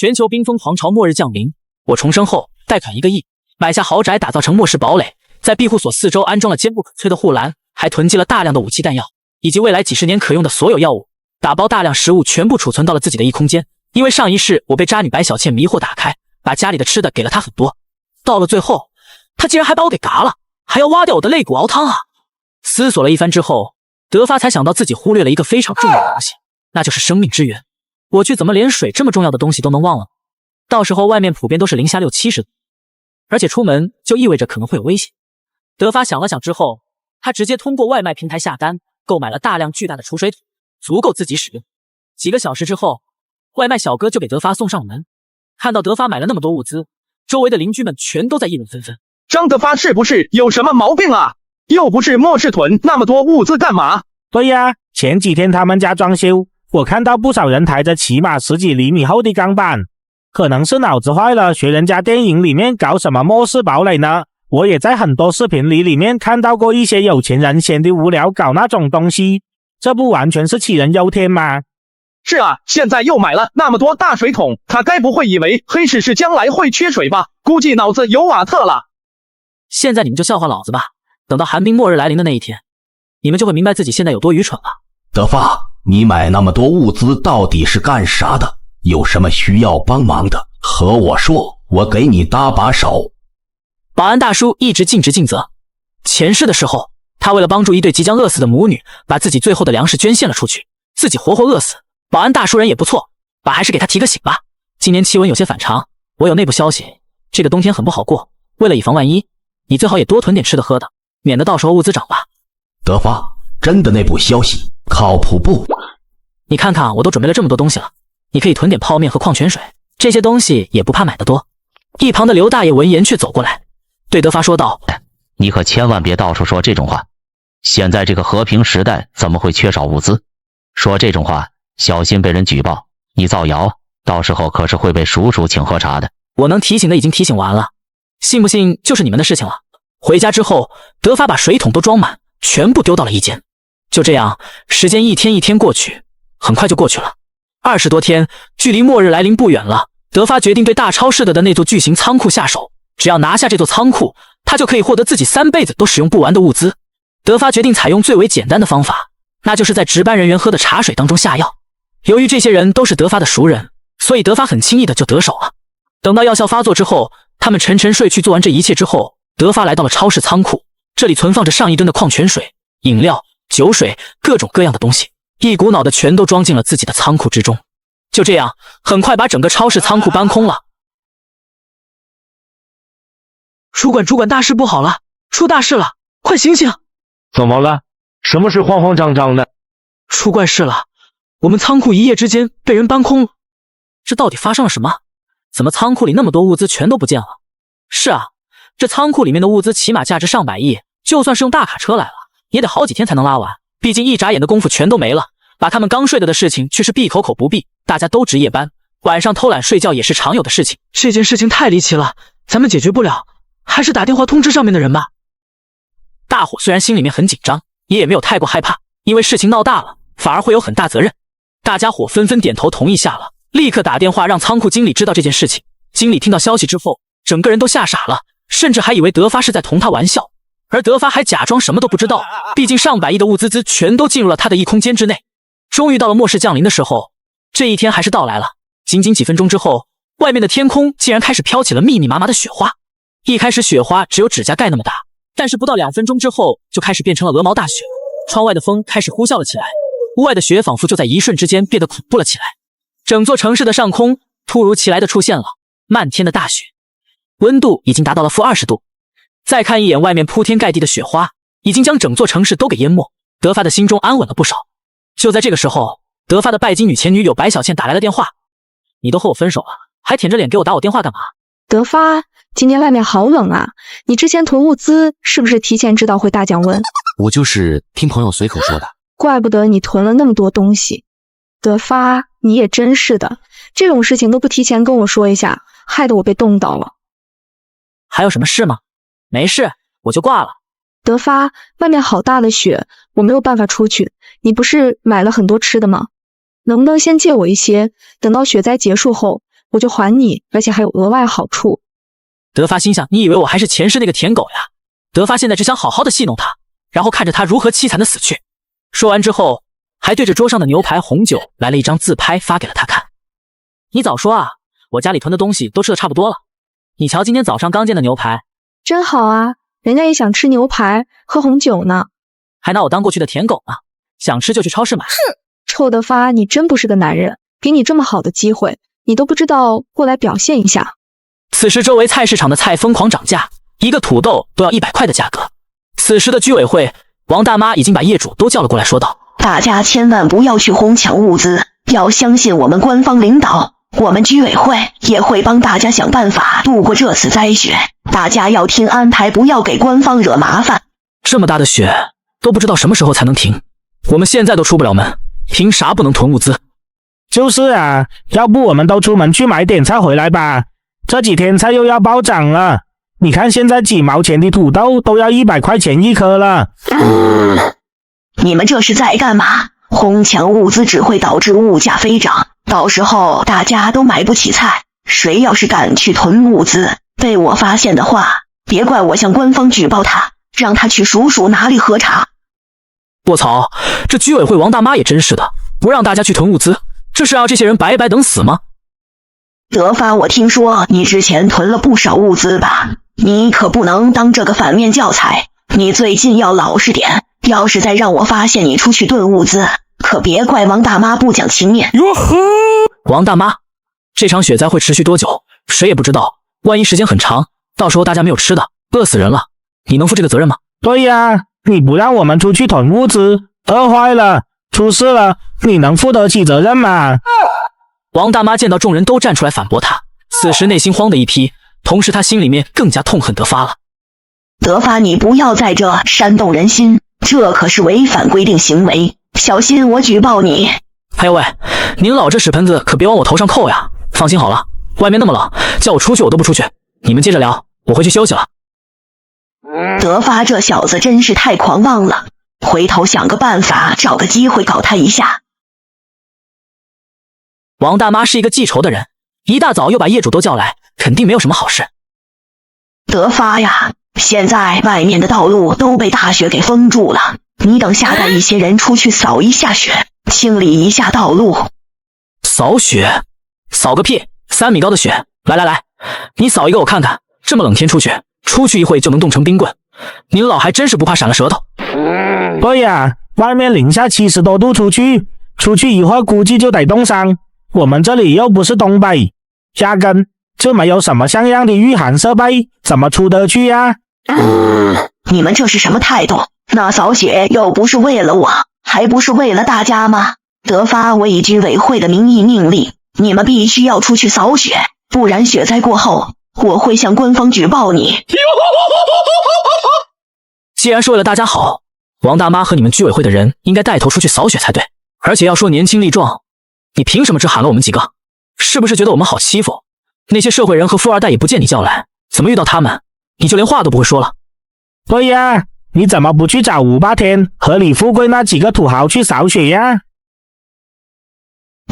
全球冰封狂潮末日降临，我重生后贷款1个亿，买下豪宅，打造成末世堡垒，在庇护所4周安装了坚不可摧的护栏，还囤积了大量的武器弹药，以及未来几十年可用的所有药物，打包大量食物全部储存到了自己的异空间。因为上一世我被渣女白小倩迷惑打开，把家里的吃的给了她很多，到了最后，她竟然还把我给嘎了，还要挖掉我的肋骨熬汤啊！思索了一番之后，德发才想到自己忽略了一个非常重要的东西，那就是生命之源。我去怎么连水这么重要的东西都能忘了？到时候外面普遍都是零下6、70度，而且出门就意味着可能会有危险。德发想了想之后，他直接通过外卖平台下单，购买了大量巨大的储水桶，足够自己使用。几个小时之后，外卖小哥就给德发送上了门。看到德发买了那么多物资，周围的邻居们全都在议论纷纷。张德发是不是有什么毛病啊？又不是末世囤那么多物资干嘛？对呀，前几天他们家装修，我看到不少人抬着起码10几厘米厚的钢板，可能是脑子坏了，学人家电影里面搞什么末世堡垒呢？我也在很多视频里面看到过一些有钱人闲得无聊搞那种东西，这不完全是杞人忧天吗？是啊，现在又买了那么多大水桶，他该不会以为黑市是将来会缺水吧？估计脑子有瓦特了。现在你们就笑话老子吧，等到寒冰末日来临的那一天，你们就会明白自己现在有多愚蠢了。德发，你买那么多物资到底是干啥的？有什么需要帮忙的，和我说，我给你搭把手。保安大叔一直尽职尽责。前世的时候，他为了帮助一对即将饿死的母女，把自己最后的粮食捐献了出去，自己活活饿死。保安大叔人也不错，把还是给他提个醒吧。今年气温有些反常，我有内部消息，这个冬天很不好过，为了以防万一，你最好也多囤点吃的喝的，免得到时候物资涨吧。德发，真的内部消息靠谱不？你看看我都准备了这么多东西了，你可以囤点泡面和矿泉水，这些东西也不怕买得多。一旁的刘大爷闻言却走过来，对德发说道：你可千万别到处说这种话，现在这个和平时代怎么会缺少物资？说这种话小心被人举报，你造谣，到时候可是会被叔叔请喝茶的。我能提醒的已经提醒完了，信不信就是你们的事情了。回家之后，德发把水桶都装满，全部丢到了一间。就这样，时间一天一天过去，很快就过去了。20多天，距离末日来临不远了。德发决定对大超市的那座巨型仓库下手，只要拿下这座仓库，他就可以获得自己3辈子都使用不完的物资。德发决定采用最为简单的方法，那就是在值班人员喝的茶水当中下药。由于这些人都是德发的熟人，所以德发很轻易的就得手了。等到药效发作之后，他们沉沉睡去。做完这一切之后，德发来到了超市仓库，这里存放着上1吨的矿泉水、饮料、酒水，各种各样的东西，一股脑的全都装进了自己的仓库之中。就这样，很快把整个超市仓库搬空了。主管，大事不好了，出大事了，快醒醒！怎么了？什么是慌慌张张的？出怪事了，我们仓库一夜之间被人搬空了。这到底发生了什么？怎么仓库里那么多物资全都不见了？是啊，这仓库里面的物资起码价值上百亿，就算是用大卡车来了，也得好几天才能拉完。毕竟一眨眼的功夫全都没了。把他们刚睡的事情却是闭口口不闭，大家都值夜班，晚上偷懒睡觉也是常有的事情。这件事情太离奇了，咱们解决不了，还是打电话通知上面的人吧。大伙虽然心里面很紧张，也没有太过害怕，因为事情闹大了，反而会有很大责任。大家伙纷纷点头同意下了，立刻打电话让仓库经理知道这件事情。经理听到消息之后，整个人都吓傻了，甚至还以为德发是在同他玩笑，而德发还假装什么都不知道，毕竟上百亿的物资全都进入了他的异空间之内。终于到了末世降临的时候，这一天还是到来了。仅仅几分钟之后，外面的天空竟然开始飘起了密密麻麻的雪花。一开始雪花只有指甲盖那么大，但是不到2分钟之后就开始变成了鹅毛大雪。窗外的风开始呼啸了起来，屋外的雪仿佛就在一瞬之间变得恐怖了起来。整座城市的上空突如其来的出现了漫天的大雪，温度已经达到了-20度。再看一眼外面铺天盖地的雪花，已经将整座城市都给淹没。德发的心中安稳了不少。就在这个时候，德发的拜金女前女友白小倩打来了电话。你都和我分手了，还舔着脸给我打我电话干嘛？德发，今天外面好冷啊，你之前囤物资是不是提前知道会大降温？我就是听朋友随口说的。怪不得你囤了那么多东西。德发，你也真是的，这种事情都不提前跟我说一下，害得我被冻到了。还有什么事吗？没事，我就挂了。德发，外面好大的雪，我没有办法出去。你不是买了很多吃的吗？能不能先借我一些，等到雪灾结束后，我就还你，而且还有额外好处。德发心想，你以为我还是前世那个舔狗呀？德发现在只想好好的戏弄他，然后看着他如何凄惨的死去。说完之后，还对着桌上的牛排红酒来了一张自拍发给了他看。你早说啊，我家里囤的东西都吃的差不多了。你瞧今天早上刚煎的牛排，真好啊，人家也想吃牛排喝红酒呢，还拿我当过去的舔狗呢，想吃就去超市买。臭德发，你真不是个男人，给你这么好的机会，你都不知道过来表现一下。此时周围菜市场的菜疯狂涨价，一个土豆都要100块的价格。此时的居委会，王大妈已经把业主都叫了过来，说道：大家千万不要去哄抢物资，要相信我们官方领导，我们居委会也会帮大家想办法度过这次灾雪，大家要听安排，不要给官方惹麻烦。这么大的雪，都不知道什么时候才能停，我们现在都出不了门，凭啥不能囤物资？就是啊，要不我们都出门去买点菜回来吧，这几天菜又要暴涨了，你看现在几毛钱的土豆都要100块钱一颗了。你们这是在干嘛？哄抢物资只会导致物价飞涨，到时候大家都买不起菜，谁要是敢去囤物资，被我发现的话，别怪我向官方举报他，让他去数数哪里喝茶。卧槽，这居委会王大妈也真是的，不让大家去囤物资，这是让这些人白白等死吗？德发，我听说你之前囤了不少物资吧？你可不能当这个反面教材，你最近要老实点，要是再让我发现你出去囤物资，可别怪王大妈不讲情面。哟呵，王大妈，这场雪灾会持续多久？谁也不知道，万一时间很长，到时候大家没有吃的，饿死人了，你能负这个责任吗？对呀，你不让我们出去囤物资，饿坏了，出事了，你能负得起责任吗？王大妈见到众人都站出来反驳她，此时内心慌的一批，同时她心里面更加痛恨德发了。德发，你不要在这煽动人心，这可是违反规定行为，小心我举报你。哎呦喂，您老这屎盆子可别往我头上扣呀！放心好了，外面那么冷，叫我出去我都不出去。你们接着聊，我回去休息了。德发这小子真是太狂妄了，回头想个办法，找个机会搞他一下。王大妈是一个记仇的人，一大早又把业主都叫来，肯定没有什么好事。德发呀，现在外面的道路都被大雪给封住了，你等下带一些人出去扫一下雪，清理一下道路。扫雪？扫个屁！3米高的雪，来，你扫一个我看看。这么冷天出去一会就能冻成冰棍，您老还真是不怕闪了舌头。对呀，外面零下70多度出去一会儿估计就得冻伤。我们这里又不是东北，压根就没有什么像样的御寒设备，怎么出得去呀？你们这是什么态度？那扫雪又不是为了我，还不是为了大家吗？德发，我以居委会的名义命令，你们必须要出去扫雪，不然雪灾过后，我会向官方举报你。既然是为了大家好，王大妈和你们居委会的人应该带头出去扫雪才对，而且要说年轻力壮，你凭什么只喊了我们几个？是不是觉得我们好欺负？那些社会人和富二代也不见你叫来，怎么遇到他们，你就连话都不会说了？对呀，你怎么不去找58天和李富贵那几个土豪去扫雪呀？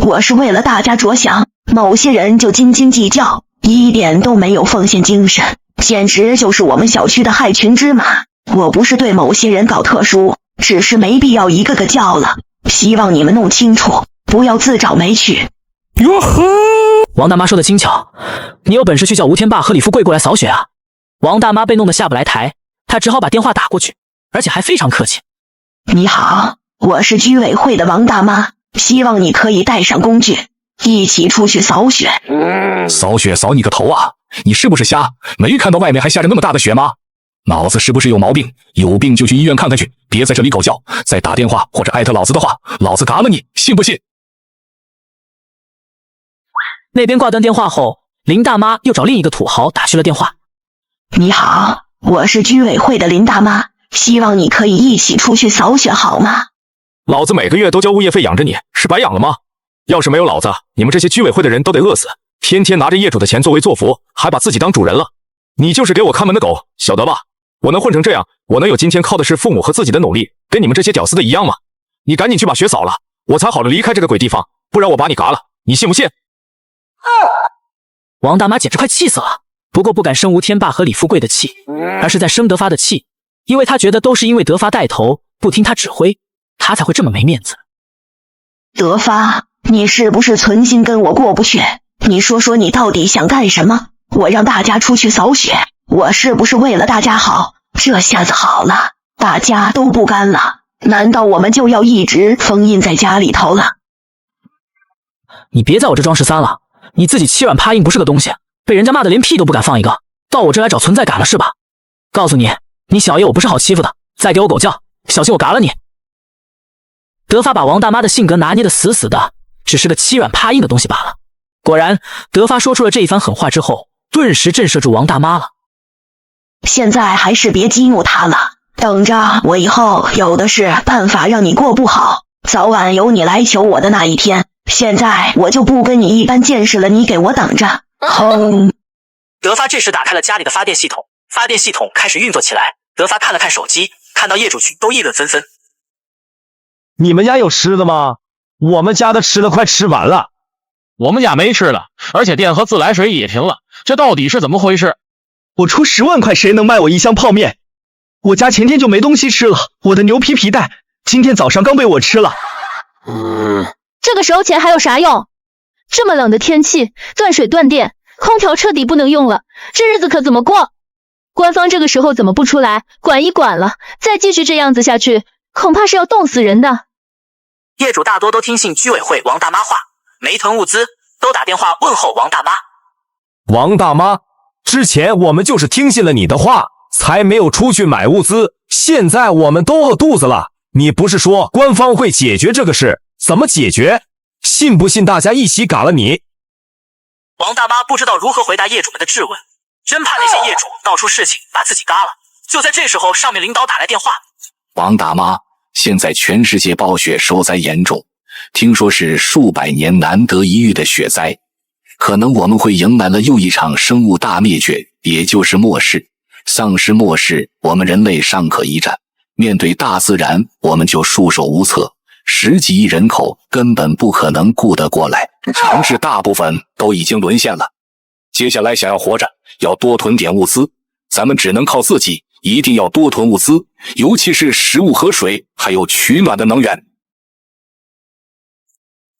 我是为了大家着想，某些人就斤斤计较，一点都没有奉献精神，简直就是我们小区的害群之马。我不是对某些人搞特殊，只是没必要一个个叫了，希望你们弄清楚，不要自找没趣。哟呵，王大妈说的轻巧，你有本事去叫吴天霸和李富贵过来扫雪啊！王大妈被弄得下不来台，她只好把电话打过去，而且还非常客气。你好，我是居委会的王大妈，希望你可以带上工具，一起出去扫雪。扫雪扫你个头啊！你是不是瞎？没看到外面还下着那么大的雪吗？脑子是不是有毛病？有病就去医院看看去，别在这里狗叫！再打电话或者艾特老子的话，老子嘎了你，信不信？那边挂断电话后，林大妈又找另一个土豪打去了电话。你好，我是居委会的林大妈，希望你可以一起出去扫雪好吗？老子每个月都交物业费养着你，是白养了吗？要是没有老子，你们这些居委会的人都得饿死，天天拿着业主的钱作威作福，还把自己当主人了。你就是给我看门的狗，晓得吧？我能混成这样，我能有今天靠的是父母和自己的努力，跟你们这些屌丝的一样吗？你赶紧去把雪扫了，我才好了离开这个鬼地方，不然我把你嘎了，你信不信？王大妈简直快气死了。不过不敢生吴天霸和李富贵的气，而是在生德发的气，因为他觉得都是因为德发带头不听他指挥，他才会这么没面子。德发，你是不是存心跟我过不去？你说说你到底想干什么？我让大家出去扫雪，我是不是为了大家好？这下子好了，大家都不干了，难道我们就要一直封印在家里头了？你别在我这装13了，你自己欺软怕硬不是个东西，被人家骂的连屁都不敢放一个，到我这来找存在感了是吧？告诉你，你小爷我不是好欺负的，再给我狗叫，小心我嘎了你。德发把王大妈的性格拿捏得死死的，只是个欺软怕硬的东西罢了。果然，德发说出了这一番狠话之后，顿时震慑住王大妈了。现在还是别激怒他了，等着我以后有的是办法让你过不好，早晚有你来求我的那一天。现在我就不跟你一般见识了，你给我等着。轰！德发这时打开了家里的发电系统，发电系统开始运作起来。德发看了看手机，看到业主群都议论纷纷。你们家有吃的吗？我们家的吃的快吃完了。我们家没吃的，而且电和自来水也停了，这到底是怎么回事？我出10万块，谁能卖我1箱泡面？我家前天就没东西吃了，我的牛皮皮带今天早上刚被我吃了。这个时候钱还有啥用？这么冷的天气，断水断电，空调彻底不能用了，这日子可怎么过？官方这个时候怎么不出来管一管了？再继续这样子下去，恐怕是要冻死人的。业主大多都听信居委会王大妈话，没囤物资都打电话问候王大妈。王大妈，之前我们就是听信了你的话，才没有出去买物资，现在我们都饿肚子了，你不是说官方会解决这个事？怎么解决？信不信大家一起嘎了你？王大妈不知道如何回答业主们的质问，真怕那些业主闹出事情把自己嘎了。就在这时候，上面领导打来电话。王大妈，现在全世界暴雪受灾严重，听说是数百年难得一遇的雪灾，可能我们会迎来了又一场生物大灭绝，也就是末世。丧尸末世，我们人类尚可一战，面对大自然，我们就束手无策。10几亿人口根本不可能顾得过来，城市大部分都已经沦陷了。接下来想要活着，要多囤点物资，咱们只能靠自己，一定要多囤物资，尤其是食物和水，还有取暖的能源。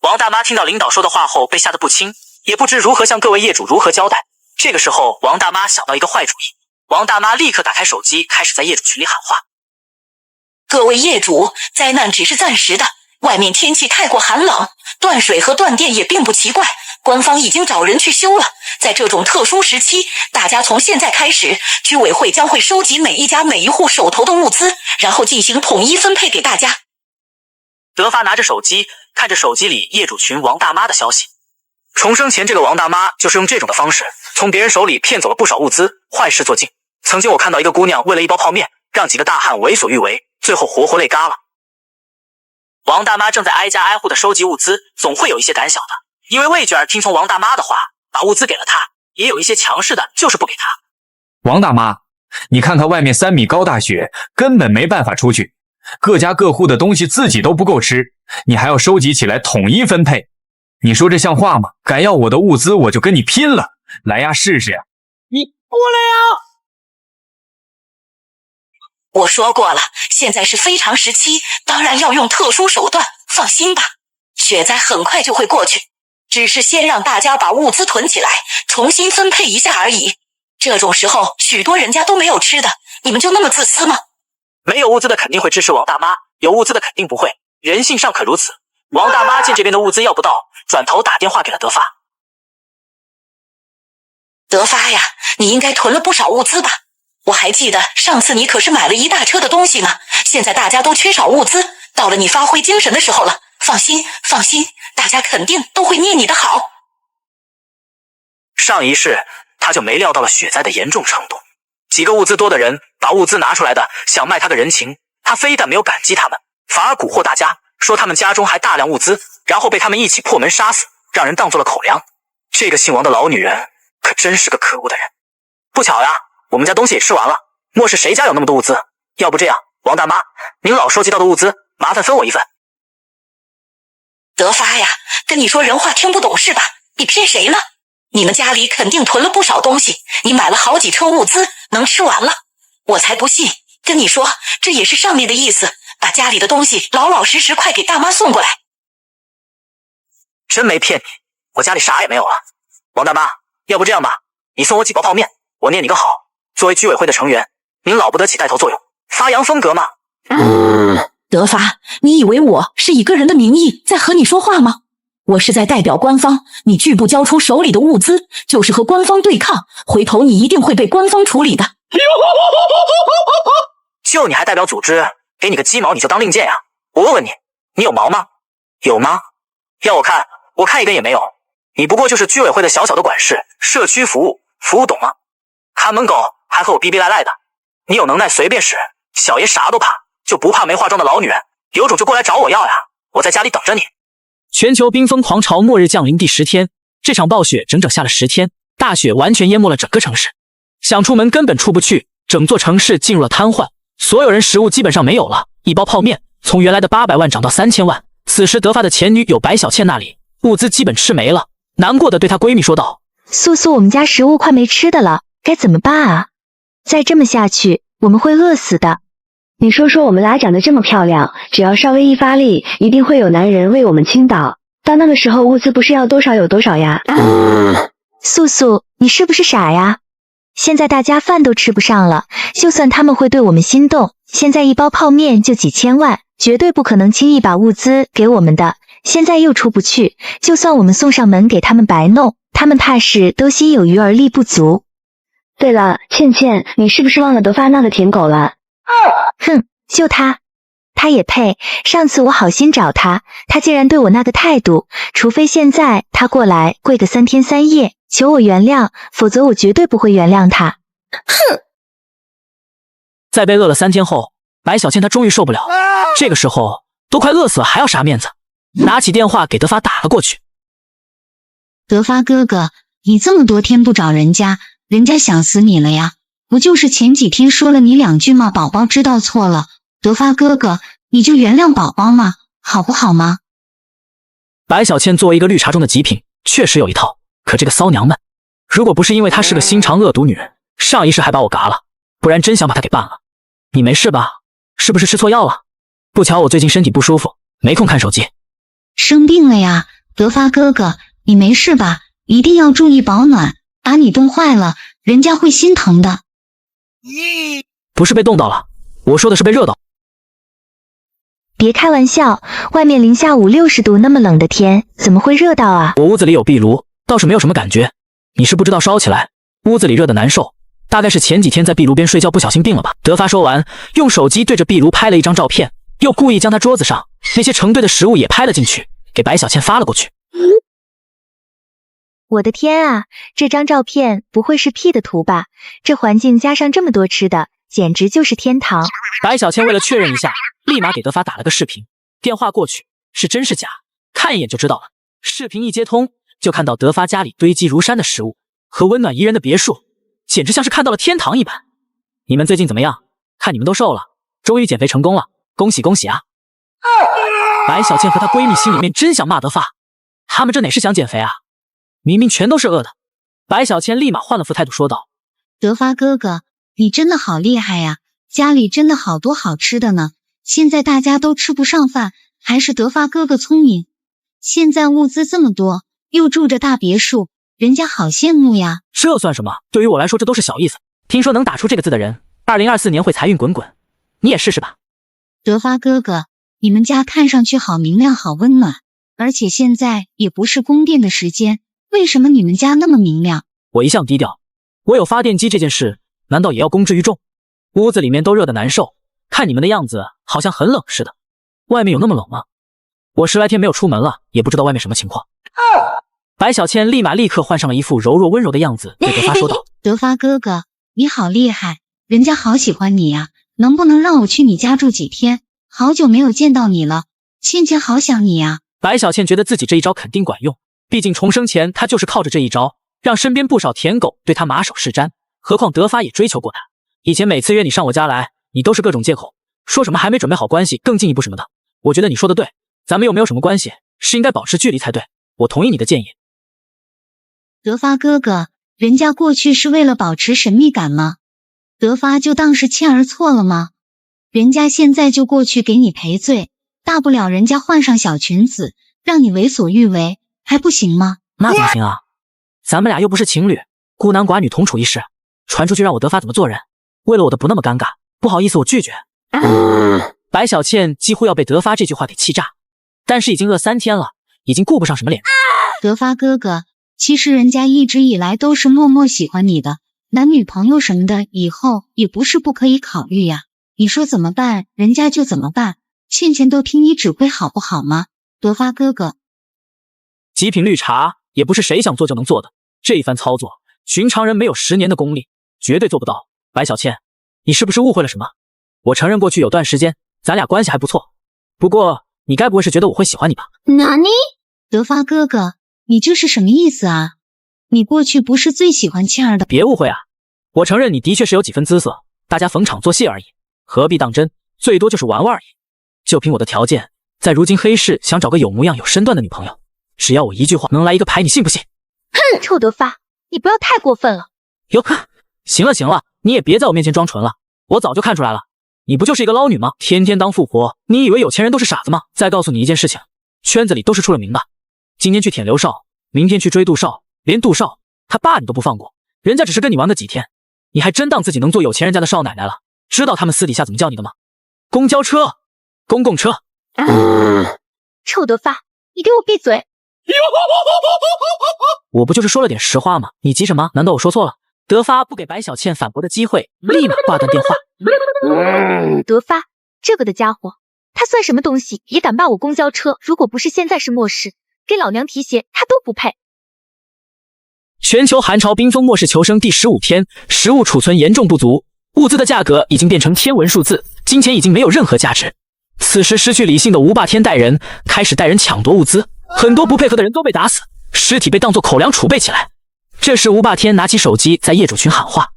王大妈听到领导说的话后被吓得不轻，也不知如何向各位业主如何交代。这个时候，王大妈想到一个坏主意。王大妈立刻打开手机，开始在业主群里喊话：各位业主，灾难只是暂时的，外面天气太过寒冷，断水和断电也并不奇怪，官方已经找人去修了。在这种特殊时期，大家从现在开始，居委会将会收集每一家每一户手头的物资，然后进行统一分配给大家。德发拿着手机，看着手机里业主群王大妈的消息。重生前这个王大妈就是用这种的方式，从别人手里骗走了不少物资，坏事做尽。曾经我看到一个姑娘为了一包泡面，让几个大汉为所欲为，最后活累嘎了。王大妈正在挨家挨户的收集物资，总会有一些胆小的，因为魏卷听从王大妈的话，把物资给了她，也有一些强势的，就是不给她。王大妈，你看看外面3米高大雪，根本没办法出去，各家各户的东西自己都不够吃，你还要收集起来统一分配，你说这像话吗？敢要我的物资，我就跟你拼了！来呀，试试呀！你不了。我说过了，现在是非常时期，当然要用特殊手段。放心吧，雪灾很快就会过去，只是先让大家把物资囤起来，重新分配一下而已。这种时候，许多人家都没有吃的，你们就那么自私吗？没有物资的肯定会支持王大妈，有物资的肯定不会，人性尚可如此。王大妈见这边的物资要不到，转头打电话给了德发。德发呀，你应该囤了不少物资吧？我还记得上次你可是买了一大车的东西呢，现在大家都缺少物资，到了你发挥精神的时候了。放心，大家肯定都会念你的好。上一世他就没料到了雪灾的严重程度，几个物资多的人把物资拿出来的，想卖他个人情，他非但没有感激他们，反而蛊惑大家，说他们家中还大量物资，然后被他们一起破门杀死，让人当做了口粮。这个姓王的老女人可真是个可恶的人。不巧呀，我们家东西也吃完了，莫是谁家有那么多物资？要不这样，王大妈，您老收集到的物资，麻烦分我一份。德发呀，跟你说人话听不懂是吧？你骗谁呢？你们家里肯定囤了不少东西，你买了好几车物资，能吃完了。我才不信，跟你说，这也是上面的意思，把家里的东西老老实实快给大妈送过来。真没骗你，我家里啥也没有了。王大妈，要不这样吧，你送我几包泡面，我念你个好。作为居委会的成员，您老不得起带头作用，发扬风格嘛。德发，你以为我是以个人的名义在和你说话吗？我是在代表官方，你拒不交出手里的物资，就是和官方对抗，回头你一定会被官方处理的。就你还代表组织，给你个鸡毛你就当令箭呀？我问问你，你有毛吗？有吗？要我看，我看一根也没有。你不过就是居委会的小小的管事，社区服务懂吗？看门狗还和我逼逼赖赖的，你有能耐随便使，小爷啥都怕，就不怕没化妆的老女人，有种就过来找我要呀，我在家里等着你。全球冰封狂潮末日降临第10天，这场暴雪整整下了10天，大雪完全淹没了整个城市，想出门根本出不去，整座城市进入了瘫痪，所有人食物基本上没有了，一包泡面从原来的800万涨到3000万。此时德发的前女友白小倩那里物资基本吃没了，难过的对她闺蜜说道：素素，我们家食物快没吃的了，该怎么办啊？再这么下去，我们会饿死的。你说说我们俩长得这么漂亮，只要稍微一发力，一定会有男人为我们倾倒。到那个时候，物资不是要多少有多少呀？素素，你是不是傻呀？现在大家饭都吃不上了，就算他们会对我们心动，现在一包泡面就几千万，绝对不可能轻易把物资给我们的。现在又出不去，就算我们送上门给他们白弄，他们怕是都心有余而力不足。对了，倩倩，你是不是忘了德发那个舔狗了？哼，就他也配。上次我好心找他，他竟然对我那个态度，除非现在他过来跪个3天3夜求我原谅，否则我绝对不会原谅他。哼！在被饿了3天后，白小倩她终于受不了，这个时候都快饿死了还要啥面子，拿起电话给德发打了过去。德发哥哥，你这么多天不找人家，人家想死你了呀。不就是前几天说了你2句吗？宝宝知道错了，德发哥哥，你就原谅宝宝嘛，好不好吗？白小倩作为一个绿茶中的极品，确实有一套，可这个骚娘们，如果不是因为她是个心肠恶毒女人，上一世还把我嘎了，不然真想把她给办了。你没事吧？是不是吃错药了？不巧我最近身体不舒服，没空看手机。生病了呀，德发哥哥，你没事吧？一定要注意保暖，把你冻坏了，人家会心疼的。不是被冻到了，我说的是被热到。别开玩笑，外面零下5、60度那么冷的天，怎么会热到啊？我屋子里有壁炉，倒是没有什么感觉。你是不知道烧起来，屋子里热的难受，大概是前几天在壁炉边睡觉不小心病了吧。德发说完，用手机对着壁炉拍了一张照片，又故意将他桌子上那些成堆的食物也拍了进去，给白小倩发了过去。我的天啊，这张照片不会是 P 的图吧？这环境加上这么多吃的，简直就是天堂。白小倩为了确认一下，立马给德发打了个视频，电话过去，是真是假，看一眼就知道了。视频一接通，就看到德发家里堆积如山的食物和温暖宜人的别墅，简直像是看到了天堂一般。你们最近怎么样？看你们都瘦了，终于减肥成功了，恭喜恭喜啊！白小倩和她闺蜜心里面真想骂德发，他们这哪是想减肥啊，明明全都是饿的。白小倩立马换了副态度说道：德发哥哥，你真的好厉害呀，家里真的好多好吃的呢，现在大家都吃不上饭，还是德发哥哥聪明。现在物资这么多，又住着大别墅，人家好羡慕呀。这算什么？对于我来说这都是小意思。听说能打出这个字的人，2024年会财运滚滚，你也试试吧。德发哥哥，你们家看上去好明亮好温暖，而且现在也不是供电的时间，为什么你们家那么明亮？我一向低调，我有发电机这件事，难道也要公之于众？屋子里面都热得难受，看你们的样子好像很冷似的，外面有那么冷吗？我10来天没有出门了，也不知道外面什么情况。白小倩立刻换上了一副柔弱温柔的样子，对德发说道：德发哥哥，你好厉害，人家好喜欢你呀，能不能让我去你家住几天？好久没有见到你了，倩倩好想你呀。白小倩觉得自己这一招肯定管用，毕竟重生前她就是靠着这一招，让身边不少舔狗对她马首是瞻，何况德发也追求过她。以前每次约你上我家来，你都是各种借口，说什么还没准备好关系更进一步什么的。我觉得你说的对，咱们又没有什么关系，是应该保持距离才对，我同意你的建议。德发哥哥，人家过去是为了保持神秘感吗？德发就当是倩儿错了吗？人家现在就过去给你赔罪，大不了人家换上小裙子，让你为所欲为，还不行吗？那怎么行啊？咱们俩又不是情侣，孤男寡女同处一室，传出去让我德发怎么做人？为了我的不那么尴尬，不好意思，我拒绝。白小倩几乎要被德发这句话给气炸，但是已经饿3天了，已经顾不上什么脸。德发哥哥，其实人家一直以来都是默默喜欢你的，男女朋友什么的以后也不是不可以考虑呀。你说怎么办，人家就怎么办，倩倩都听你指挥好不好吗？德发哥哥，极品绿茶也不是谁想做就能做的，这一番操作，寻常人没有10年的功力，绝对做不到。白小倩，你是不是误会了什么？我承认过去有段时间咱俩关系还不错，不过你该不会是觉得我会喜欢你吧？哪里？德发哥哥，你这是什么意思啊？你过去不是最喜欢倩儿的？别误会啊，我承认你的确是有几分姿色，大家逢场作戏而已，何必当真？最多就是玩玩而已。就凭我的条件，在如今黑市想找个有模样有身段的女朋友，只要我一句话能来一个牌，你信不信？哼，臭德发，你不要太过分了。哟，行了行了，你也别在我面前装纯了，我早就看出来了，你不就是一个捞女吗？天天当富婆，你以为有钱人都是傻子吗？再告诉你一件事情，圈子里都是出了名的，今天去舔刘少，明天去追杜少，连杜少他爸你都不放过，人家只是跟你玩个几天，你还真当自己能做有钱人家的少奶奶了？知道他们私底下怎么叫你的吗？公交车，公共车。臭德发，你给我闭嘴！我不就是说了点实话吗？你急什么？难道我说错了？德发不给白小倩反驳的机会，立马挂断电话。德发，这个的家伙，他算什么东西，也敢骂我公交车？如果不是现在是末世，给老娘提鞋他都不配。全球寒潮冰封末世求生第15天，食物储存严重不足，物资的价格已经变成天文数字，金钱已经没有任何价值。此时失去理性的吴霸天带人开始带人抢夺物资，很多不配合的人都被打死，尸体被当作口粮储备起来。这时吴霸天拿起手机在业主群喊话：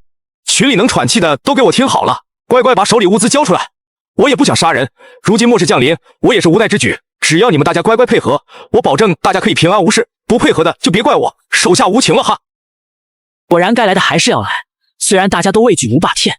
群里能喘气的都给我听好了，乖乖把手里物资交出来，我也不想杀人，如今末世降临，我也是无奈之举，只要你们大家乖乖配合，我保证大家可以平安无事，不配合的就别怪我手下无情了哈。果然该来的还是要来，虽然大家都畏惧吴霸天，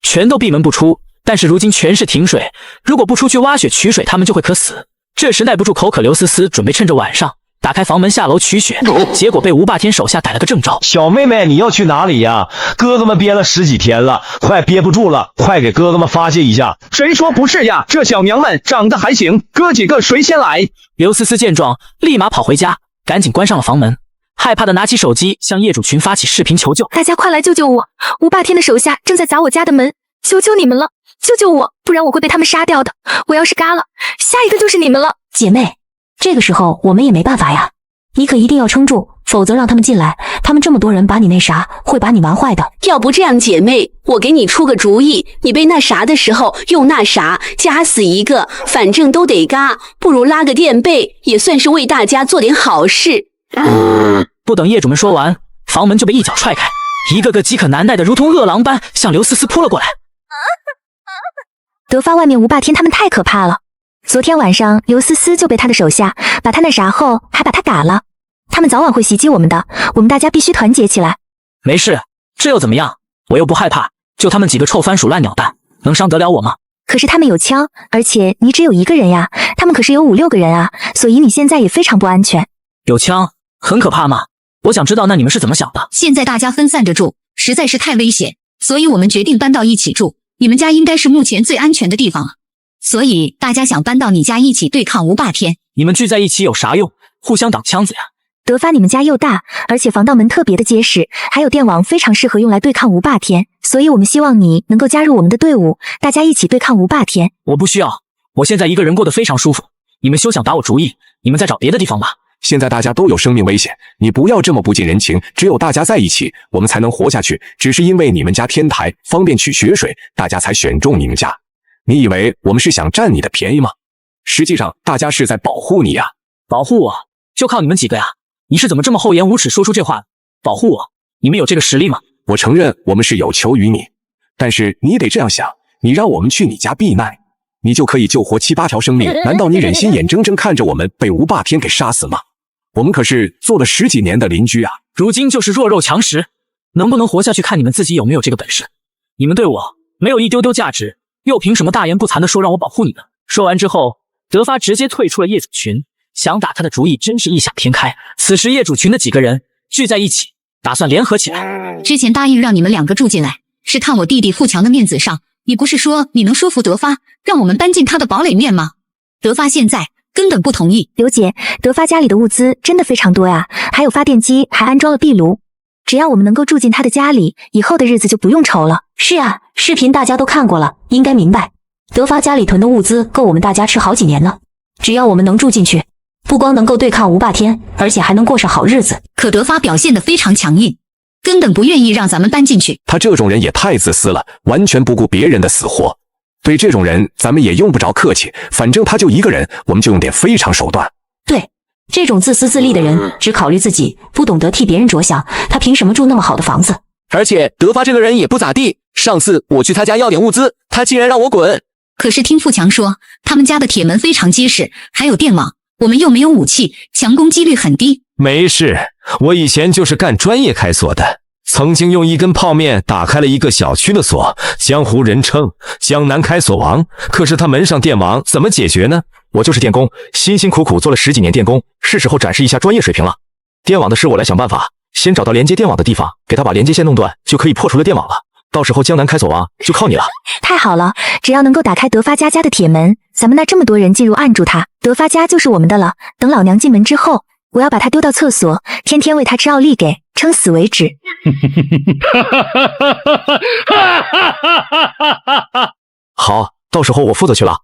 全都闭门不出，但是如今全市停水，如果不出去挖雪取水，他们就会渴死。这时耐不住口渴，刘思思准备趁着晚上打开房门下楼取雪，结果被吴霸天手下逮了个正着。小妹妹，你要去哪里呀？哥哥们憋了10几天了，快憋不住了，快给哥哥们发泄一下。谁说不是呀？这小娘们长得还行，哥几个谁先来？刘思思见状，立马跑回家，赶紧关上了房门，害怕的拿起手机向业主群发起视频求救。大家快来救救我！吴霸天的手下正在砸我家的门，求求你们了，救救我，不然我会被他们杀掉的。我要是嘎了，下一个就是你们了。姐妹，这个时候我们也没办法呀，你可一定要撑住，否则让他们进来，他们这么多人把你那啥，会把你玩坏的。要不这样，姐妹，我给你出个主意，你被那啥的时候用那啥夹死一个，反正都得嘎，不如拉个垫背，也算是为大家做点好事。不等业主们说完，房门就被一脚踹开，一个个饥渴难耐的如同饿狼般向刘思思扑了过来。德发外面吴霸天他们太可怕了，昨天晚上刘思思就被他的手下把他那啥后还把他嘎了，他们早晚会袭击我们的，我们大家必须团结起来。没事，这又怎么样？我又不害怕，就他们几个臭番薯烂鸟蛋，能伤得了我吗？可是他们有枪，而且你只有一个人呀，他们可是有5、6个人啊，所以你现在也非常不安全。有枪很可怕吗？我想知道那你们是怎么想的？现在大家分散着住，实在是太危险，所以我们决定搬到一起住。你们家应该是目前最安全的地方了，所以大家想搬到你家一起对抗吴霸天。你们聚在一起有啥用？互相挡枪子呀。德发，你们家又大，而且防盗门特别的结实，还有电网，非常适合用来对抗吴霸天，所以我们希望你能够加入我们的队伍，大家一起对抗吴霸天。我不需要，我现在一个人过得非常舒服，你们休想打我主意，你们再找别的地方吧。现在大家都有生命危险，你不要这么不近人情，只有大家在一起，我们才能活下去。只是因为你们家天台方便取雪水，大家才选中你们家。你以为我们是想占你的便宜吗？实际上大家是在保护你呀。保护我？就靠你们几个呀？你是怎么这么厚颜无耻说出这话？保护我？你们有这个实力吗？我承认我们是有求于你，但是你得这样想，你让我们去你家避难，你就可以救活7、8条生命，难道你忍心眼睁睁看着我们被吴霸天给杀死吗？我们可是做了10几年的邻居啊！如今就是弱肉强食，能不能活下去看你们自己有没有这个本事。你们对我没有一丢丢价值，又凭什么大言不惭的说让我保护你们？说完之后，德发直接退出了业主群，想打他的主意真是异想天开。此时业主群的几个人聚在一起，打算联合起来。之前答应让你们2个住进来，是看我弟弟富强的面子上。你不是说你能说服德发，让我们搬进他的堡垒面吗？德发现在根本不同意。刘姐，德发家里的物资真的非常多呀，还有发电机，还安装了壁炉。只要我们能够住进他的家里，以后的日子就不用愁了。是啊，视频大家都看过了，应该明白，德发家里囤的物资够我们大家吃好几年了。只要我们能住进去，不光能够对抗无霸天，而且还能过上好日子。可德发表现得非常强硬，根本不愿意让咱们搬进去。他这种人也太自私了，完全不顾别人的死活。对这种人，咱们也用不着客气，反正他就一个人，我们就用点非常手段。对，这种自私自利的人，只考虑自己，不懂得替别人着想，他凭什么住那么好的房子？而且德发这个人也不咋地，上次我去他家要点物资，他竟然让我滚。可是听富强说，他们家的铁门非常结实，还有电网，我们又没有武器，强攻击率很低。没事，我以前就是干专业开锁的，曾经用1根泡面打开了一个小区的锁，江湖人称江南开锁王。可是他门上电网怎么解决呢？我就是电工，辛辛苦苦做了10几年电工，是时候展示一下专业水平了。电网的事我来想办法，先找到连接电网的地方，给他把连接线弄断，就可以破除了电网了。到时候江南开锁王就靠你了。太好了，只要能够打开德发家的铁门，咱们那这么多人进入按住他，德发家就是我们的了。等老娘进门之后，我要把他丢到厕所，天天喂他吃奥利给，撑死为止。好，到时候我负责去了。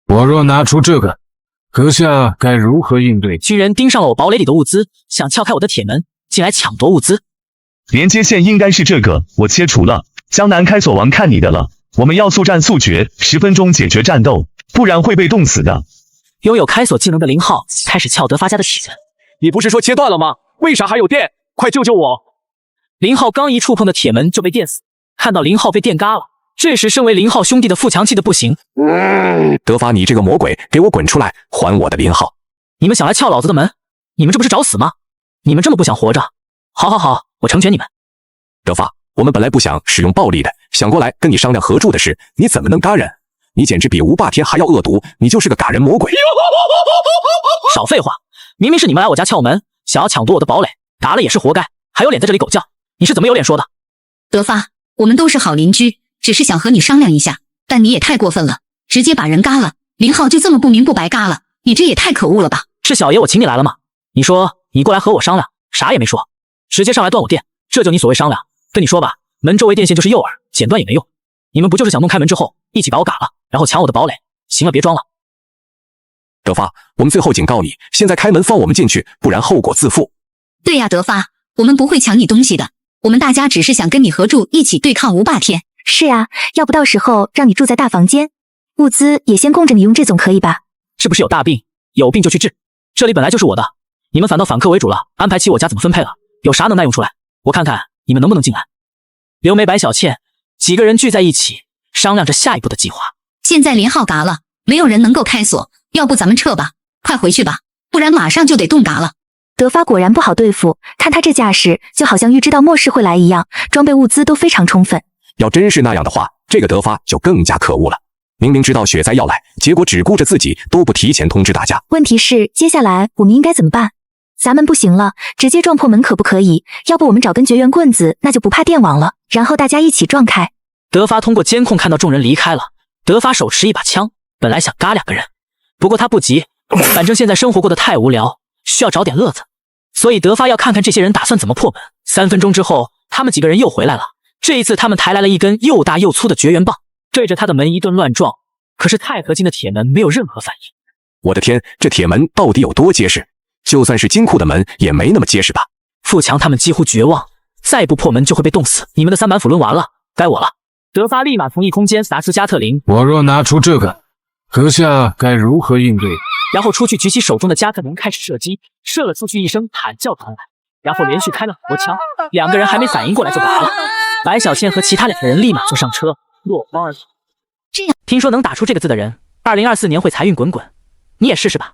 我若拿出这个，阁下该如何应对？军人盯上了我堡垒里的物资，想撬开我的铁门，进来抢夺物资。连接线应该是这个，我切除了。江南开锁王看你的了，我们要速战速决，10分钟解决战斗，不然会被冻死的。拥有开锁技能的林浩开始撬德发家的铁门。你不是说切断了吗？为啥还有电？快救救我！林浩刚一触碰的铁门就被电死，看到林浩被电嘎了。这时身为林浩兄弟的富强气的不行。德发，你这个魔鬼，给我滚出来，还我的林浩！你们想来撬老子的门？你们这不是找死吗？你们这么不想活着？好好好，我成全你们。德发，我们本来不想使用暴力的，想过来跟你商量合住的事，你怎么能嘎人？你简直比吴霸天还要恶毒，你就是个嘎人魔鬼！少废话，明明是你们来我家撬门，想要抢夺我的堡垒，打了也是活该，还有脸在这里狗叫？你是怎么有脸说的？德发，我们都是好邻居，只是想和你商量一下，但你也太过分了，直接把人嘎了，林浩就这么不明不白嘎了，你这也太可恶了吧？是小爷我请你来了吗？你说你过来和我商量，啥也没说，直接上来断我电，这就你所谓商量？跟你说吧，门周围电线就是诱饵，剪断也没用。你们不就是想弄开门之后一起把我嘎了，然后抢我的堡垒？行了，别装了。德发，我们最后警告你，现在开门放我们进去，不然后果自负。对呀，德发，我们不会抢你东西的，我们大家只是想跟你合住，一起对抗吴霸天。是啊，要不到时候让你住在大房间，物资也先供着你用，这总可以吧？是不是有大病？有病就去治，这里本来就是我的，你们反倒反客为主了，安排起我家怎么分配了，有啥能耐用出来？我看看你们能不能进来。刘梅、白小倩几个人聚在一起，商量着下一步的计划。现在林浩嘎了，没有人能够开锁，要不咱们撤吧，快回去吧，不然马上就得冻嘎了。德发果然不好对付，看他这架势，就好像预知到末世会来一样，装备物资都非常充分。要真是那样的话，这个德发就更加可恶了。明明知道雪灾要来，结果只顾着自己，都不提前通知大家。问题是，接下来我们应该怎么办？咱们不行了，直接撞破门可不可以？要不我们找根绝缘棍子，那就不怕电网了，然后大家一起撞开。德发通过监控看到众人离开了，德发手持一把枪，本来想嘎2个人，不过他不急，反正现在生活过得太无聊，需要找点乐子，所以德发要看看这些人打算怎么破门。3分钟之后，他们几个人又回来了，这一次他们抬来了一根又大又粗的绝缘棒，对着他的门一顿乱撞，可是钛合金的铁门没有任何反应。我的天，这铁门到底有多结实？就算是金库的门也没那么结实吧？富强他们几乎绝望，再不破门就会被冻死。你们的3板斧抡完了，该我了。德发立马从异空间拿出加特林，我若拿出这个，阁下该如何应对？然后出去举起手中的加特林开始射击，射了出去一声惨叫传来，然后连续开了很多枪，2个人还没反应过来就嘎了。白小倩和其他2个人立马坐上车，落荒而逃。这样，听说能打出这个字的人，2024年会财运滚滚，你也试试吧。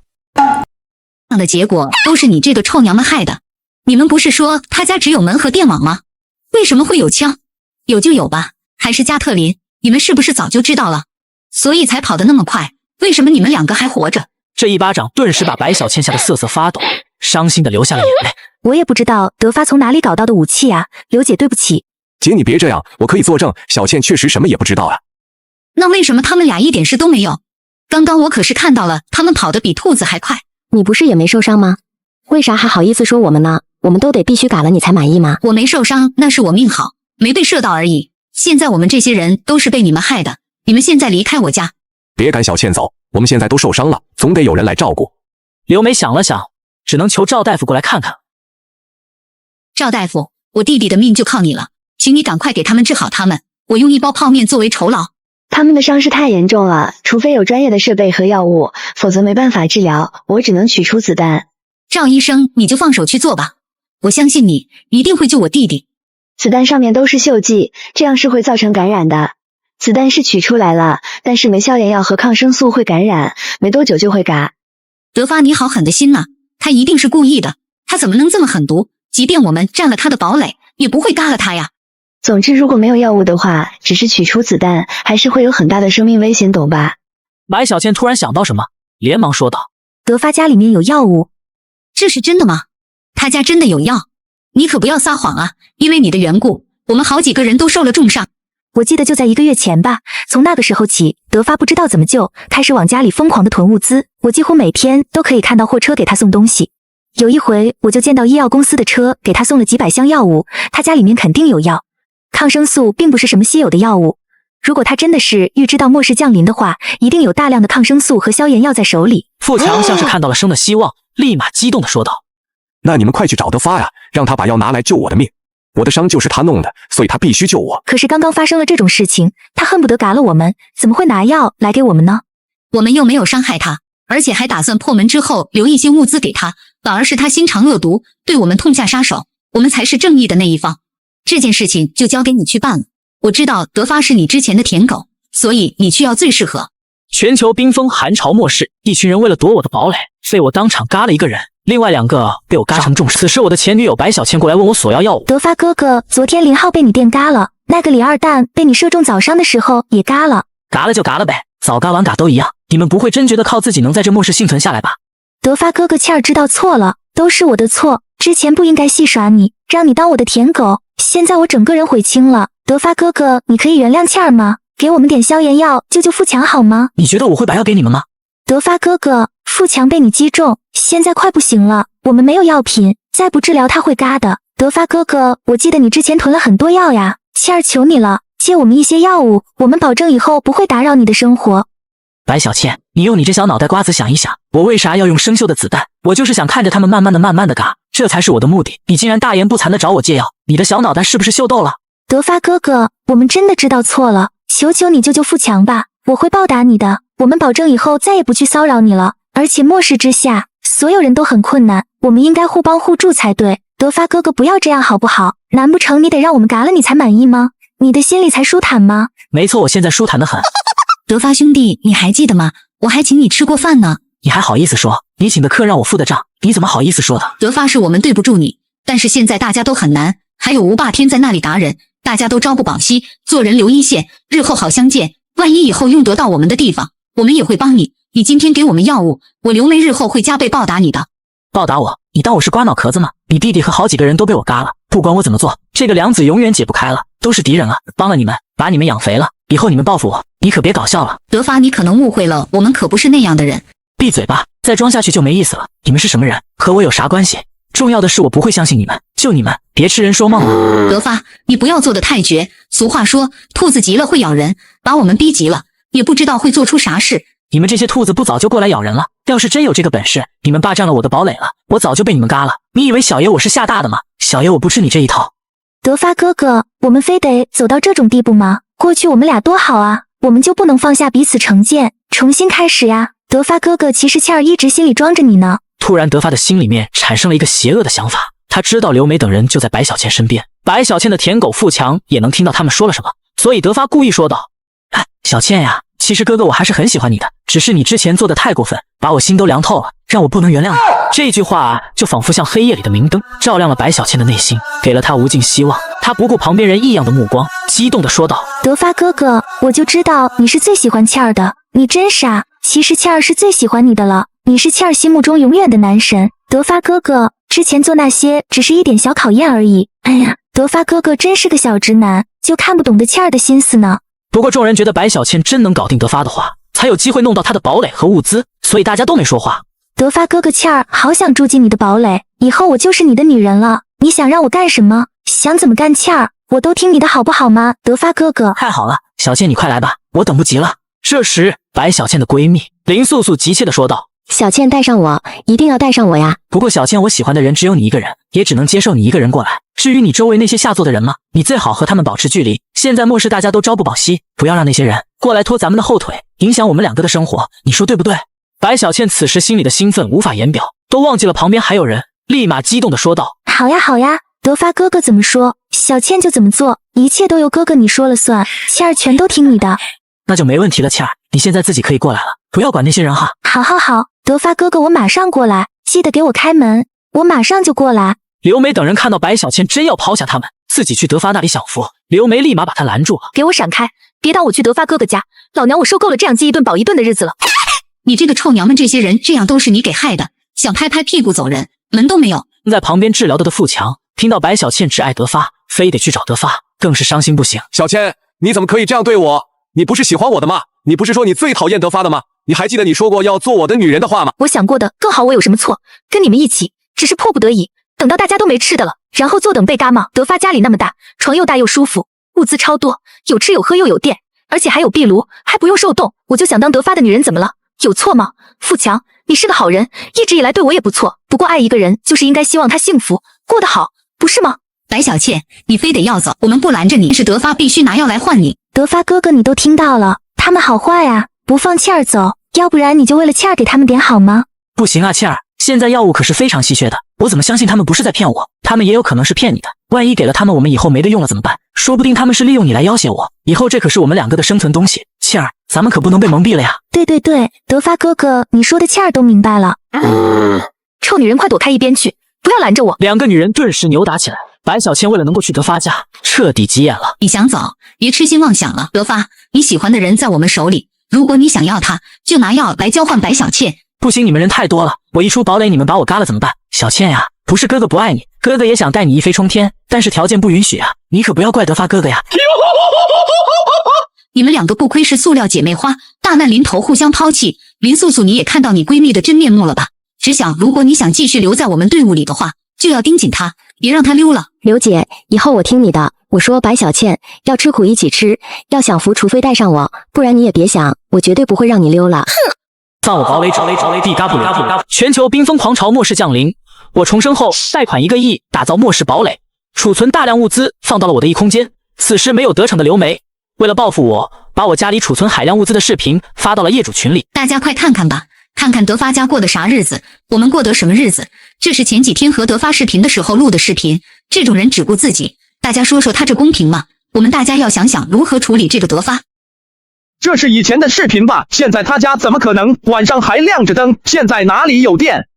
样的结果都是你这个臭娘们害的。你们不是说他家只有门和电网吗？为什么会有枪？有就有吧，还是加特林？你们是不是早就知道了？所以才跑得那么快？为什么你们两个还活着？这一巴掌顿时把白小倩吓得瑟瑟发抖，伤心的流下了眼泪。我也不知道德发从哪里搞到的武器啊，刘姐对不起。姐你别这样，我可以作证，小倩确实什么也不知道啊。那为什么他们俩一点事都没有？刚刚我可是看到了，他们跑得比兔子还快。你不是也没受伤吗？为啥还好意思说我们呢？我们都得必须嘎了你才满意吗？我没受伤，那是我命好，没被射到而已。现在我们这些人都是被你们害的，你们现在离开我家。别赶小倩走，我们现在都受伤了，总得有人来照顾。刘梅想了想，只能求赵大夫过来看看。赵大夫，我弟弟的命就靠你了，请你赶快给他们治好他们，我用1包泡面作为酬劳。他们的伤势太严重了，除非有专业的设备和药物，否则没办法治疗，我只能取出子弹。赵医生，你就放手去做吧，我相信你一定会救我弟弟。子弹上面都是锈迹，这样是会造成感染的。子弹是取出来了，但是没消炎药和抗生素会感染，没多久就会嘎。德发，你好狠的心呐，他一定是故意的，他怎么能这么狠毒？即便我们占了他的堡垒，也不会嘎了他呀。总之，如果没有药物的话，只是取出子弹，还是会有很大的生命危险，懂吧？白小倩突然想到什么，连忙说道：德发家里面有药物。这是真的吗？他家真的有药？你可不要撒谎啊，因为你的缘故，我们好几个人都受了重伤。我记得就在1个月前吧，从那个时候起，德发不知道怎么就开始往家里疯狂的囤物资，我几乎每天都可以看到货车给他送东西。有一回我就见到医药公司的车给他送了几百箱药物，他家里面肯定有药。抗生素并不是什么稀有的药物，如果他真的是预知到末世降临的话，一定有大量的抗生素和消炎药在手里。富强像是看到了生的希望，立马激动地说道：那你们快去找德发呀，让他把药拿来救我的命。我的伤就是他弄的，所以他必须救我。可是刚刚发生了这种事情，他恨不得嘎了我们，怎么会拿药来给我们呢？我们又没有伤害他，而且还打算破门之后留一些物资给他，反而是他心肠恶毒，对我们痛下杀手，我们才是正义的那一方。这件事情就交给你去办了。我知道德发是你之前的舔狗，所以你去药最适合。全球冰封，寒潮末世，一群人为了夺我的堡垒，被我当场嘎了1个人，另外2个被我嘎成重伤。此时我的前女友白小倩过来问我索要药物。德发哥哥，昨天林浩被你电嘎了，那个李二蛋被你射中早伤的时候也嘎了。嘎了就嘎了呗，早嘎晚嘎都一样。你们不会真觉得靠自己能在这末世幸存下来吧？德发哥哥，倩儿知道错了，都是我的错，之前不应该戏耍你，让你当我的舔狗，现在我整个人悔青了。德发哥哥，你可以原谅倩儿吗？给我们点消炎药，救救富强好吗？你觉得我会把药给你们吗？德发哥哥，富强被你击中，现在快不行了，我们没有药品，再不治疗他会嘎的。德发哥哥，我记得你之前囤了很多药呀，倩儿求你了，借我们一些药物，我们保证以后不会打扰你的生活。白小倩，你用你这小脑袋瓜子想一想，我为啥要用生锈的子弹？我就是想看着他们慢慢的嘎，这才是我的目的。你竟然大言不惭的找我借药，你的小脑袋是不是秀逗了？德发哥哥，我们真的知道错了，求求你救救富强吧，我会报答你的，我们保证以后再也不去骚扰你了。而且末世之下，所有人都很困难，我们应该互帮互助才对。德发哥哥，不要这样好不好？难不成你得让我们嘎了你才满意吗？你的心里才舒坦吗？没错，我现在舒坦得很。德发兄弟，你还记得吗？我还请你吃过饭呢。你还好意思说？你请的客让我付的账，你怎么好意思说的？德发，是我们对不住你，但是现在大家都很难，还有吴霸天在那里打人，大家都朝不保夕，做人留一线，日后好相见。万一以后用得到我们的地方，我们也会帮你。你今天给我们药物，我刘梅日后会加倍报答你的。报答我？你当我是瓜脑壳子吗？你弟弟和好几个人都被我嘎了，不管我怎么做，这个梁子永远解不开了，都是敌人啊！帮了你们，把你们养肥了，以后你们报复我，你可别搞笑了。德发，你可能误会了，我们可不是那样的人。闭嘴吧，再装下去就没意思了。你们是什么人？和我有啥关系？重要的是我不会相信你们，就你们，别痴人说梦了。德发，你不要做得太绝。俗话说，兔子急了会咬人，把我们逼急了，也不知道会做出啥事。你们这些兔子不早就过来咬人了？要是真有这个本事，你们霸占了我的堡垒了，我早就被你们嘎了。你以为小爷我是吓大的吗？小爷我不吃你这一套。德发哥哥，我们非得走到这种地步吗？过去我们俩多好啊，我们就不能放下彼此成见，重新开始呀？德发哥哥，其实倩儿一直心里装着你呢。突然，德发的心里面产生了一个邪恶的想法，他知道刘梅等人就在白小倩身边，白小倩的舔狗富强也能听到他们说了什么，所以德发故意说道：“哎，小倩呀，其实哥哥我还是很喜欢你的，只是你之前做的太过分，把我心都凉透了，让我不能原谅你。这句话就仿佛像黑夜里的明灯，照亮了白小倩的内心，给了她无尽希望。她不顾旁边人异样的目光，激动地说道：德发哥哥，我就知道你是最喜欢倩儿的，你真傻。其实倩儿是最喜欢你的了，你是倩儿心目中永远的男神。德发哥哥，之前做那些只是一点小考验而已。哎呀，德发哥哥真是个小直男，就看不懂得倩儿的心思呢。不过众人觉得白小倩真能搞定德发的话，才有机会弄到他的堡垒和物资，所以大家都没说话。德发哥哥，倩儿好想住进你的堡垒，以后我就是你的女人了。你想让我干什么？想怎么干，倩儿我都听你的，好不好吗？德发哥哥，太好了，小倩你快来吧，我等不及了。这时，白小倩的闺蜜林素素急切地说道：小倩带上我，一定要带上我呀！不过小倩，我喜欢的人只有你一个人，也只能接受你一个人过来。至于你周围那些下作的人嘛，你最好和他们保持距离。现在末世大家都朝不保夕，不要让那些人过来拖咱们的后腿，影响我们两个的生活，你说对不对？白小倩此时心里的兴奋无法言表，都忘记了旁边还有人，立马激动地说道：好呀好呀，德发哥哥怎么说，小倩就怎么做，一切都由哥哥你说了算，倩儿全都听你的。那就没问题了，倩儿，你现在自己可以过来了，不要管那些人哈。好好好，德发哥哥我马上过来，记得给我开门，我马上就过来。刘梅等人看到白小倩真要抛下他们，自己去德发那里享福，刘梅立马把她拦住了。给我闪开，别当我去德发哥哥家，老娘我受够了这样饥一顿饱一顿的日子了。你这个臭娘们，这些人这样都是你给害的，想拍拍屁股走人，门都没有。在旁边治疗的富强听到白小倩只爱德发，非得去找德发，更是伤心不行。小倩，你怎么可以这样对我？你不是喜欢我的吗？你不是说你最讨厌德发的吗？你还记得你说过要做我的女人的话吗？我想过的更好，我有什么错？跟你们一起只是迫不得已，等到大家都没吃的了，然后坐等被嘎吗？德发家里那么大，床又大又舒服，物资超多，有吃有喝又有电，而且还有壁炉，还不用受冻，我就想当德发的女人，怎么了？有错吗？富强，你是个好人，一直以来对我也不错，不过爱一个人就是应该希望他幸福过得好，不是吗？白小倩，你非得要走，我们不拦着你，是德发必须拿药来换你。德发哥哥，你都听到了，他们好坏啊，不放倩儿走，要不然你就为了倩儿给他们点好吗？不行啊，倩儿，现在药物可是非常稀缺的，我怎么相信他们不是在骗我？他们也有可能是骗你的，万一给了他们，我们以后没得用了怎么办？说不定他们是利用你来要挟我，以后这可是我们两个的生存东西。倩儿，咱们可不能被蒙蔽了呀。对对对，德发哥哥，你说的倩儿都明白了。臭女人，快躲开一边去，不要拦着我。两个女人顿时扭打起来。白小倩为了能够去德发家，彻底急眼了。你想走，别痴心妄想了。德发，你喜欢的人在我们手里，如果你想要他，就拿药来交换白小倩。不行，你们人太多了，我一出堡垒，你们把我嘎了怎么办？小倩呀，不是哥哥不爱你，哥哥也想带你一飞冲天，但是条件不允许啊，你可不要怪德发哥哥呀。你们两个不亏是塑料姐妹花，大难临头互相抛弃。林素素，你也看到你闺蜜的真面目了吧？只想如果你想继续留在我们队伍里的话，就要盯紧她，别让她溜了。刘姐，以后我听你的。我说白小倩，要吃苦一起吃，要享福除非带上我，不然你也别想，我绝对不会让你溜了。哼！放我堡垒，地嘎不了。全球冰封狂潮末世降临，我重生后贷款1个亿打造末世堡垒，储存大量物资放到了我的异空间。此时没有得逞的刘梅，为了报复我，把我家里储存海量物资的视频发到了业主群里。大家快看看吧，看看德发家过的啥日子，我们过得什么日子？这是前几天和德发视频的时候录的视频，这种人只顾自己，大家说说他这公平吗？我们大家要想想如何处理这个德发。这是以前的视频吧？现在他家怎么可能晚上还亮着灯？现在哪里有电？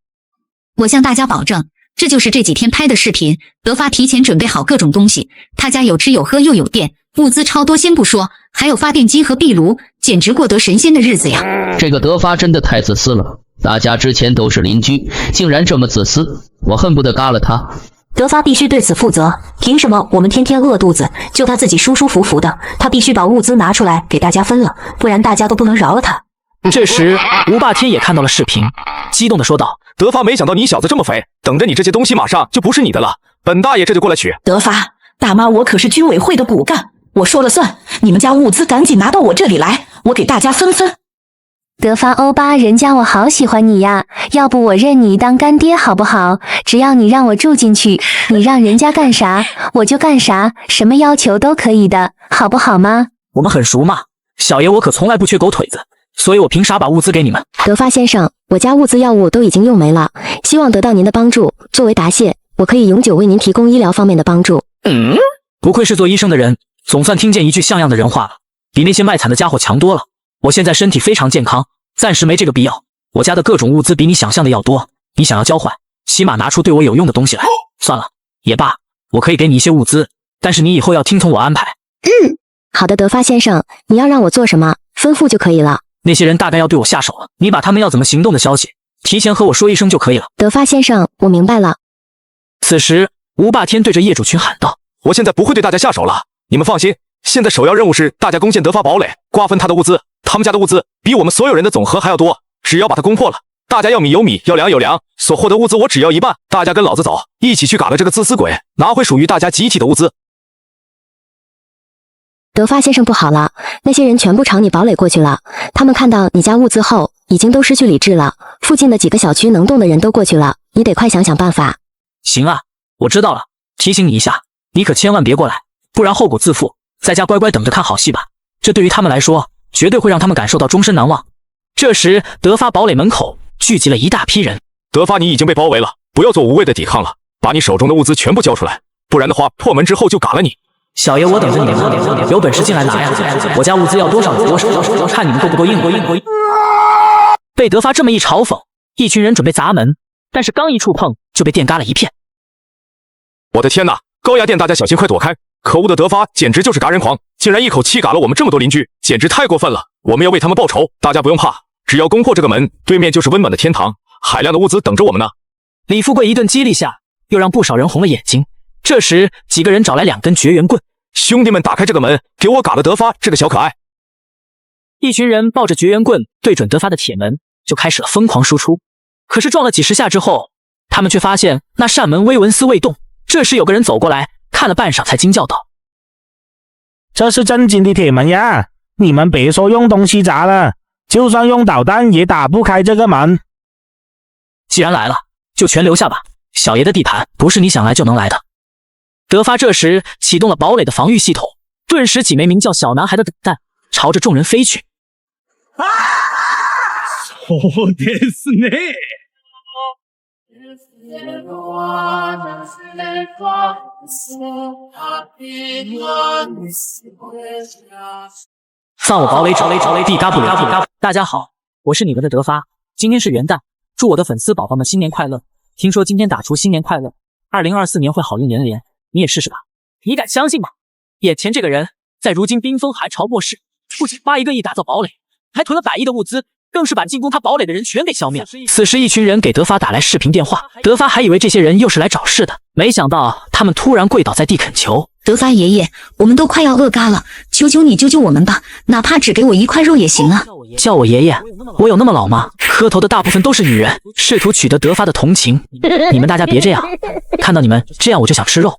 我向大家保证，这就是这几天拍的视频。德发提前准备好各种东西，他家有吃有喝又有电，物资超多，先不说，还有发电机和壁炉，简直过得神仙的日子呀！这个德发真的太自私了，大家之前都是邻居，竟然这么自私，我恨不得嘎了他。德发必须对此负责，凭什么我们天天饿肚子，就他自己舒舒服服的？他必须把物资拿出来给大家分了，不然大家都不能饶了他。这时，吴霸天也看到了视频，激动地说道：“德发，没想到你小子这么肥，等着你这些东西马上就不是你的了，本大爷这就过来取。”德发，大妈，我可是居委会的骨干，我说了算，你们家物资赶紧拿到我这里来，我给大家分分。德发欧巴，人家我好喜欢你呀，要不我认你当干爹好不好？只要你让我住进去，你让人家干啥我就干啥，什么要求都可以的，好不好吗？我们很熟嘛，小爷我可从来不缺狗腿子，所以我凭啥把物资给你们？德发先生，我家物资药物都已经用没了，希望得到您的帮助，作为答谢，我可以永久为您提供医疗方面的帮助。不愧是做医生的人，总算听见一句像样的人话了，比那些卖惨的家伙强多了。我现在身体非常健康，暂时没这个必要。我家的各种物资比你想象的要多，你想要交换，起码拿出对我有用的东西来。算了，也罢，我可以给你一些物资，但是你以后要听从我安排。好的，德发先生，你要让我做什么，吩咐就可以了。那些人大概要对我下手了，你把他们要怎么行动的消息提前和我说一声就可以了。德发先生，我明白了。此时，吴霸天对着业主群喊道：“我现在不会对大家下手了，你们放心，现在首要任务是大家攻陷德发堡垒，瓜分他的物资。他们家的物资比我们所有人的总和还要多，只要把它攻破了，大家要米有米，要粮有粮，所获得物资我只要一半。大家跟老子走，一起去嘎了这个自私鬼，拿回属于大家集体的物资。”德发先生，不好了，那些人全部朝你堡垒过去了。他们看到你家物资后，已经都失去理智了。附近的几个小区能动的人都过去了，你得快想想办法。行啊，我知道了，提醒你一下，你可千万别过来，不然后果自负。在家乖乖等着看好戏吧，这对于他们来说，绝对会让他们感受到终身难忘。这时，德发堡垒门口聚集了一大批人。德发，你已经被包围了，不要做无谓的抵抗了，把你手中的物资全部交出来，不然的话，破门之后就嘎了你。小爷我等着你们，有本事进来拿呀！我家物资要多少有多少，看你们够不够硬。被德发这么一嘲讽，一群人准备砸门，但是刚一触碰就被电嘎了一片。我的天哪！高压电，大家小心，快躲开！可恶的德发简直就是嘎人狂，竟然一口气嘎了我们这么多邻居，简直太过分了！我们要为他们报仇，大家不用怕，只要攻破这个门，对面就是温暖的天堂，海量的物资等着我们呢。李富贵一顿激励下，又让不少人红了眼睛。这时，几个人找来2根绝缘棍，兄弟们，打开这个门，给我嘎了德发这个小可爱！一群人抱着绝缘棍对准德发的铁门，就开始了疯狂输出。可是撞了几十下之后，他们却发现那扇门微纹丝未动。这时有个人走过来，看了半晌才惊叫道：“这是正经的铁门呀！你们别说用东西砸了，就算用导弹也打不开这个门。既然来了，就全留下吧，小爷的地盘不是你想来就能来的。”德发这时启动了堡垒的防御系统，顿时几枚名叫小男孩的导弹朝着众人飞去。そうですね。放我堡垒者，地嘎不了。大家好，我是你们的德发，今天是元旦，祝我的粉丝宝宝们新年快乐。听说今天打出新年快乐，2024年会好运连连。你也试试吧，你敢相信吗？眼前这个人，在如今冰封寒潮末世，不仅8亿个亿打造堡垒，还囤了100亿的物资，更是把进攻他堡垒的人全给消灭了。此时，一群人给德发打来视频电话，德发还以为这些人又是来找事的，没想到他们突然跪倒在地恳求：“德发爷爷，我们都快要饿嘎了，求求你救救我们吧，哪怕只给我1块肉也行啊！”叫我爷爷，我有那么老吗？磕头的大部分都是女人，试图取得德发的同情。你们大家别这样，看到你们这样我就想吃肉。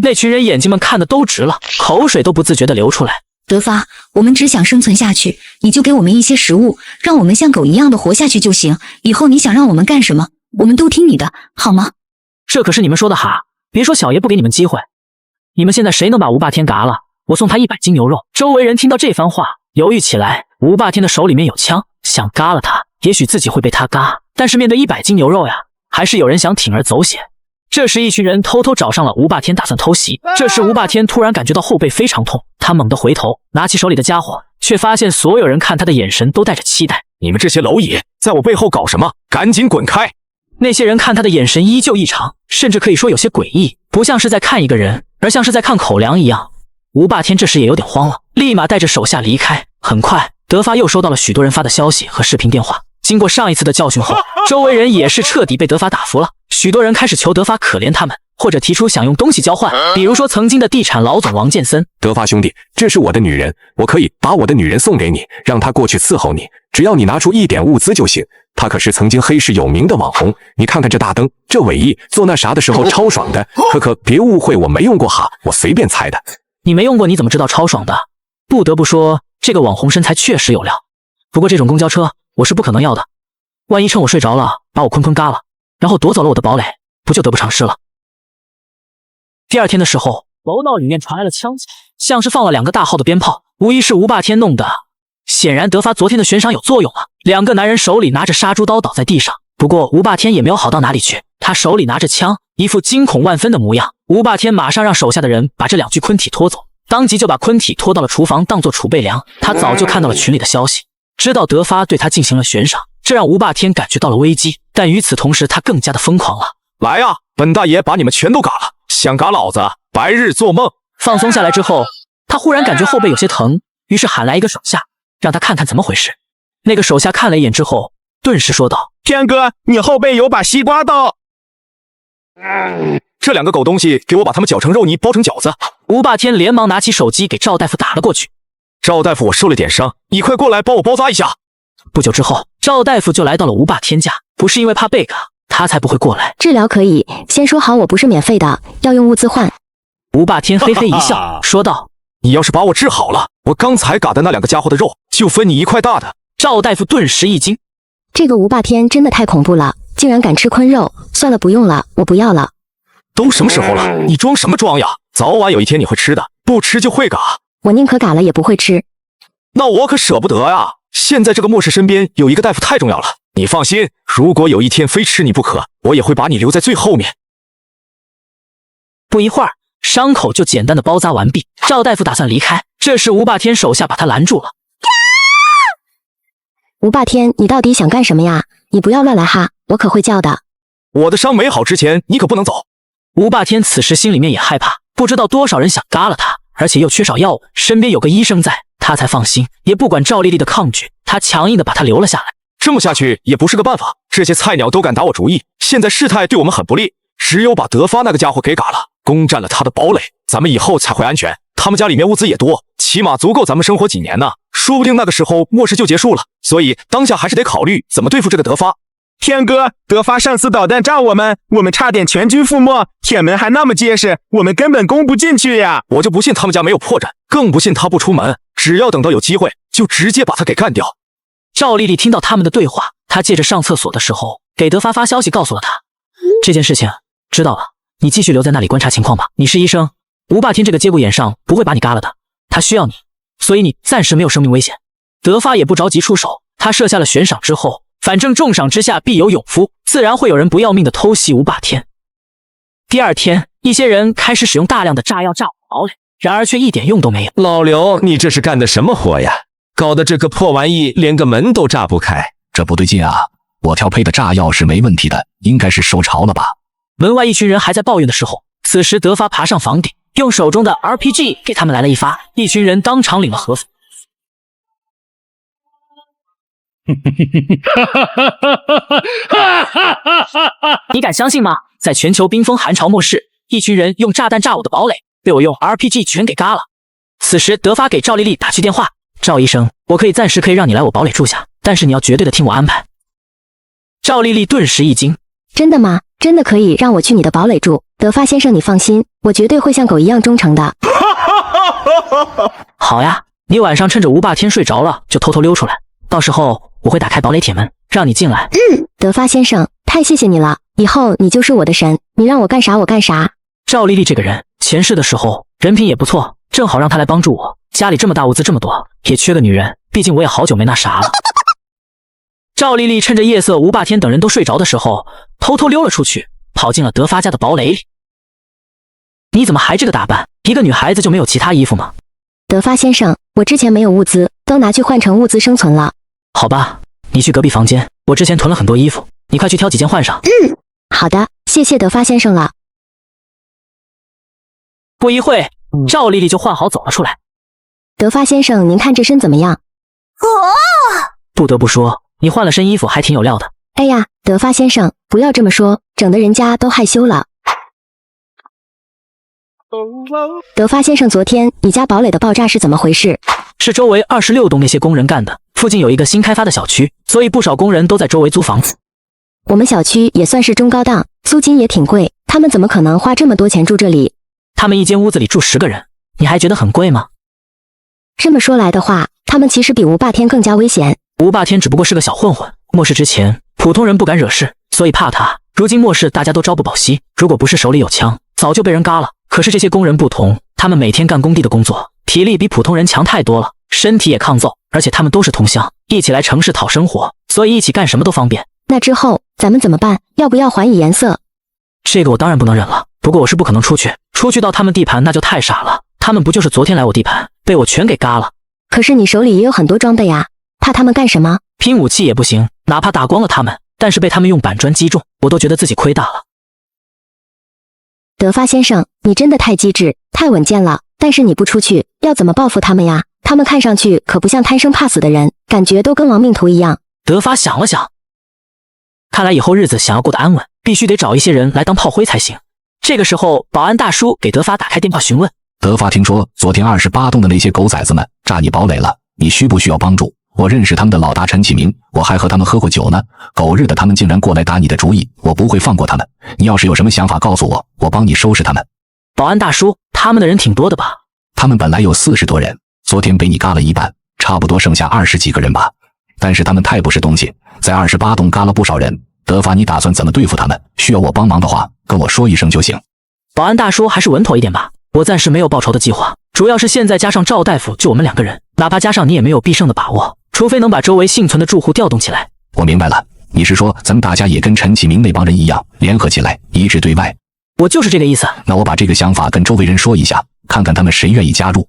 那群人眼睛们看得都直了，口水都不自觉地流出来。德发，我们只想生存下去，你就给我们一些食物，让我们像狗一样的活下去就行。以后你想让我们干什么，我们都听你的，好吗？这可是你们说的哈，别说小爷不给你们机会。你们现在谁能把吴霸天嘎了，我送他100斤牛肉。周围人听到这番话，犹豫起来。吴霸天的手里面有枪，想嘎了他，也许自己会被他嘎，但是面对100斤牛肉呀，还是有人想铤而走险。这时，一群人偷偷找上了吴霸天，打算偷袭。这时，吴霸天突然感觉到后背非常痛，他猛地回头，拿起手里的家伙，却发现所有人看他的眼神都带着期待。你们这些蝼蚁，在我背后搞什么？赶紧滚开！那些人看他的眼神依旧异常，甚至可以说有些诡异，不像是在看一个人，而像是在看口粮一样。吴霸天这时也有点慌了，立马带着手下离开。很快，德发又收到了许多人发的消息和视频电话。经过上一次的教训后，周围人也是彻底被德发打服了。许多人开始求德发可怜他们，或者提出想用东西交换，比如说曾经的地产老总王建森。德发兄弟，这是我的女人，我可以把我的女人送给你，让她过去伺候你，只要你拿出一点物资就行。她可是曾经黑市有名的网红，你看看这大灯，这尾翼，做那啥的时候超爽的。可别误会，我没用过哈，我随便猜的。你没用过，你怎么知道超爽的？不得不说，这个网红身材确实有料。不过这种公交车我是不可能要的，万一趁我睡着了把我坤嘎了，然后夺走了我的堡垒，不就得不偿失了。第二天的时候，楼道里面传来了枪响，像是放了2个大号的鞭炮，无疑是吴霸天弄的。显然德发昨天的悬赏有作用了，2个男人手里拿着杀猪刀倒在地上。不过吴霸天也没有好到哪里去，他手里拿着枪，一副惊恐万分的模样。吴霸天马上让手下的人把这2具坤体拖走，当即就把坤体拖到了厨房当做储备粮。他早就看到了群里的消息，知道德发对他进行了悬赏，这让吴霸天感觉到了危机。但与此同时，他更加的疯狂了。来呀，本大爷把你们全都嘎了！想嘎老子，白日做梦！放松下来之后，他忽然感觉后背有些疼，于是喊来一个手下，让他看看怎么回事。那个手下看了一眼之后，顿时说道：“天哥，你后背有把西瓜刀。”这两个狗东西，给我把它们搅成肉泥，包成饺子！吴霸天连忙拿起手机给赵大夫打了过去。赵大夫，我受了点伤，你快过来帮我包扎一下。不久之后，赵大夫就来到了吴霸天家，不是因为怕被嘎，他才不会过来。治疗可以，先说好我不是免费的，要用物资换。吴霸天嘿嘿一笑，说道：“你要是把我治好了，我刚才嘎的那两个家伙的肉就分你一块大的。”赵大夫顿时一惊，这个吴霸天真的太恐怖了，竟然敢吃昆肉。算了，不用了，我不要了。都什么时候了，你装什么装呀？早晚有一天你会吃的，不吃就会嘎。我宁可嘎了也不会吃。那我可舍不得呀！现在这个末世身边有一个大夫太重要了，你放心，如果有一天非吃你不可，我也会把你留在最后面。不一会儿，伤口就简单的包扎完毕。赵大夫打算离开，这时吴霸天手下把他拦住了。吴霸天，你到底想干什么呀？你不要乱来哈，我可会叫的。我的伤没好之前，你可不能走。吴霸天此时心里面也害怕，不知道多少人想嘎了他，而且又缺少药物，身边有个医生在，他才放心。也不管赵丽丽的抗拒，他强硬的把他留了下来。这么下去也不是个办法，这些菜鸟都敢打我主意，现在事态对我们很不利，只有把德发那个家伙给嘎了，攻占了他的堡垒，咱们以后才会安全。他们家里面物资也多，起码足够咱们生活几年呢，说不定那个时候末世就结束了。所以当下还是得考虑怎么对付这个德发。天哥，德发上次导弹炸我们差点全军覆没，铁门还那么结实，我们根本攻不进去呀！我就不信他们家没有破绽，更不信他不出门，只要等到有机会，就直接把他给干掉。赵丽丽听到他们的对话，她借着上厕所的时候给德发发消息，告诉了他这件事情。知道了，你继续留在那里观察情况吧。你是医生，吴霸天这个节骨眼上不会把你嘎了的，他需要你，所以你暂时没有生命危险。德发也不着急出手，他设下了悬赏之后，反正重赏之下必有勇夫，自然会有人不要命的偷袭吴霸天。第二天，一些人开始使用大量的炸药炸堡垒，然而却一点用都没有。老刘，你这是干的什么活呀？搞得这个破玩意连个门都炸不开。这不对劲啊！我调配的炸药是没问题的，应该是受潮了吧？门外一群人还在抱怨的时候，此时德发爬上房顶，用手中的 RPG 给他们来了一发，一群人当场领了盒饭。你敢相信吗？在全球冰封寒潮末世，一群人用炸弹炸我的堡垒，被我用 RPG 全给嘎了。此时德发给赵丽丽打去电话，赵医生，我可以暂时让你来我堡垒住下，但是你要绝对的听我安排。赵丽丽顿时一惊，真的吗？真的可以让我去你的堡垒住？德发先生你放心，我绝对会像狗一样忠诚的。好呀，你晚上趁着吴霸天睡着了就偷偷溜出来，到时候我会打开堡垒铁门让你进来。德发先生，太谢谢你了，以后你就是我的神，你让我干啥我干啥。赵丽丽这个人前世的时候人品也不错，正好让她来帮助我，家里这么大物资这么多，也缺个女人，毕竟我也好久没那啥了。赵丽丽趁着夜色吴霸天等人都睡着的时候，偷偷溜了出去，跑进了德发家的堡垒里。你怎么还这个打扮？一个女孩子就没有其他衣服吗？德发先生，我之前没有物资，都拿去换成物资生存了。好吧，你去隔壁房间，我之前囤了很多衣服，你快去挑几件换上。好的，谢谢德发先生了。不一会，赵丽丽就换好走了出来。德发先生，您看这身怎么样？不得不说，你换了身衣服还挺有料的。哎呀，德发先生，不要这么说，整得人家都害羞了。德发先生，昨天你家堡垒的爆炸是怎么回事？是周围26栋那些工人干的，附近有一个新开发的小区，所以不少工人都在周围租房子。我们小区也算是中高档，租金也挺贵，他们怎么可能花这么多钱住这里？他们一间屋子里住10个人，你还觉得很贵吗？这么说来的话，他们其实比吴霸天更加危险。吴霸天只不过是个小混混，末世之前普通人不敢惹事，所以怕他。如今末世大家都朝不保夕，如果不是手里有枪，早就被人嘎了。可是这些工人不同，他们每天干工地的工作，体力比普通人强太多了，身体也抗揍，而且他们都是同乡，一起来城市讨生活，所以一起干什么都方便。那之后咱们怎么办？要不要还以颜色？这个我当然不能忍了，不过我是不可能出去到他们地盘那就太傻了。他们不就是昨天来我地盘，被我全给嘎了。可是你手里也有很多装备呀，怕他们干什么？拼武器也不行，哪怕打光了他们，但是被他们用板砖击中，我都觉得自己亏大了。德发先生，你真的太机智，太稳健了。但是你不出去，要怎么报复他们呀？他们看上去可不像贪生怕死的人，感觉都跟亡命徒一样。德发想了想，看来以后日子想要过得安稳，必须得找一些人来当炮灰才行。这个时候，保安大叔给德发打开电话询问：德发，听说昨天28栋的那些狗崽子们炸你堡垒了，你需不需要帮助？我认识他们的老大陈启明，我还和他们喝过酒呢。狗日的，他们竟然过来打你的主意，我不会放过他们。你要是有什么想法告诉我，我帮你收拾他们。保安大叔，他们的人挺多的吧？他们本来有40多人，昨天被你嘎了一半，差不多剩下20几个人吧。但是他们太不是东西，在28栋嘎了不少人。德发，你打算怎么对付他们？需要我帮忙的话，跟我说一声就行。保安大叔还是稳妥一点吧，我暂时没有报仇的计划，主要是现在加上赵大夫就我们2个人，哪怕加上你也没有必胜的把握，除非能把周围幸存的住户调动起来。我明白了，你是说咱们大家也跟陈启明那帮人一样，联合起来，一致对外？我就是这个意思。那我把这个想法跟周围人说一下，看看他们谁愿意加入。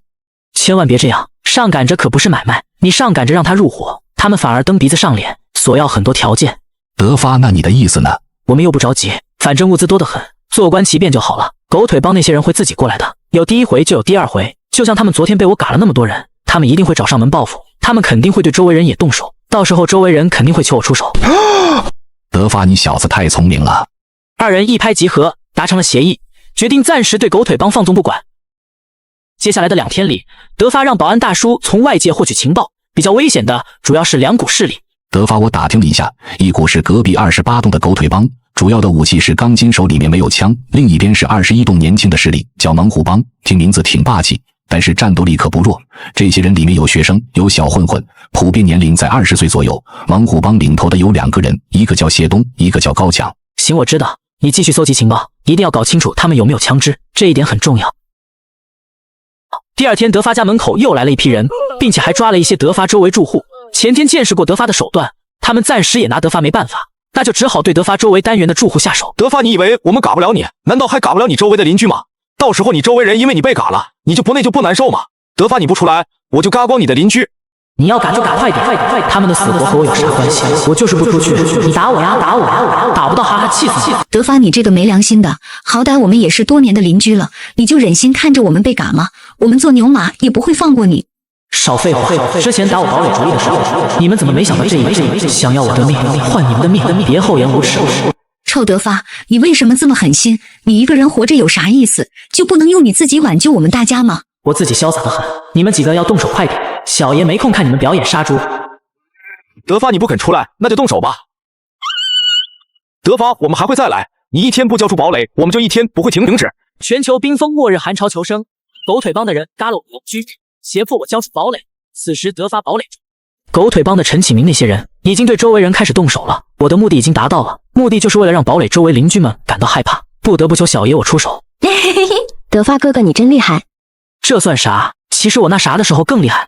千万别这样，上赶着可不是买卖，你上赶着让他入伙，他们反而蹬鼻子上脸，索要很多条件。德发，那你的意思呢？我们又不着急，反正物资多得很，坐观其变就好了。狗腿帮那些人会自己过来的，有第1回就有第2回，就像他们昨天被我嘎了那么多人，他们一定会找上门报复，他们肯定会对周围人也动手，到时候周围人肯定会求我出手。德发，你小子太聪明了。2人一拍即合，达成了协议，决定暂时对狗腿帮放纵不管。接下来的2天里，德发让保安大叔从外界获取情报，比较危险的主要是2股势力。德发，我打听了一下，一股是隔壁28栋的狗腿帮，主要的武器是钢筋手，里面没有枪；另一边是21栋年轻的势力，叫猛虎帮，听名字挺霸气，但是战斗力可不弱。这些人里面有学生，有小混混，普遍年龄在20岁左右。猛虎帮领头的有2个人，一个叫谢东，一个叫高强。行，我知道，你继续搜集情报，一定要搞清楚他们有没有枪支，这一点很重要。第2天，德发家门口又来了一批人，并且还抓了一些德发周围住户。前天见识过德发的手段，他们暂时也拿德发没办法，那就只好对德发周围单元的住户下手。德发，你以为我们嘎不了你？难道还嘎不了你周围的邻居吗？到时候你周围人因为你被嘎了，你就不内疚不难受吗？德发，你不出来，我就嘎光你的邻居。你要赶就赶快点，他们的死活和我有啥关系？我就是不出去，你打我呀，打我呀，打不到哈哈气死你！德发，你这个没良心的，好歹我们也是多年的邻居了，你就忍心看着我们被嘎吗？我们做牛马也不会放过你。少废话！之前打我堡垒主意的时候，你们怎么没想到这一步？想要我的命，换你们的命，别厚颜无耻！臭德发，你为什么这么狠心？你一个人活着有啥意思？就不能用你自己挽救我们大家吗？我自己潇洒的很，你们几个要动手快点，小爷没空看你们表演杀猪。德发，你不肯出来，那就动手吧。德发，我们还会再来，你一天不交出堡垒，我们就一天不会停止。全球冰封末日寒潮求生，狗腿帮的人嘎了我邻居，胁迫我交出堡垒。此时德发堡垒中，狗腿帮的陈启明那些人已经对周围人开始动手了。我的目的已经达到了，目的就是为了让堡垒周围邻居们感到害怕，不得不求小爷我出手。德发哥哥，你真厉害！这算啥？其实我那啥的时候更厉害。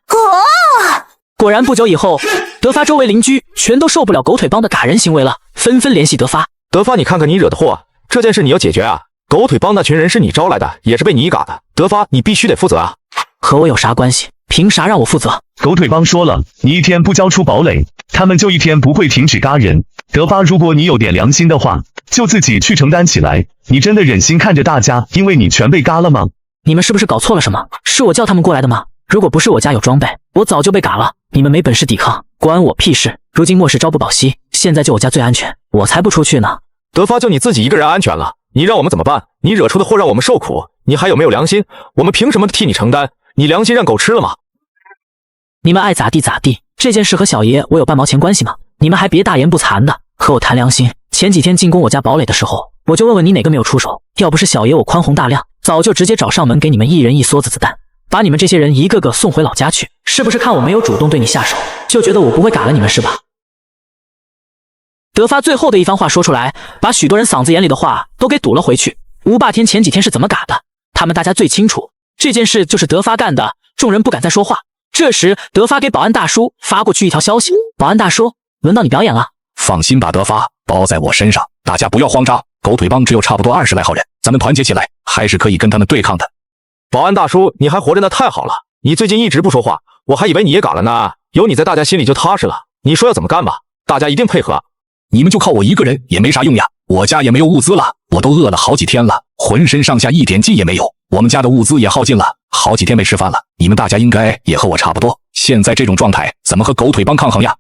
果然不久以后，德发周围邻居全都受不了狗腿帮的嘎人行为了，纷纷联系德发。德发，你看看你惹的祸，这件事你要解决啊！狗腿帮那群人是你招来的，也是被你嘎的。德发，你必须得负责啊！和我有啥关系？凭啥让我负责？狗腿帮说了，你一天不交出堡垒，他们就一天不会停止嘎人。德发，如果你有点良心的话，就自己去承担起来。你真的忍心看着大家因为你全被嘎了吗？你们是不是搞错了什么？是我叫他们过来的吗？如果不是我家有装备，我早就被嘎了。你们没本事抵抗，关我屁事！如今末世朝不保夕，现在就我家最安全，我才不出去呢。德发，就你自己一个人安全了，你让我们怎么办？你惹出的祸让我们受苦，你还有没有良心？我们凭什么替你承担？你良心让狗吃了吗？你们爱咋地咋地，这件事和小爷我有半毛钱关系吗？你们还别大言不惭的，和我谈良心。前几天进攻我家堡垒的时候，我就问问你哪个没有出手，要不是小爷我宽宏大量，早就直接找上门给你们一人一梭子子弹，把你们这些人一个个送回老家去。是不是看我没有主动对你下手，就觉得我不会嘎了你们是吧？德发最后的一番话说出来，把许多人嗓子眼里的话都给堵了回去。吴霸天前几天是怎么嘎的，他们大家最清楚，这件事就是德发干的，众人不敢再说话。这时德发给保安大叔发过去一条消息：保安大叔，轮到你表演了。放心吧，德发，包在我身上，大家不要慌张。狗腿帮只有差不多20来号人，咱们团结起来，还是可以跟他们对抗的。保安大叔，你还活着呢，太好了！你最近一直不说话，我还以为你也嘎了呢。有你在，大家心里就踏实了。你说要怎么干吧，大家一定配合。你们就靠我一个人也没啥用呀，我家也没有物资了，我都饿了好几天了，浑身上下一点劲也没有。我们家的物资也耗尽了，好几天没吃饭了。你们大家应该也和我差不多，现在这种状态怎么和狗腿帮抗衡呀？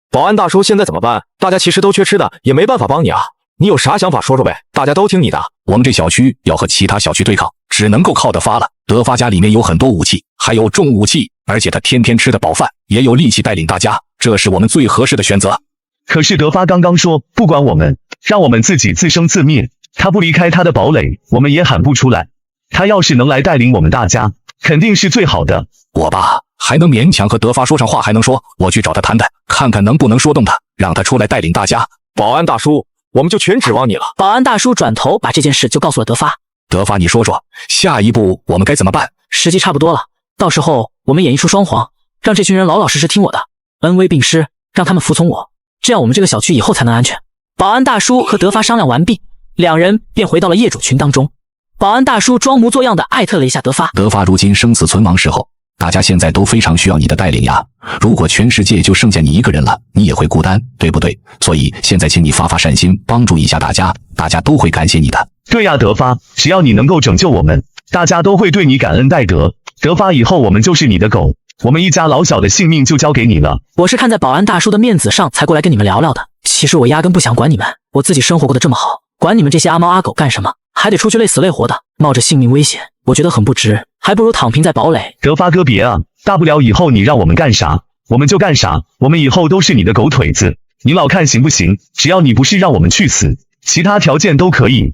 保安大叔，现在怎么办？大家其实都缺吃的，也没办法帮你啊。你有啥想法说说呗，大家都听你的。我们这小区要和其他小区对抗，只能够靠德发了。德发家里面有很多武器，还有重武器，而且他天天吃得饱饭，也有力气带领大家，这是我们最合适的选择。可是德发刚刚说不管我们，让我们自己自生自灭，他不离开他的堡垒，我们也喊不出来。他要是能来带领我们大家，肯定是最好的。我吧，还能勉强和德发说上话，还能说，我去找他谈谈，看看能不能说动他，让他出来带领大家。保安大叔，我们就全指望你了。保安大叔转头把这件事就告诉了德发。德发，你说说，下一步我们该怎么办？时机差不多了，到时候我们演绎出双簧，让这群人老老实实听我的，恩威并施，让他们服从我，这样我们这个小区以后才能安全。保安大叔和德发商量完毕，两人便回到了业主群当中。保安大叔装模作样的艾特了一下德发。德发如今生死存亡时候，大家现在都非常需要你的带领呀。如果全世界就剩下你一个人了，你也会孤单，对不对？所以现在请你发发善心，帮助一下大家，大家都会感谢你的。对呀，德发，只要你能够拯救我们，大家都会对你感恩戴德。德发，以后我们就是你的狗，我们一家老小的性命就交给你了。我是看在保安大叔的面子上才过来跟你们聊聊的，其实我压根不想管你们，我自己生活过得这么好，管你们这些阿猫阿狗干什么？还得出去累死累活的，冒着性命危险，我觉得很不值，还不如躺平在堡垒。德发哥别啊，大不了以后你让我们干啥，我们就干啥，我们以后都是你的狗腿子，你老看行不行？只要你不是让我们去死，其他条件都可以。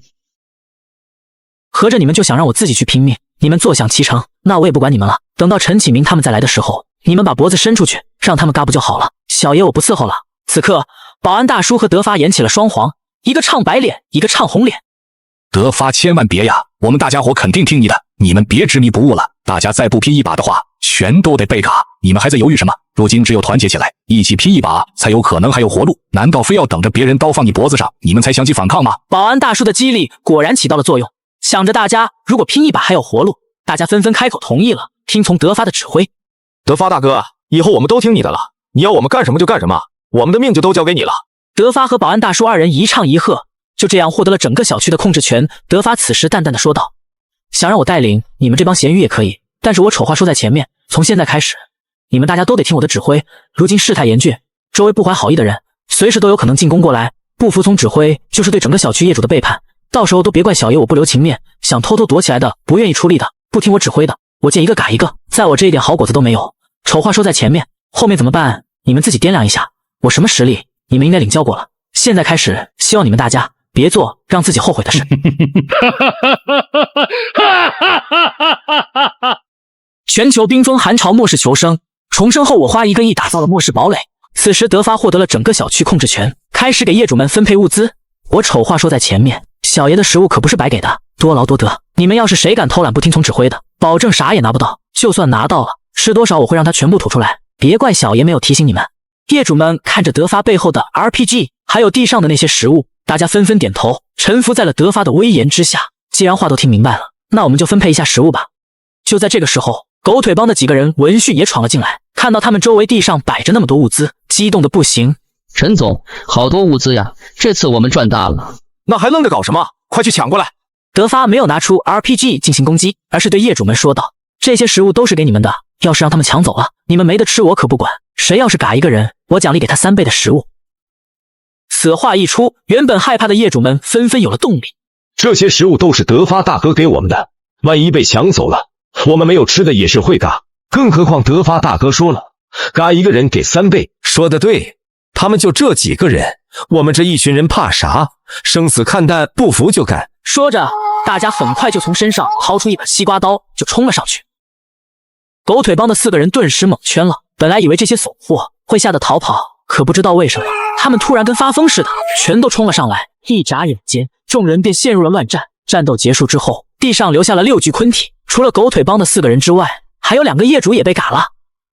合着你们就想让我自己去拼命，你们坐享其成，那我也不管你们了。等到陈启明他们再来的时候，你们把脖子伸出去，让他们嘎不就好了。小爷我不伺候了。此刻，保安大叔和德发演起了双簧，一个唱白脸，一个唱红脸。德发千万别呀，我们大家伙肯定听你的，你们别执迷不悟了。大家再不拼一把的话，全都得被嘎。你们还在犹豫什么？如今只有团结起来，一起拼一把，才有可能还有活路。难道非要等着别人刀放你脖子上，你们才想起反抗吗？保安大叔的激励果然起到了作用，想着大家如果拼一把还有活路，大家纷纷开口同意了，听从德发的指挥。德发大哥，以后我们都听你的了，你要我们干什么就干什么，我们的命就都交给你了。德发和保安大叔二人一唱一和，就这样获得了整个小区的控制权。德发此时淡淡的说道，想让我带领你们这帮咸鱼也可以，但是我丑话说在前面，从现在开始，你们大家都得听我的指挥。如今事态严峻，周围不怀好意的人随时都有可能进攻过来，不服从指挥就是对整个小区业主的背叛，到时候都别怪小爷我不留情面，想偷偷躲起来的，不愿意出力的，不听我指挥的，我见一个嘎一个。在我这一点好果子都没有，丑话说在前面，后面怎么办你们自己掂量一下，我什么实力你们应该领教过了。现在开始，希望你们大家别做让自己后悔的事。全球冰封寒潮末世求生，重生后我花1个亿打造了末世堡垒。此时德发获得了整个小区控制权，开始给业主们分配物资。我丑话说在前面，小爷的食物可不是白给的，多劳多得。你们要是谁敢偷懒不听从指挥的，保证啥也拿不到，就算拿到了，吃多少我会让他全部吐出来，别怪小爷没有提醒你们。业主们看着德发背后的 RPG， 还有地上的那些食物，大家纷纷点头，臣服在了德发的威严之下。既然话都听明白了，那我们就分配一下食物吧。就在这个时候，狗腿帮的几个人闻讯也闯了进来，看到他们周围地上摆着那么多物资，激动的不行。陈总，好多物资呀，这次我们赚大了。那还愣着搞什么？快去抢过来！德发没有拿出 RPG 进行攻击，而是对业主们说道，这些食物都是给你们的，要是让他们抢走了，你们没得吃我可不管，谁要是嘎一个人，我奖励给他3倍的食物。此话一出，原本害怕的业主们纷纷有了动力。这些食物都是德发大哥给我们的，万一被抢走了，我们没有吃的也是会嘎，更何况德发大哥说了，嘎一个人给3倍。说得对，他们就这几个人，我们这一群人怕啥？生死看淡，不服就干。说着，大家很快就从身上掏出一把西瓜刀，就冲了上去。狗腿帮的4个人顿时蒙圈了，本来以为这些怂货会吓得逃跑，可不知道为什么，他们突然跟发疯似的，全都冲了上来。一眨眼间，众人便陷入了乱战。战斗结束之后，地上留下了6具昆体，除了狗腿帮的4个人之外，还有2个业主也被嘎了。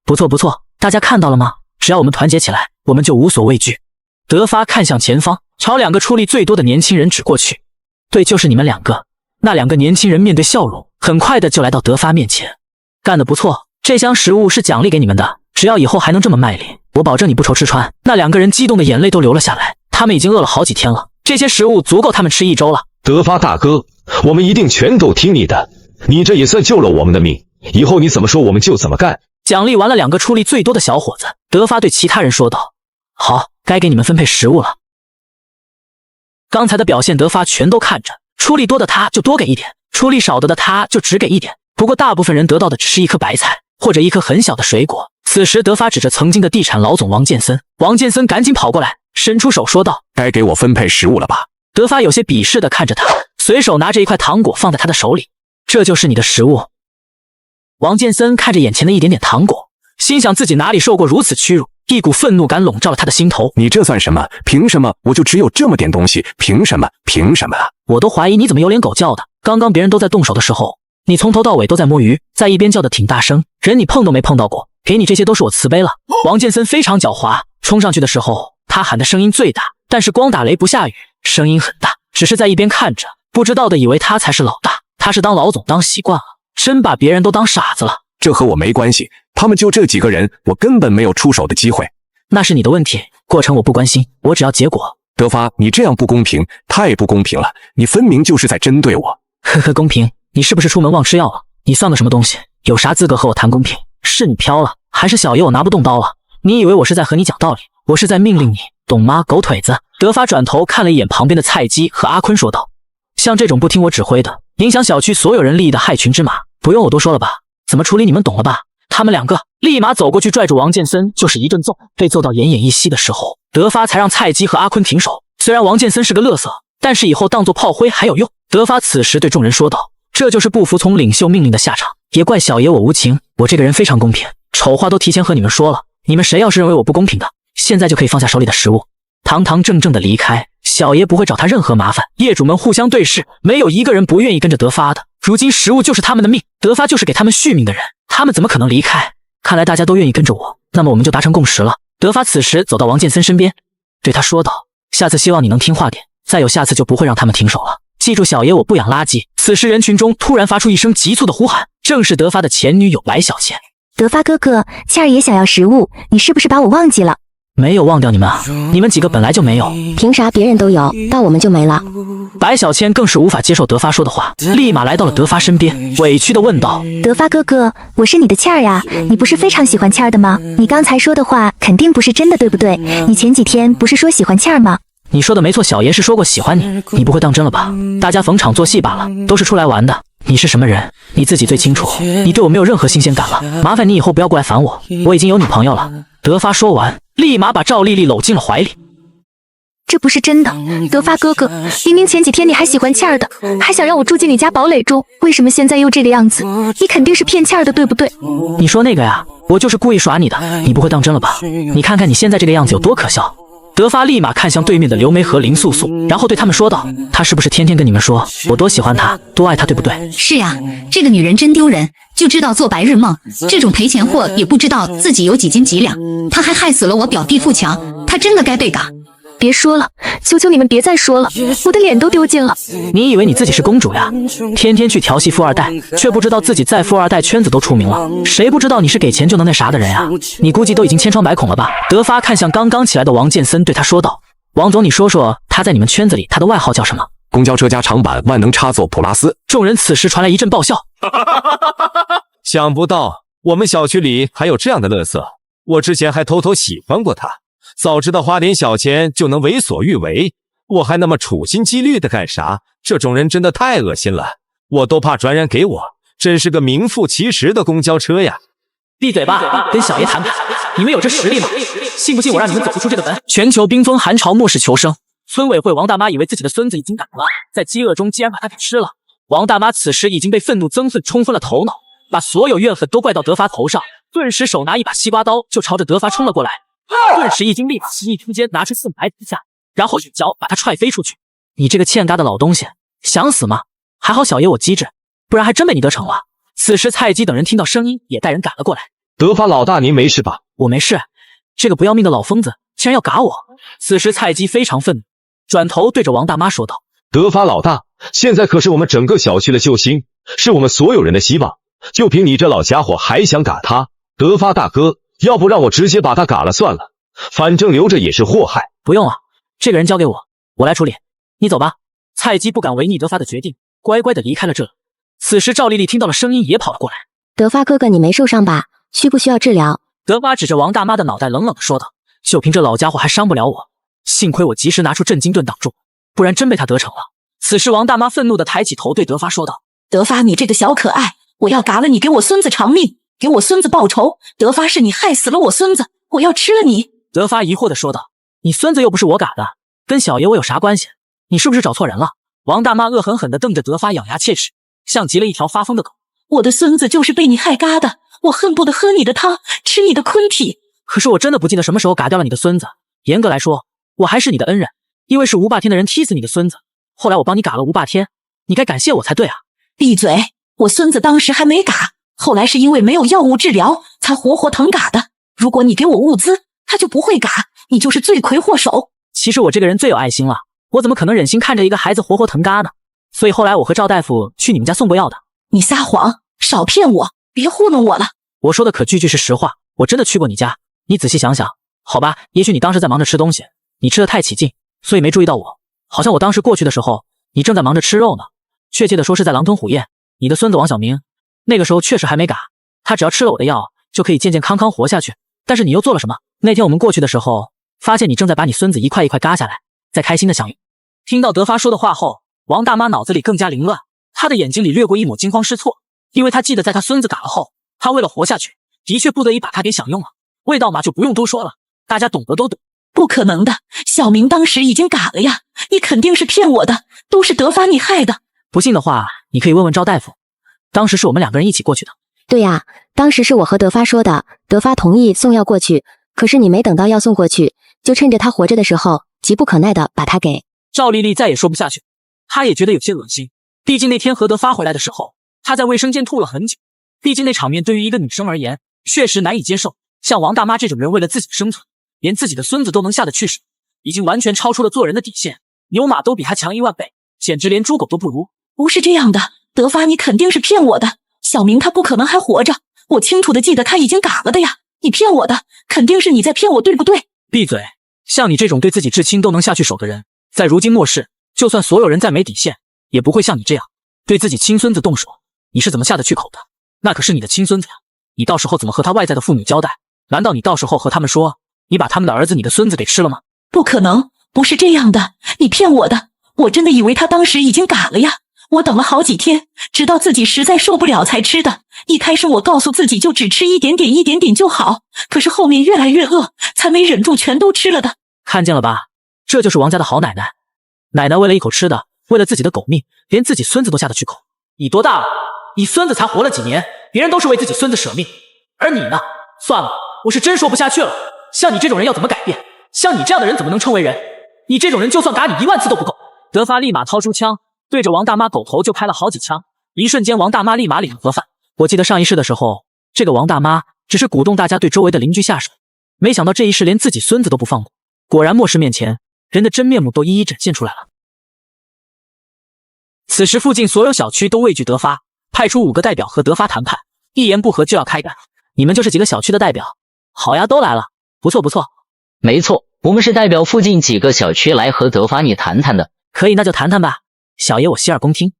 不错不错，大家看到了吗？只要我们团结起来，我们就无所畏惧。德发看向前方，朝2个出力最多的年轻人指过去。对，就是你们2个。那2个年轻人面对笑容，很快的就来到德发面前。干得不错，这箱食物是奖励给你们的，只要以后还能这么卖力，我保证你不愁吃穿。那两个人激动的眼泪都流了下来，他们已经饿了好几天了，这些食物足够他们吃1周了。德发大哥，我们一定全都听你的，你这也算救了我们的命，以后你怎么说我们就怎么干。奖励完了2个出力最多的小伙子，德发对其他人说道：好，该给你们分配食物了。刚才的表现德发全都看着，出力多的他就多给一点，出力少的他就只给一点。不过大部分人得到的只是一颗白菜或者一颗很小的水果。此时德发指着曾经的地产老总王建森，王建森赶紧跑过来，伸出手说道：该给我分配食物了吧？德发有些鄙视地看着他，随手拿着一块糖果放在他的手里，这就是你的食物。王建森看着眼前的一点点糖果，心想自己哪里受过如此屈辱，一股愤怒感笼罩了他的心头。你这算什么？凭什么我就只有这么点东西？凭什么？凭什么啊？我都怀疑你怎么有脸狗叫的，刚刚别人都在动手的时候，你从头到尾都在摸鱼，在一边叫的挺大声，人你碰都没碰到过，给你这些都是我慈悲了。王建森非常狡猾，冲上去的时候他喊的声音最大，但是光打雷不下雨，声音很大，只是在一边看着，不知道的以为他才是老大，他是当老总当习惯了，真把别人都当傻子了。这和我没关系，他们就这几个人，我根本没有出手的机会。那是你的问题，过程我不关心，我只要结果。德发，你这样不公平，太不公平了，你分明就是在针对我。呵呵，公平？你是不是出门忘吃药了？你算个什么东西？有啥资格和我谈公平？是你飘了，还是小爷我拿不动刀了？你以为我是在和你讲道理？我是在命令你，懂吗？狗腿子！德发转头看了一眼旁边的菜鸡和阿坤，说道：像这种不听我指挥的，影响小区所有人利益的害群之马，不用我多说了吧？怎么处理你们懂了吧？他们2个立马走过去拽住王建森就是一顿揍，被揍到奄奄一息的时候，德发才让菜鸡和阿坤停手。虽然王建森是个垃圾，但是以后当作炮灰还有用。德发此时对众人说道：这就是不服从领袖命令的下场，也怪小爷我无情，我这个人非常公平，丑话都提前和你们说了，你们谁要是认为我不公平的，现在就可以放下手里的食物，堂堂正正的离开，小爷不会找他任何麻烦。业主们互相对视，没有一个人不愿意跟着德发的，如今食物就是他们的命，德发就是给他们续命的人，他们怎么可能离开？看来大家都愿意跟着我，那么我们就达成共识了。德发此时走到王建森身边，对他说道：下次希望你能听话点，再有下次就不会让他们停手了，记住小爷我不养垃圾。此时人群中突然发出一声急促的呼喊，正是德发的前女友白小倩。德发哥哥，倩儿也想要食物，你是不是把我忘记了？没有忘掉你们啊，你们几个本来就没有，凭啥别人都有，到我们就没了？白小千更是无法接受德发说的话，立马来到了德发身边，委屈地问道：德发哥哥，我是你的倩儿呀，你不是非常喜欢倩儿的吗？你刚才说的话肯定不是真的，对不对？你前几天不是说喜欢倩儿吗？你说的没错，小爷是说过喜欢你，你不会当真了吧？大家逢场作戏罢了，都是出来玩的。你是什么人，你自己最清楚，你对我没有任何新鲜感了，麻烦你以后不要过来烦我，我已经有女朋友了。德发说完，立马把赵丽丽搂进了怀里。这不是真的，德发哥哥，明明前几天你还喜欢倩儿的，还想让我住进你家堡垒中，为什么现在又这个样子？你肯定是骗倩儿的，对不对？你说那个呀，我就是故意耍你的，你不会当真了吧？你看看你现在这个样子有多可笑。德发立马看向对面的刘梅和林素素，然后对他们说道：她是不是天天跟你们说我多喜欢她，多爱她，对不对？是呀，这个女人真丢人，就知道做白日梦，这种赔钱货也不知道自己有几斤几两，她还害死了我表弟富强，她真的该被打。别说了，求求你们别再说了，我的脸都丢尽了。你以为你自己是公主呀？天天去调戏富二代，却不知道自己在富二代圈子都出名了。谁不知道你是给钱就能那啥的人呀？你估计都已经千疮百孔了吧？德发看向刚刚起来的王建森，对他说道：王总，你说说他在你们圈子里他的外号叫什么？公交车加长板万能插座普拉斯。众人此时传来一阵爆笑。想不到我们小区里还有这样的乐色，我之前还偷偷喜欢过他。早知道花点小钱就能为所欲为，我还那么处心积虑的干啥？这种人真的太恶心了，我都怕传染给我。真是个名副其实的公交车呀！闭嘴吧，跟小爷谈谈，你们有这实力吗？信不信我让你们走不出这个门？全球冰封寒潮，末世求生。村委会王大妈以为自己的孙子已经赶了，在饥饿中竟然把他给吃了。王大妈此时已经被愤怒憎恨冲昏了头脑，把所有怨恨都怪到德发头上，顿时手拿一把西瓜刀就朝着德发冲了过来。顿时一惊，立马奇异之间拿出4排之下，然后一脚把他踹飞出去。你这个欠嘎的老东西，想死吗？还好小爷我机智，不然还真被你得逞了。此时菜鸡等人听到声音，也带人赶了过来。德发老大，您没事吧？我没事，这个不要命的老疯子竟然要嘎我。此时菜鸡非常愤怒，转头对着王大妈说道：德发老大，现在可是我们整个小区的救星，是我们所有人的希望，就凭你这老家伙还想打他？德发大哥，要不让我直接把他嘎了算了，反正留着也是祸害。不用啊，这个人交给我，我来处理。你走吧。蔡姬不敢违逆德发的决定，乖乖的离开了这里。此时赵丽丽听到了声音，也跑了过来。德发哥哥，你没受伤吧？需不需要治疗？德发指着王大妈的脑袋冷冷的说道：“就凭这老家伙还伤不了我，幸亏我及时拿出镇惊盾挡住，不然真被他得逞了。”此时王大妈愤怒的抬起头对德发说道：“德发，你这个小可爱，我要嘎了你，给我孙子偿命，给我孙子报仇！德发，是你害死了我孙子，我要吃了你！”德发疑惑的说道：“你孙子又不是我嘎的，跟小爷我有啥关系？你是不是找错人了？”王大妈恶狠狠地瞪着德发，咬牙切齿，像极了一条发疯的狗。我的孙子就是被你害嘎的，我恨不得喝你的汤，吃你的昆体。可是我真的不记得什么时候嘎掉了你的孙子。严格来说，我还是你的恩人，因为是吴霸天的人踢死你的孙子，后来我帮你嘎了吴霸天，你该感谢我才对啊。闭嘴！我孙子当时还没嘎，后来是因为没有药物治疗，才活活疼嘎的。如果你给我物资，他就不会嘎，你就是罪魁祸首。其实我这个人最有爱心了，我怎么可能忍心看着一个孩子活活疼嘎呢？所以后来我和赵大夫去你们家送过药的。你撒谎，少骗我，别糊弄我了。我说的可句句是实话，我真的去过你家。你仔细想想，好吧，也许你当时在忙着吃东西，你吃得太起劲，所以没注意到我。好像我当时过去的时候，你正在忙着吃肉呢。确切的说是在狼吞虎咽。你的孙子王小明，那个时候确实还没嘎，他只要吃了我的药，就可以健健康康活下去。但是你又做了什么？那天我们过去的时候，发现你正在把你孙子一块一块嘎下来，在开心的享用。听到德发说的话后，王大妈脑子里更加凌乱，她的眼睛里掠过一抹惊慌失措，因为她记得在她孙子嘎了后，她为了活下去，的确不得已把他给享用了。味道嘛就不用多说了，大家懂得都懂。不可能的，小明当时已经嘎了呀，你肯定是骗我的，都是德发你害的。不信的话，你可以问问赵大夫，当时是我们2个人一起过去的。对呀，当时是我和德发说的，德发同意送药过去，可是你没等到药送过去，就趁着他活着的时候，急不可耐的把他给……赵丽丽再也说不下去，她也觉得有些恶心。毕竟那天和德发回来的时候，她在卫生间吐了很久。毕竟那场面对于一个女生而言，确实难以接受。像王大妈这种人，为了自己的生存，连自己的孙子都能下得去手，已经完全超出了做人的底线。牛马都比她强10000倍，简直连猪狗都不如。不是这样的，德发你肯定是骗我的，小明他不可能还活着，我清楚的记得他已经嘎了的呀，你骗我的，肯定是你在骗我，对不对？闭嘴！像你这种对自己至亲都能下去手的人，在如今末世，就算所有人再没底线，也不会像你这样对自己亲孙子动手。你是怎么下得去口的？那可是你的亲孙子呀，你到时候怎么和他外在的父母交代？难道你到时候和他们说，你把他们的儿子、你的孙子给吃了吗？不可能，不是这样的，你骗我的，我真的以为他当时已经嘎了呀。我等了好几天，直到自己实在受不了才吃的。一开始我告诉自己就只吃一点点就好，可是后面越来越饿，才没忍住全都吃了的。看见了吧，这就是王家的好奶奶。奶奶为了一口吃的，为了自己的狗命，连自己孙子都下得去口。你多大了？你孙子才活了几年，别人都是为自己孙子舍命，而你呢？算了，我是真说不下去了。像你这种人要怎么改变？像你这样的人怎么能称为人？你这种人就算嘎你10000次都不够。德发立马掏出枪，对着王大妈狗头就拍了好几枪。一瞬间，王大妈立马脸盒饭。我记得上一世的时候，这个王大妈只是鼓动大家对周围的邻居下手，没想到这一世连自己孙子都不放过。果然末世面前，人的真面目都一一展现出来了。此时附近所有小区都畏惧德发，派出5个代表和德发谈判，一言不合就要开干。你们就是几个小区的代表？好呀，都来了，不错不错。没错，我们是代表附近几个小区来和德发你谈谈的。可以，那就谈谈吧，小爷我洗耳恭听。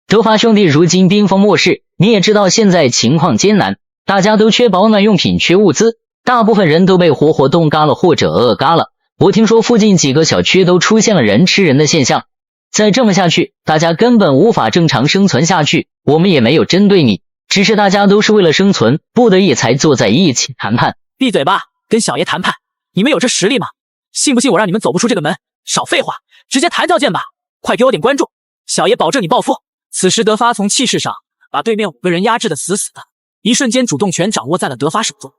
德发兄弟，如今兵锋末世，你也知道现在情况艰难，大家都缺保暖用品，缺物资，大部分人都被活活冻嘎了或者饿嘎了。我听说附近几个小区都出现了人吃人的现象，再这么下去，大家根本无法正常生存下去。我们也没有针对你，只是大家都是为了生存，不得已才坐在一起谈判。闭嘴吧，跟小爷谈判，你们有这实力吗？信不信我让你们走不出这个门？少废话，直接谈条件吧！快给我点关注，小爷保证你暴富。此时德发从气势上把对面5个人压制得死死的，一瞬间主动权掌握在了德发手中。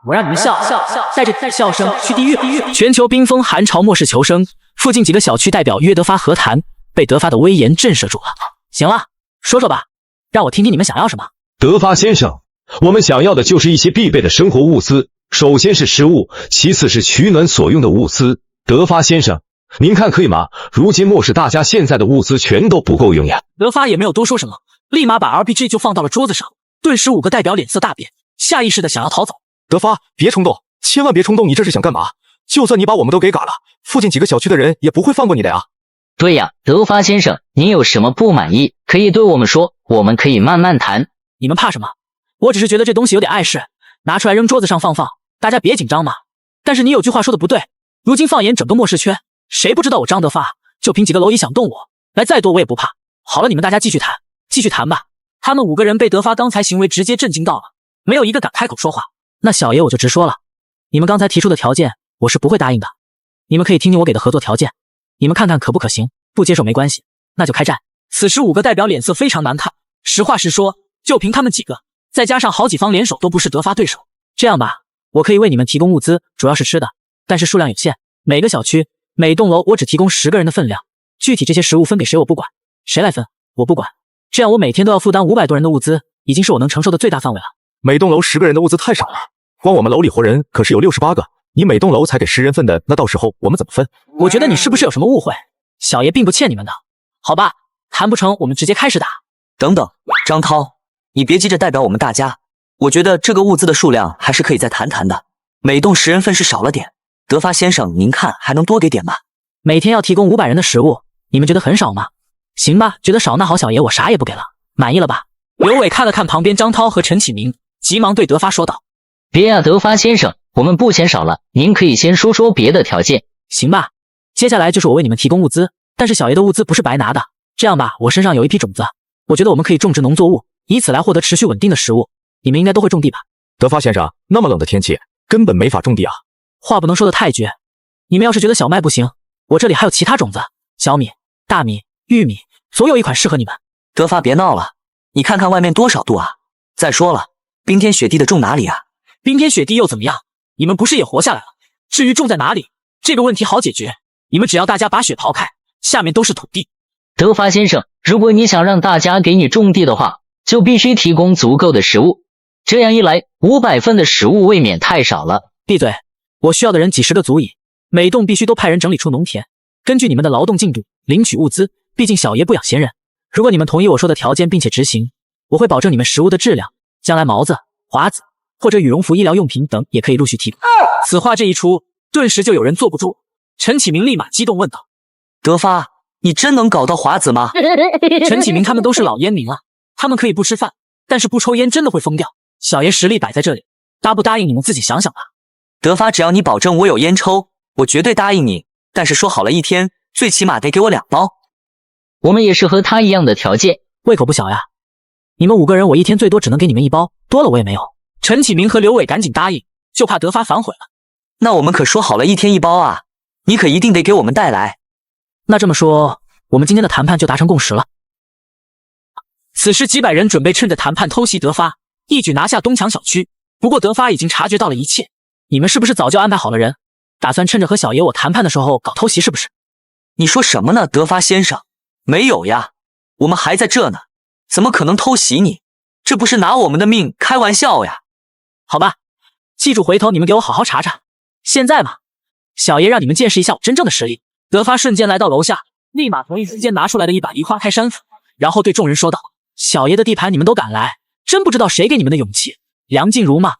我让你们笑，带着笑声去地狱！全球冰封寒潮末世求生，附近几个小区代表约德发和谈，被德发的威严震慑住了。行了，说说吧，让我听听你们想要什么。德发先生，我们想要的就是一些必备的生活物资，首先是食物，其次是取暖所用的物资。德发先生，您看可以吗？如今末世，大家现在的物资全都不够用呀。德发也没有多说什么，立马把 RPG 就放到了桌子上，顿时5个代表脸色大变，下意识的想要逃走。德发，别冲动，千万别冲动，你这是想干嘛？就算你把我们都给嘎了，附近几个小区的人也不会放过你的呀。对呀，德发先生，你有什么不满意，可以对我们说，我们可以慢慢谈。你们怕什么？我只是觉得这东西有点碍事，拿出来扔桌子上放，大家别紧张嘛。但是你有句话说的不对，如今放眼整个末世圈，谁不知道我张德发？就凭几个蝼蚁想动我，来再多我也不怕。好了，你们大家继续谈吧。他们5个人被德发刚才行为直接震惊到了，没有一个敢开口说话。那小爷我就直说了，你们刚才提出的条件，我是不会答应的。你们可以听听我给的合作条件，你们看看可不可行，不接受没关系，那就开战。此时5个代表脸色非常难看，实话实说，就凭他们几个，再加上好几方联手都不是德发对手。这样吧，我可以为你们提供物资，主要是吃的，但是数量有限，每个小区每栋楼我只提供10个人的分量，具体这些食物分给谁我不管，谁来分我不管。这样我每天都要负担500多人的物资，已经是我能承受的最大范围了。每栋楼10个人的物资太少了，光我们楼里活人可是有68个，你每栋楼才给10人份的，那到时候我们怎么分？我觉得你是不是有什么误会？小爷并不欠你们的，好吧？谈不成我们直接开始打。等等，张涛，你别急着代表我们大家，我觉得这个物资的数量还是可以再谈谈的。每栋10人份是少了点，德发先生您看还能多给点吗？每天要提供500人的食物，你们觉得很少吗？行吧，觉得少那好，小爷我啥也不给了，满意了吧？刘伟看了看旁边张涛和陈启明，急忙对德发说道：别呀，德发先生，我们不嫌少了，您可以先说说别的条件。行吧，接下来就是我为你们提供物资，但是小爷的物资不是白拿的。这样吧，我身上有一批种子，我觉得我们可以种植农作物，以此来获得持续稳定的食物。你们应该都会种地吧？德发先生，那么冷的天气，根本没法种地啊。话不能说的太绝，你们要是觉得小麦不行，我这里还有其他种子，小米、大米、玉米，总有一款适合你们。德发别闹了，你看看外面多少度啊？再说了，冰天雪地的种哪里啊？冰天雪地又怎么样？你们不是也活下来了？至于种在哪里，这个问题好解决，你们只要大家把雪刨开，下面都是土地。德发先生，如果你想让大家给你种地的话，就必须提供足够的食物，这样一来，500份的食物未免太少了。闭嘴，我需要的人几10个足矣，每栋必须都派人整理出农田，根据你们的劳动进度领取物资，毕竟小爷不养闲人。如果你们同意我说的条件并且执行，我会保证你们食物的质量，将来毛子、华子或者羽绒服、医疗用品等也可以陆续提供。此话这一出，顿时就有人坐不住。陈启明立马激动问道：德发，你真能搞到华子吗？陈启明他们都是老烟民了，他们可以不吃饭，但是不抽烟真的会疯掉。小爷实力摆在这里，答不答应你们自己想想吧。德发，只要你保证我有烟抽，我绝对答应你，但是说好了一天最起码得给我2包。我们也是和他一样的条件，胃口不小呀。你们5个人我一天最多只能给你们1包，多了我也没有。陈启明和刘伟赶紧答应，就怕德发反悔了。那我们可说好了一天1包啊，你可一定得给我们带来。那这么说，我们今天的谈判就达成共识了。此时几百人准备趁着谈判偷袭德发，一举拿下东墙小区。不过德发已经察觉到了一切，你们是不是早就安排好了人，打算趁着和小爷我谈判的时候搞偷袭是不是？你说什么呢，德发先生？没有呀，我们还在这呢，怎么可能偷袭你？这不是拿我们的命开玩笑呀。好吧，记住回头你们给我好好查查。现在嘛，小爷让你们见识一下我真正的实力。德发瞬间来到楼下，立马从一时间拿出来的一把梨花开山斧，然后对众人说道：小爷的地盘你们都敢来，真不知道谁给你们的勇气。梁静茹嘛，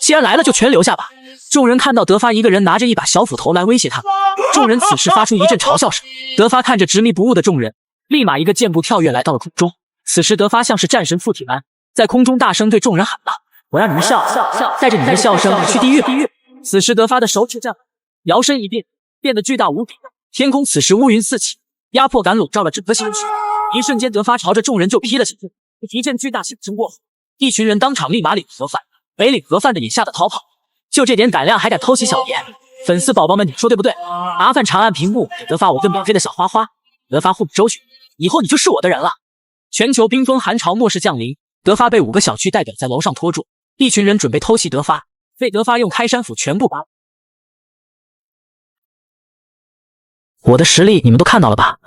既然来了就全留下吧。众人看到德发一个人拿着一把小斧头来威胁他们，众人此时发出一阵嘲笑声。德发看着执迷不悟的众人，立马一个箭步跳跃来到了空中。此时德发像是战神附体般，在空中大声对众人喊道：我让你们笑，带着你们的笑声去地狱。此时德发的手指站稳，摇身一变，变得巨大无比。天空此时乌云四起，压迫感笼罩了整个小区。一瞬间，德发朝着众人就劈了起去。一阵巨大响声过后，一群人当场立马领盒饭，没领盒饭的也吓得逃跑。就这点胆量还敢偷袭小爷？粉丝宝宝们，你说对不对？麻烦长按屏幕给德发5个免费的小花花。德发互不周旋，以后你就是我的人了。全球冰封寒潮末世降临，德发被5个小区代表在楼上拖住，一群人准备偷袭德发，被德发用开山斧全部拔。我的实力你们都看到了吧？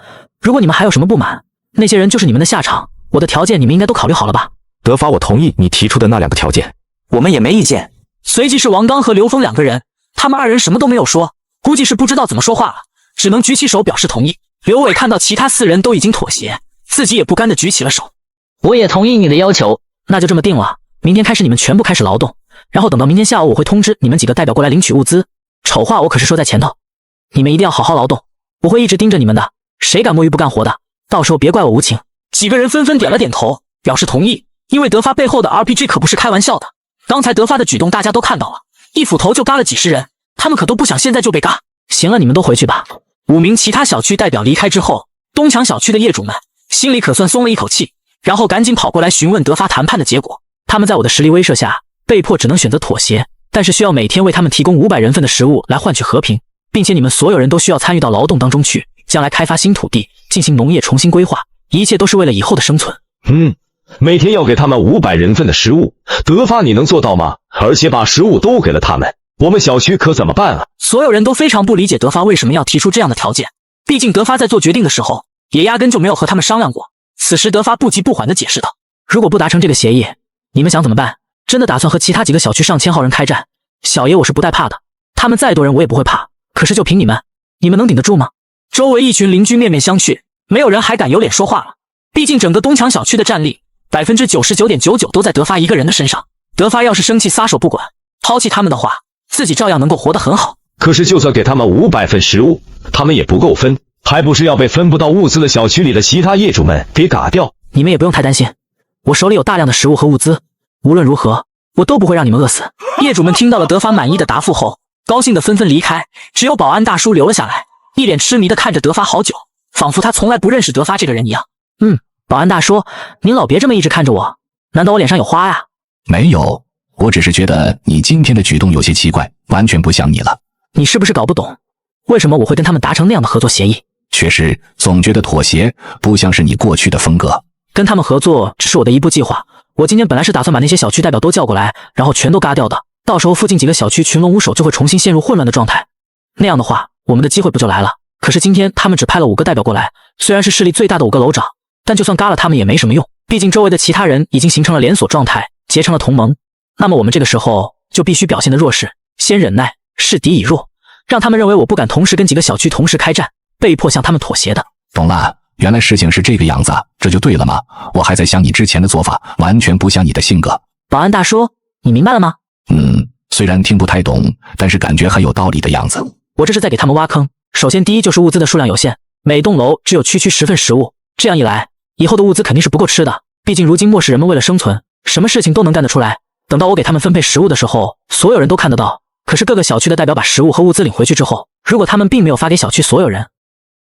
如果你们还有什么不满，那些人就是你们的下场。我的条件你们应该都考虑好了吧？德发，我同意你提出的那2个条件，我们也没意见。随即是王刚和刘峰2个人，他们2人什么都没有说，估计是不知道怎么说话了，只能举起手表示同意。刘伟看到其他4人都已经妥协，自己也不甘地举起了手。我也同意你的要求。那就这么定了，明天开始你们全部开始劳动，然后等到明天下午我会通知你们几个代表过来领取物资。丑话我可是说在前头，你们一定要好好劳动，我会一直盯着你们的，谁敢摸鱼不干活的，到时候别怪我无情。几个人纷纷点了点头，表示同意，因为德发背后的 RPG 可不是开玩笑的。刚才德发的举动大家都看到了，一斧头就嘎了几十人，他们可都不想现在就被嘎。行了，你们都回去吧。5名其他小区代表离开之后，东墙小区的业主们心里可算松了一口气，然后赶紧跑过来询问德发谈判的结果。他们在我的实力威慑下，被迫只能选择妥协，但是需要每天为他们提供500人份的食物来换取和平，并且你们所有人都需要参与到劳动当中去，将来开发新土地，进行农业重新规划，一切都是为了以后的生存。每天要给他们500人份的食物，德发你能做到吗？而且把食物都给了他们，我们小区可怎么办啊？所有人都非常不理解德发为什么要提出这样的条件，毕竟德发在做决定的时候也压根就没有和他们商量过。此时德发不急不缓地解释道，如果不达成这个协议，你们想怎么办？真的打算和其他几个小区上千号人开战？小爷我是不带怕的，他们再多人我也不会怕，可是就凭你们能顶得住吗？周围一群邻居面面相觑，没有人还敢有脸说话了。毕竟整个东墙小区的战力99.99%都在德发一个人的身上，德发要是生气撒手不管，抛弃他们的话，自己照样能够活得很好。可是就算给他们500份食物，他们也不够分，还不是要被分不到物资的小区里的其他业主们给嘎掉？你们也不用太担心，我手里有大量的食物和物资，无论如何我都不会让你们饿死。业主们听到了德发满意的答复后，高兴的纷纷离开，只有保安大叔留了下来，一脸痴迷的看着德发好久，仿佛他从来不认识德发这个人一样。保安大叔，您老别这么一直看着我，难道我脸上有花呀？没有，我只是觉得你今天的举动有些奇怪，完全不像你了。你是不是搞不懂，为什么我会跟他们达成那样的合作协议？确实，总觉得妥协不像是你过去的风格。跟他们合作只是我的一步计划，我今天本来是打算把那些小区代表都叫过来，然后全都嘎掉的，到时候附近几个小区群龙无首，就会重新陷入混乱的状态。那样的话，我们的机会不就来了？可是今天他们只派了5个代表过来，虽然是势力最大的5个楼长，但就算嘎了他们也没什么用，毕竟周围的其他人已经形成了连锁状态，结成了同盟。那么我们这个时候就必须表现的弱势，先忍耐，示敌以弱，让他们认为我不敢同时跟几个小区同时开战，被迫向他们妥协的。懂了，原来事情是这个样子，这就对了吗？我还在想你之前的做法完全不像你的性格。保安大叔，你明白了吗？虽然听不太懂，但是感觉很有道理的样子。我这是在给他们挖坑。首先第一就是物资的数量有限，每栋楼只有区10份食物，这样一来以后的物资肯定是不够吃的，毕竟如今末世人们为了生存，什么事情都能干得出来。等到我给他们分配食物的时候，所有人都看得到。可是各个小区的代表把食物和物资领回去之后，如果他们并没有发给小区所有人，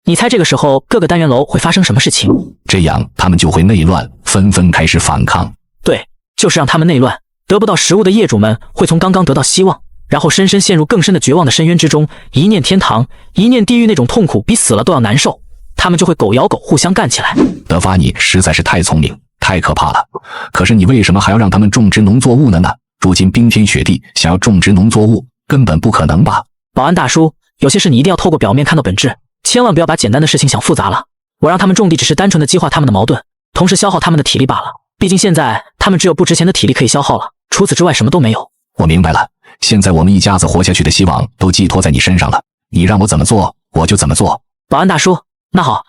你猜这个时候各个单元楼会发生什么事情？这样他们就会内乱，纷纷开始反抗。对，就是让他们内乱。得不到食物的业主们会从刚刚得到希望，然后深深陷入更深的绝望的深渊之中，一念天堂，一念地狱，那种痛苦比死了都要难受。他们就会狗咬狗，互相干起来。德发，你实在是太聪明，太可怕了。可是你为什么还要让他们种植农作物呢？如今冰天雪地，想要种植农作物根本不可能吧？保安大叔，有些事你一定要透过表面看到本质，千万不要把简单的事情想复杂了。我让他们种地只是单纯的激化他们的矛盾，同时消耗他们的体力罢了。毕竟现在他们只有不值钱的体力可以消耗了，除此之外什么都没有。我明白了，现在我们一家子活下去的希望都寄托在你身上了，你让我怎么做我就怎么做。保安大叔，那好，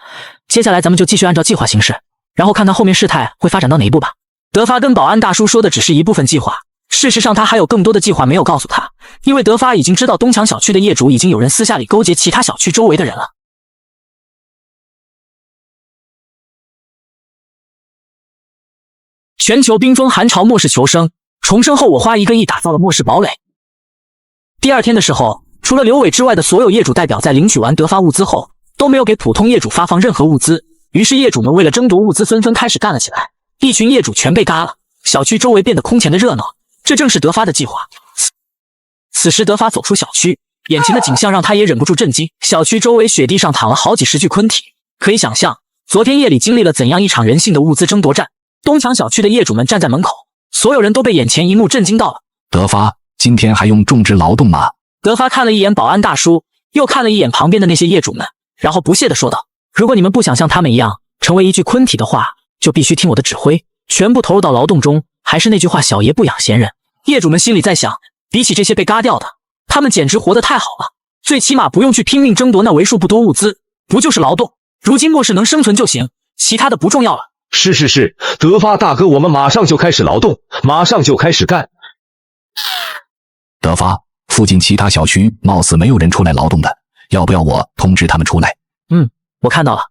接下来咱们就继续按照计划行事，然后看看后面事态会发展到哪一步吧。德发跟保安大叔说的只是一部分计划，事实上他还有更多的计划没有告诉他，因为德发已经知道东墙小区的业主已经有人私下里勾结其他小区周围的人了。全球冰封寒潮末世求生，重生后我花1个亿打造了末世堡垒。第二天的时候，除了刘伟之外的所有业主代表在领取完德发物资后，都没有给普通业主发放任何物资，于是业主们为了争夺物资纷纷开始干了起来，一群业主全被嘎了，小区周围变得空前的热闹，这正是德发的计划。此时德发走出小区，眼前的景象让他也忍不住震惊，小区周围雪地上躺了好几十具昆体，可以想象昨天夜里经历了怎样一场人性的物资争夺战。东墙小区的业主们站在门口，所有人都被眼前一幕震惊到了。德发，今天还用种植劳动吗？德发看了一眼保安大叔，又看了一眼旁边的那些业主们，然后不屑地说道，如果你们不想像他们一样成为一具昆体的话，就必须听我的指挥，全部投入到劳动中。还是那句话，小爷不养闲人。业主们心里在想，比起这些被嘎掉的，他们简直活得太好了，最起码不用去拼命争夺那为数不多物资，不就是劳动？如今末世能生存就行，其他的不重要了。是，德发大哥，我们马上就开始劳动，马上就开始干。德发，附近其他小区貌似没有人出来劳动的，要不要我通知他们出来？我看到了。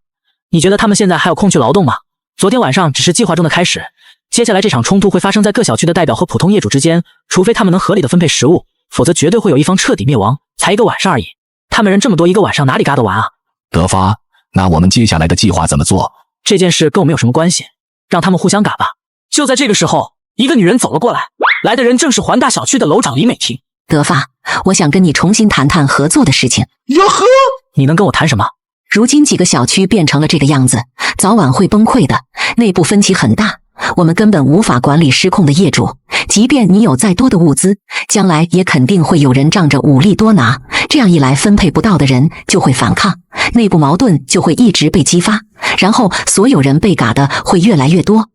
你觉得他们现在还有空去劳动吗？昨天晚上只是计划中的开始，接下来这场冲突会发生在各小区的代表和普通业主之间，除非他们能合理的分配食物，否则绝对会有一方彻底灭亡。才一个晚上而已，他们人这么多，一个晚上哪里嘎得完啊？德发，那我们接下来的计划怎么做？这件事跟我没有什么关系，让他们互相嘎吧。就在这个时候，一个女人走了过来，来的人正是环大小区的楼长李美婷。德发，我想跟你重新谈谈合作的事情。哟呵，你能跟我谈什么？如今几个小区变成了这个样子，早晚会崩溃的，内部分歧很大，我们根本无法管理失控的业主。即便你有再多的物资，将来也肯定会有人仗着武力多拿，这样一来分配不到的人就会反抗，内部矛盾就会一直被激发，然后所有人被嘎的会越来越多。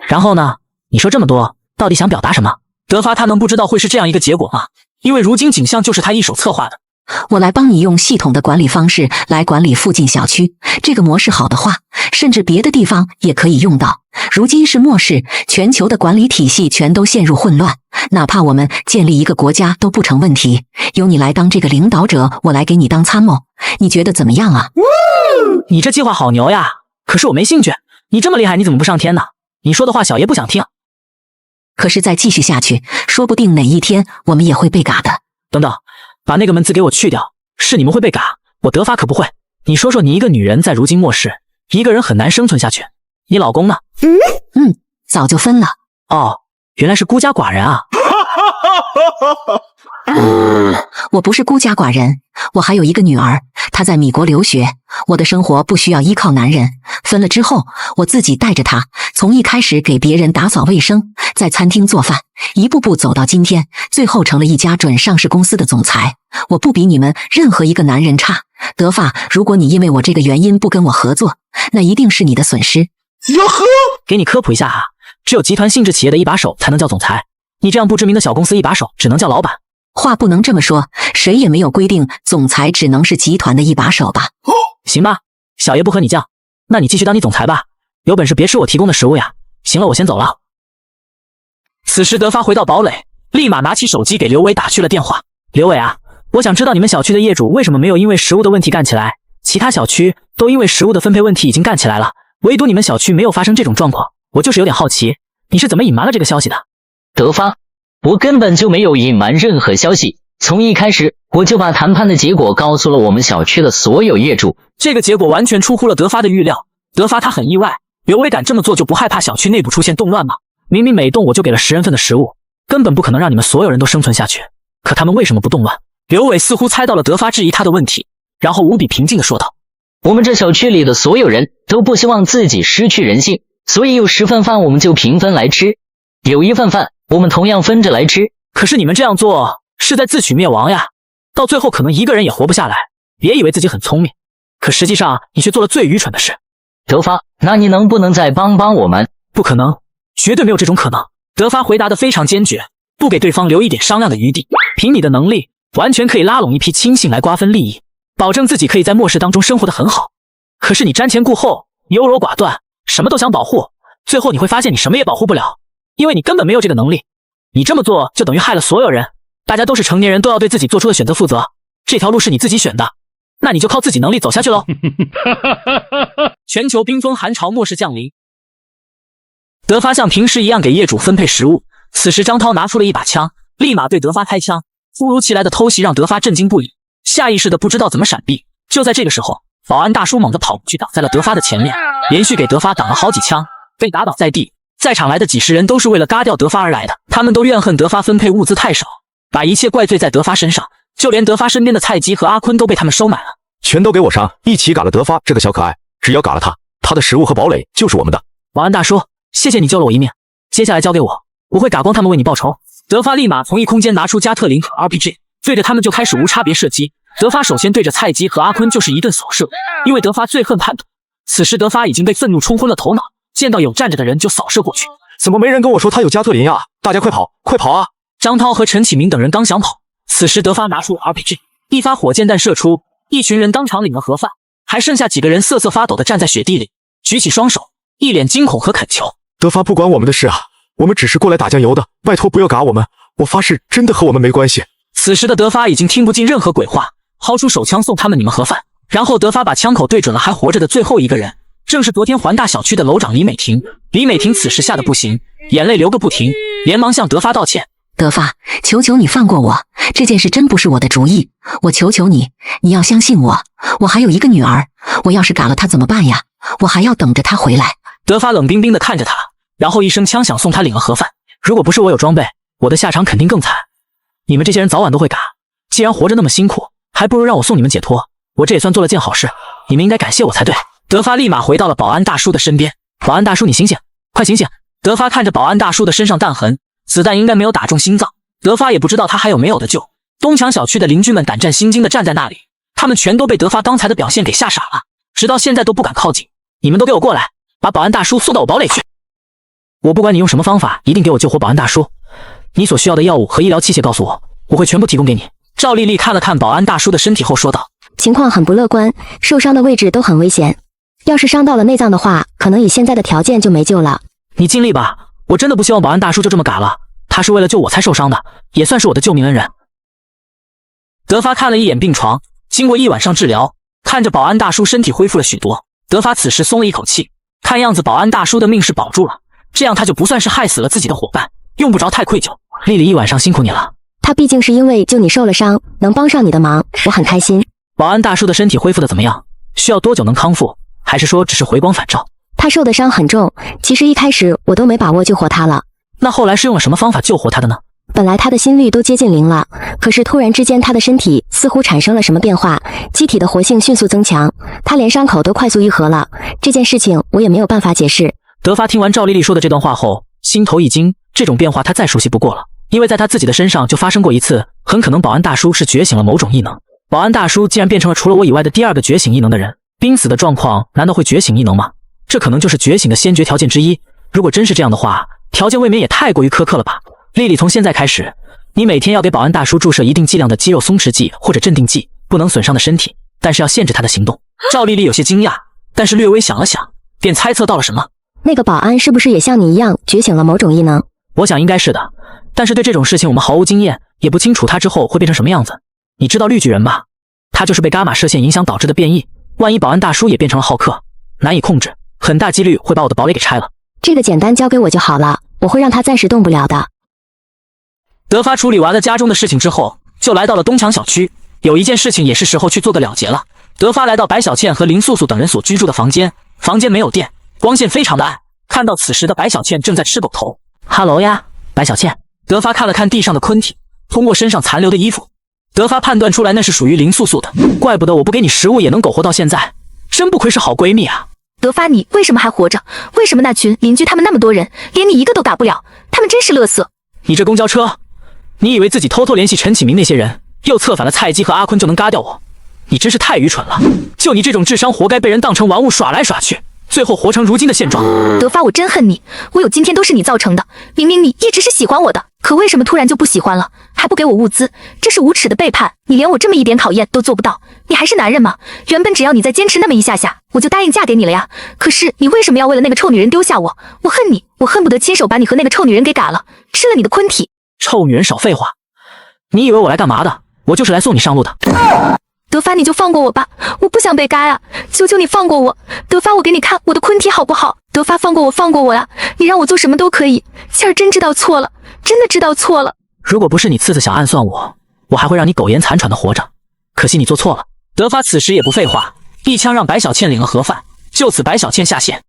然后呢？你说这么多，到底想表达什么？德发他能不知道会是这样一个结果吗？因为如今景象就是他一手策划的。我来帮你用系统的管理方式来管理附近小区，这个模式好的话，甚至别的地方也可以用到。如今是末世，全球的管理体系全都陷入混乱，哪怕我们建立一个国家都不成问题。由你来当这个领导者，我来给你当参谋，你觉得怎么样啊？你这计划好牛呀，可是我没兴趣。你这么厉害，你怎么不上天呢？你说的话小爷不想听。可是再继续下去，说不定哪一天我们也会被嘎的。等等，把那个门字给我去掉，是你们会被嘎，我德发可不会。你说说，你一个女人在如今末世，一个人很难生存下去。你老公呢？早就分了。哦，原来是孤家寡人啊。我不是孤家寡人，我还有一个女儿，她在米国留学，我的生活不需要依靠男人。分了之后，我自己带着她，从一开始给别人打扫卫生，在餐厅做饭，一步步走到今天，最后成了一家准上市公司的总裁。我不比你们任何一个男人差。德发，如果你因为我这个原因不跟我合作，那一定是你的损失。哟呵，给你科普一下啊，只有集团性质企业的一把手才能叫总裁，你这样不知名的小公司一把手只能叫老板。话不能这么说，谁也没有规定总裁只能是集团的一把手吧？行吧，小爷不和你犟，那你继续当你总裁吧，有本事别吃我提供的食物呀。行了，我先走了。此时德发回到堡垒，立马拿起手机给刘伟打去了电话。刘伟啊，我想知道你们小区的业主为什么没有因为食物的问题干起来，其他小区都因为食物的分配问题已经干起来了，唯独你们小区没有发生这种状况，我就是有点好奇，你是怎么隐瞒了这个消息的？德发，我根本就没有隐瞒任何消息，从一开始我就把谈判的结果告诉了我们小区的所有业主。这个结果完全出乎了德发的预料，德发他很意外，刘伟敢这么做就不害怕小区内部出现动乱吗？明明每栋我就给了10人份的食物，根本不可能让你们所有人都生存下去，可他们为什么不动乱？刘伟似乎猜到了德发质疑他的问题，然后无比平静地说道：我们这小区里的所有人都不希望自己失去人性，所以有10份饭我们就平分来吃，有1份饭我们同样分着来吃。可是你们这样做是在自取灭亡呀，到最后可能一个人也活不下来。别以为自己很聪明，可实际上你却做了最愚蠢的事。德发，那你能不能再帮帮我们？不可能，绝对没有这种可能。德发回答得非常坚决，不给对方留一点商量的余地。凭你的能力，完全可以拉拢一批亲信来瓜分利益，保证自己可以在末世当中生活得很好。可是你瞻前顾后，优柔寡断，什么都想保护，最后你会发现你什么也保护不了，因为你根本没有这个能力。你这么做就等于害了所有人，大家都是成年人，都要对自己做出的选择负责。这条路是你自己选的，那你就靠自己能力走下去喽。全球冰封寒潮末世降临，德发像平时一样给业主分配食物。此时张涛拿出了一把枪，立马对德发开枪。突如其来的偷袭让德发震惊不已，下意识的不知道怎么闪避。就在这个时候，保安大叔猛地跑过去挡在了德发的前面，连续给德发挡了好几枪，被打倒在地。在场来的几十人都是为了嘎掉德发而来的，他们都怨恨德发分配物资太少，把一切怪罪在德发身上，就连德发身边的菜鸡和阿坤都被他们收买了。全都给我上，一起嘎了德发这个小可爱，只要嘎了他，他的食物和堡垒就是我们的。保安大叔，谢谢你救了我一命，接下来交给我，我会嘎光他们为你报仇。德发立马从一空间拿出加特林和 RPG， 对着他们就开始无差别射击。德发首先对着菜鸡和阿坤就是一顿扫射，因为德发最恨叛徒。此时德发已经被愤怒冲昏了头脑，见到有站着的人就扫射过去。怎么没人跟我说他有加特林呀？大家快跑，快跑啊！张涛和陈启明等人刚想跑，此时德发拿出 RPG， 一发火箭弹射出，一群人当场领了盒饭，还剩下几个人瑟瑟发抖的站在雪地里，举起双手，一脸惊恐和恳求。德发不管我们的事啊，我们只是过来打酱油的，拜托不要嘎我们，我发誓真的和我们没关系。此时的德发已经听不进任何鬼话，掏出手枪送他们你们盒饭。然后德发把枪口对准了还活着的最后一个人，正是昨天环大小区的楼长李美婷。李美婷此时吓得不行，眼泪流个不停，连忙向德发道歉。德发，求求你放过我，这件事真不是我的主意，我求求你，你要相信我，我还有一个女儿，我要是嘎了她怎么办呀？我还要等着她回来。德发冷冰冰地看着他，然后一声枪响送他领了盒饭。如果不是我有装备，我的下场肯定更惨。你们这些人早晚都会嘎，既然活着那么辛苦，还不如让我送你们解脱，我这也算做了件好事，你们应该感谢我才对。德发立马回到了保安大叔的身边。保安大叔，你醒醒，快醒醒！德发看着保安大叔的身上弹痕，子弹应该没有打中心脏。德发也不知道他还有没有的救。东墙小区的邻居们胆战心惊地站在那里，他们全都被德发刚才的表现给吓傻了，直到现在都不敢靠近。你们都给我过来，把保安大叔送到我堡垒去！我不管你用什么方法，一定给我救活保安大叔。你所需要的药物和医疗器械告诉我，我会全部提供给你。赵丽丽看了看保安大叔的身体后说道：情况很不乐观，受伤的位置都很危险，要是伤到了内脏的话，可能以现在的条件就没救了。你尽力吧，我真的不希望保安大叔就这么嘎了，他是为了救我才受伤的，也算是我的救命恩人。德发看了一眼病床，经过一晚上治疗，看着保安大叔身体恢复了许多，德发此时松了一口气，看样子保安大叔的命是保住了，这样他就不算是害死了自己的伙伴，用不着太愧疚。丽丽一晚上辛苦你了。他毕竟是因为救你受了伤，能帮上你的忙，我很开心。保安大叔的身体恢复的怎么样？需要多久能康复？还是说只是回光返照？他受的伤很重，其实一开始我都没把握救活他了。那后来是用了什么方法救活他的呢？本来他的心率都接近0了，可是突然之间他的身体似乎产生了什么变化，机体的活性迅速增强，他连伤口都快速愈合了。这件事情我也没有办法解释。德发听完赵丽丽说的这段话后，心头一惊，这种变化他再熟悉不过了，因为在他自己的身上就发生过一次，很可能保安大叔是觉醒了某种异能。保安大叔既然变成了除了我以外的第二个觉醒异能的人，濒死的状况难道会觉醒异能吗？这可能就是觉醒的先决条件之一。如果真是这样的话，条件未免也太过于苛刻了吧。丽丽，从现在开始，你每天要给保安大叔注射一定剂量的肌肉松弛剂或者镇定剂，不能损伤的身体，但是要限制他的行动。赵丽丽有些惊讶，但是略微想了想，便猜测到了什么。那个保安是不是也像你一样觉醒了某种异能？我想应该是的，但是对这种事情我们毫无经验，也不清楚他之后会变成什么样子。你知道绿巨人吧？他就是被伽马射线影响导致的变异，万一保安大叔也变成了浩克，难以控制，很大几率会把我的堡垒给拆了。这个简单交给我就好了，我会让他暂时动不了的。德发处理完了家中的事情之后，就来到了东墙小区。有一件事情也是时候去做个了结了。德发来到白小倩和林素素等人所居住的房间，房间没有电，光线非常的暗。看到此时的白小倩正在吃狗头。哈喽呀，白小倩。德发看了看地上的昆体，通过身上残留的衣服，德发判断出来那是属于林素素的。怪不得我不给你食物也能苟活到现在，真不愧是好闺蜜啊。德发，你为什么还活着？为什么那群邻居他们那么多人，连你一个都打不了？他们真是垃圾。你这公交车，你以为自己偷偷联系陈启明那些人，又策反了蔡姬和阿坤就能嘎掉我？你真是太愚蠢了！就你这种智商，活该被人当成玩物耍来耍去，最后活成如今的现状。德发，我真恨你，我有今天都是你造成的。明明你一直是喜欢我的，可为什么突然就不喜欢了？还不给我物资，这是无耻的背叛！你连我这么一点考验都做不到，你还是男人吗？原本只要你再坚持那么一下下，我就答应嫁给你了呀。可是你为什么要为了那个臭女人丢下我？我恨你，我恨不得亲手把你和那个臭女人给嘎了，吃了你的昆体。臭女人少废话，你以为我来干嘛的？我就是来送你上路的。德发，你就放过我吧，我不想被嘎呀！求求你放过我，德发，我给你看我的昆体好不好？德发，放过我，放过我呀！你让我做什么都可以。倩儿真知道错了，真的知道错了。如果不是你次次想暗算我，我还会让你苟延残喘的活着。可惜你做错了。德发此时也不废话，一枪让白小倩领了盒饭，就此白小倩下线。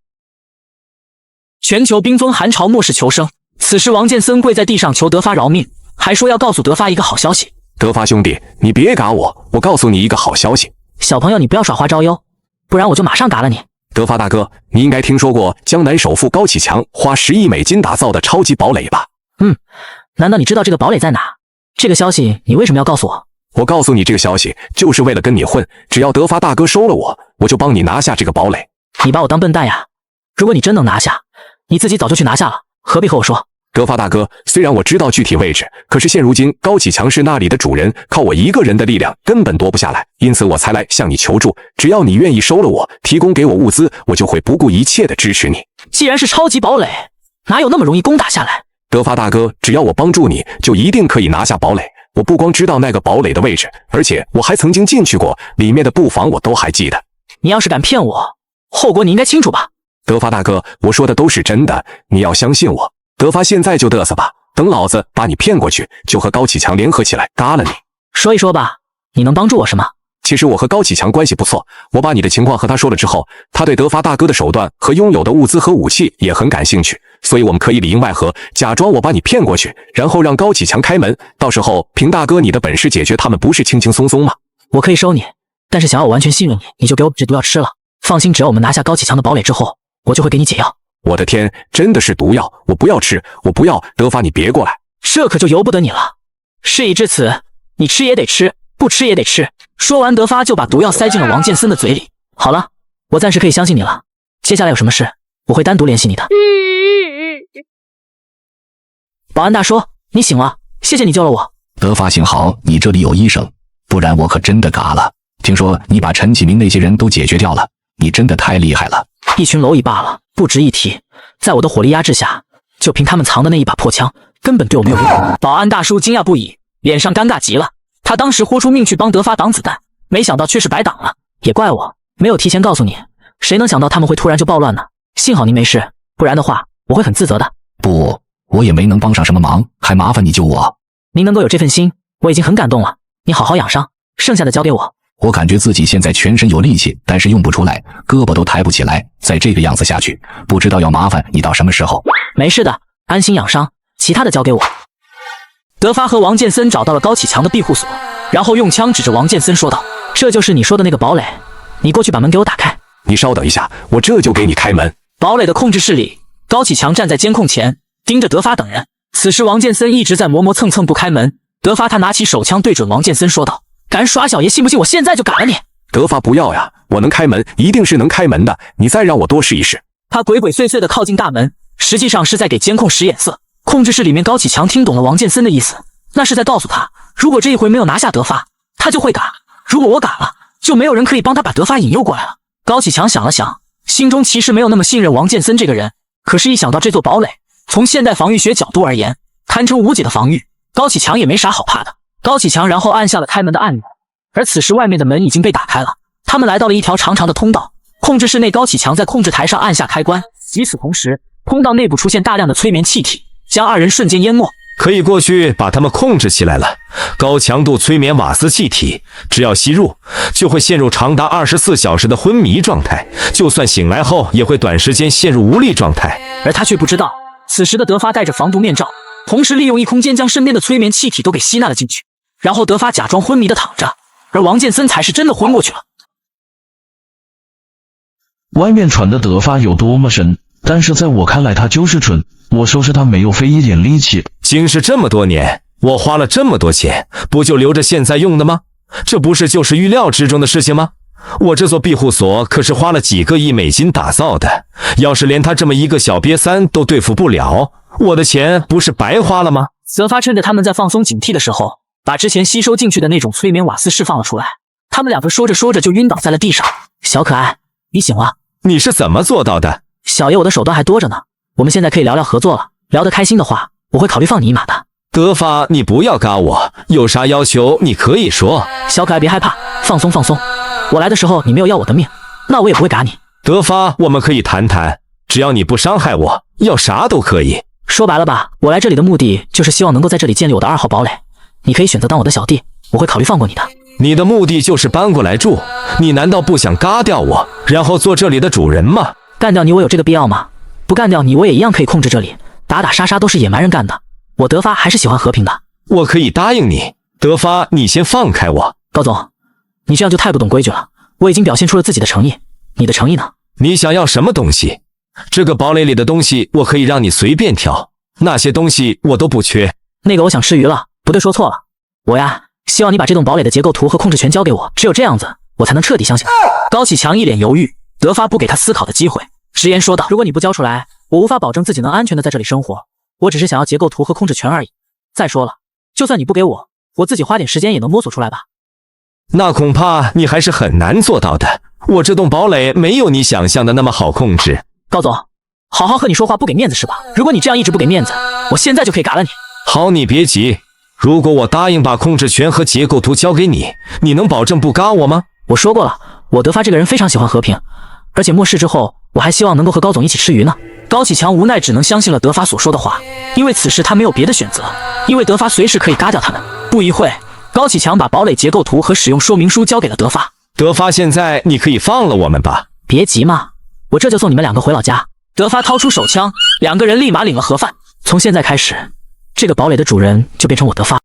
全球冰封寒潮，末世求生。此时王建森跪在地上求德发饶命，还说要告诉德发一个好消息。德发兄弟，你别嘎我，我告诉你一个好消息。小朋友，你不要耍花招哟，不然我就马上嘎了你。德发大哥，你应该听说过江南首富高启强花10亿美金打造的超级堡垒吧？难道你知道这个堡垒在哪？这个消息你为什么要告诉我？我告诉你这个消息，就是为了跟你混。只要德发大哥收了我，我就帮你拿下这个堡垒。你把我当笨蛋呀？如果你真能拿下，你自己早就去拿下了，何必和我说？德发大哥，虽然我知道具体位置，可是现如今高启强是那里的主人，靠我一个人的力量根本夺不下来，因此我才来向你求助。只要你愿意收了我，提供给我物资，我就会不顾一切的支持你。既然是超级堡垒，哪有那么容易攻打下来？德发大哥，只要我帮助你，就一定可以拿下堡垒。我不光知道那个堡垒的位置，而且我还曾经进去过，里面的布防我都还记得。你要是敢骗我，后果你应该清楚吧？德发大哥，我说的都是真的，你要相信我。德发现在就嘚瑟吧，等老子把你骗过去，就和高启强联合起来嘎了你。说一说吧，你能帮助我什么？其实我和高启强关系不错，我把你的情况和他说了之后，他对德发大哥的手段和拥有的物资和武器也很感兴趣，所以我们可以里应外合，假装我把你骗过去，然后让高启强开门，到时候凭大哥你的本事解决他们，不是轻轻松松吗？我可以收你，但是想要我完全信任你，你就给我这毒药吃了。放心，只要我们拿下高启强的堡垒之后，我就会给你解药。我的天，真的是毒药，我不要吃，我不要。德发，你别过来，这可就由不得你了。事已至此，你吃也得吃，不吃也得吃。说完，德发就把毒药塞进了王建森的嘴里。好了，我暂时可以相信你了。接下来有什么事，我会单独联系你的。保安大叔，你醒了，谢谢你救了我。德发，幸好你这里有医生，不然我可真的嘎了。听说你把陈启明那些人都解决掉了，你真的太厉害了。一群蝼蚁罢了，不值一提。在我的火力压制下，就凭他们藏的那一把破枪，根本对我没有用。保安大叔惊讶不已，脸上尴尬极了。他当时豁出命去帮德发挡子弹，没想到却是白挡了。也怪我没有提前告诉你，谁能想到他们会突然就暴乱呢？幸好您没事，不然的话我会很自责的。不，我也没能帮上什么忙，还麻烦你救我。您能够有这份心，我已经很感动了。你好好养伤，剩下的交给我。我感觉自己现在全身有力气，但是用不出来，胳膊都抬不起来。再这个样子下去，不知道要麻烦你到什么时候。没事的，安心养伤，其他的交给我。德发和王建森找到了高启强的庇护所，然后用枪指着王建森说道：“这就是你说的那个堡垒，你过去把门给我打开。”你稍等一下，我这就给你开门。堡垒的控制室里，高启强站在监控前，盯着德发等人。此时王建森一直在磨磨蹭蹭不开门。德发他拿起手枪对准王建森说道：“敢耍小爷，信不信我现在就赶了你？”德发，不要呀，我能开门，一定是能开门的，你再让我多试一试。他鬼鬼祟祟地靠近大门，实际上是在给监控使眼色。控制室里面，高启强听懂了王建森的意思，那是在告诉他，如果这一回没有拿下德发，他就会赶。如果我赶了，就没有人可以帮他把德发引诱过来了。高启强想了想，心中其实没有那么信任王建森这个人，可是一想到这座堡垒，从现代防御学角度而言，堪称无解的防御，高启强也没啥好怕的。高启强然后按下了开门的按钮，而此时外面的门已经被打开了，他们来到了一条长长的通道。控制室内，高启强在控制台上按下开关，与此同时，通道内部出现大量的催眠气体，将二人瞬间淹没。可以过去把他们控制起来了。高强度催眠瓦斯气体，只要吸入，就会陷入长达24小时的昏迷状态，就算醒来后，也会短时间陷入无力状态。而他却不知道，此时的德发戴着防毒面罩，同时利用异空间将身边的催眠气体都给吸纳了进去。然后德发假装昏迷的躺着，而王建森才是真的昏过去了。外面传的德发有多么神，但是在我看来他就是蠢，我收拾他没有费一点力气。经世这么多年，我花了这么多钱，不就留着现在用的吗？这不是就是预料之中的事情吗？我这座庇护所可是花了几个亿美金打造的，要是连他这么一个小瘪三都对付不了，我的钱不是白花了吗？德发趁着他们在放松警惕的时候，把之前吸收进去的那种催眠瓦斯释放了出来。他们两个说着说着就晕倒在了地上。小可爱，你醒了。你是怎么做到的？小爷，我的手段还多着呢。我们现在可以聊聊合作了，聊得开心的话，我会考虑放你一马的。德发，你不要嘎我，有啥要求你可以说。小可爱别害怕，放松放松。我来的时候你没有要我的命，那我也不会嘎你。德发，我们可以谈谈，只要你不伤害我，要啥都可以。说白了吧，我来这里的目的就是希望能够在这里建立我的2号堡垒。你可以选择当我的小弟，我会考虑放过你的。你的目的就是搬过来住，你难道不想嘎掉我，然后做这里的主人吗？干掉你我有这个必要吗？不干掉你我也一样可以控制这里，打打杀杀都是野蛮人干的。我德发还是喜欢和平的。我可以答应你，德发，你先放开我。高总，你这样就太不懂规矩了。我已经表现出了自己的诚意，你的诚意呢？你想要什么东西？这个堡垒里的东西我可以让你随便挑，那些东西我都不缺。那个我想吃鱼了，不对，说错了。我呀，希望你把这栋堡垒的结构图和控制权交给我，只有这样子，我才能彻底相信。高启强一脸犹豫，德发不给他思考的机会，直言说道：“如果你不交出来，我无法保证自己能安全的在这里生活。我只是想要结构图和控制权而已。再说了，就算你不给我，我自己花点时间也能摸索出来吧。那恐怕你还是很难做到的。我这栋堡垒没有你想象的那么好控制。高总，好好和你说话不给面子是吧？如果你这样一直不给面子，我现在就可以嘎了你。好，你别急。如果我答应把控制权和结构图交给你，你能保证不嘎我吗？我说过了，我德发这个人非常喜欢和平，而且末世之后，我还希望能够和高总一起吃鱼呢。高启强无奈只能相信了德发所说的话，因为此时他没有别的选择，因为德发随时可以嘎掉他们。不一会，高启强把堡垒结构图和使用说明书交给了德发。德发，现在你可以放了我们吧？别急嘛，我这就送你们两个回老家。德发掏出手枪，两个人立马领了盒饭。从现在开始，这个堡垒的主人就变成我德发。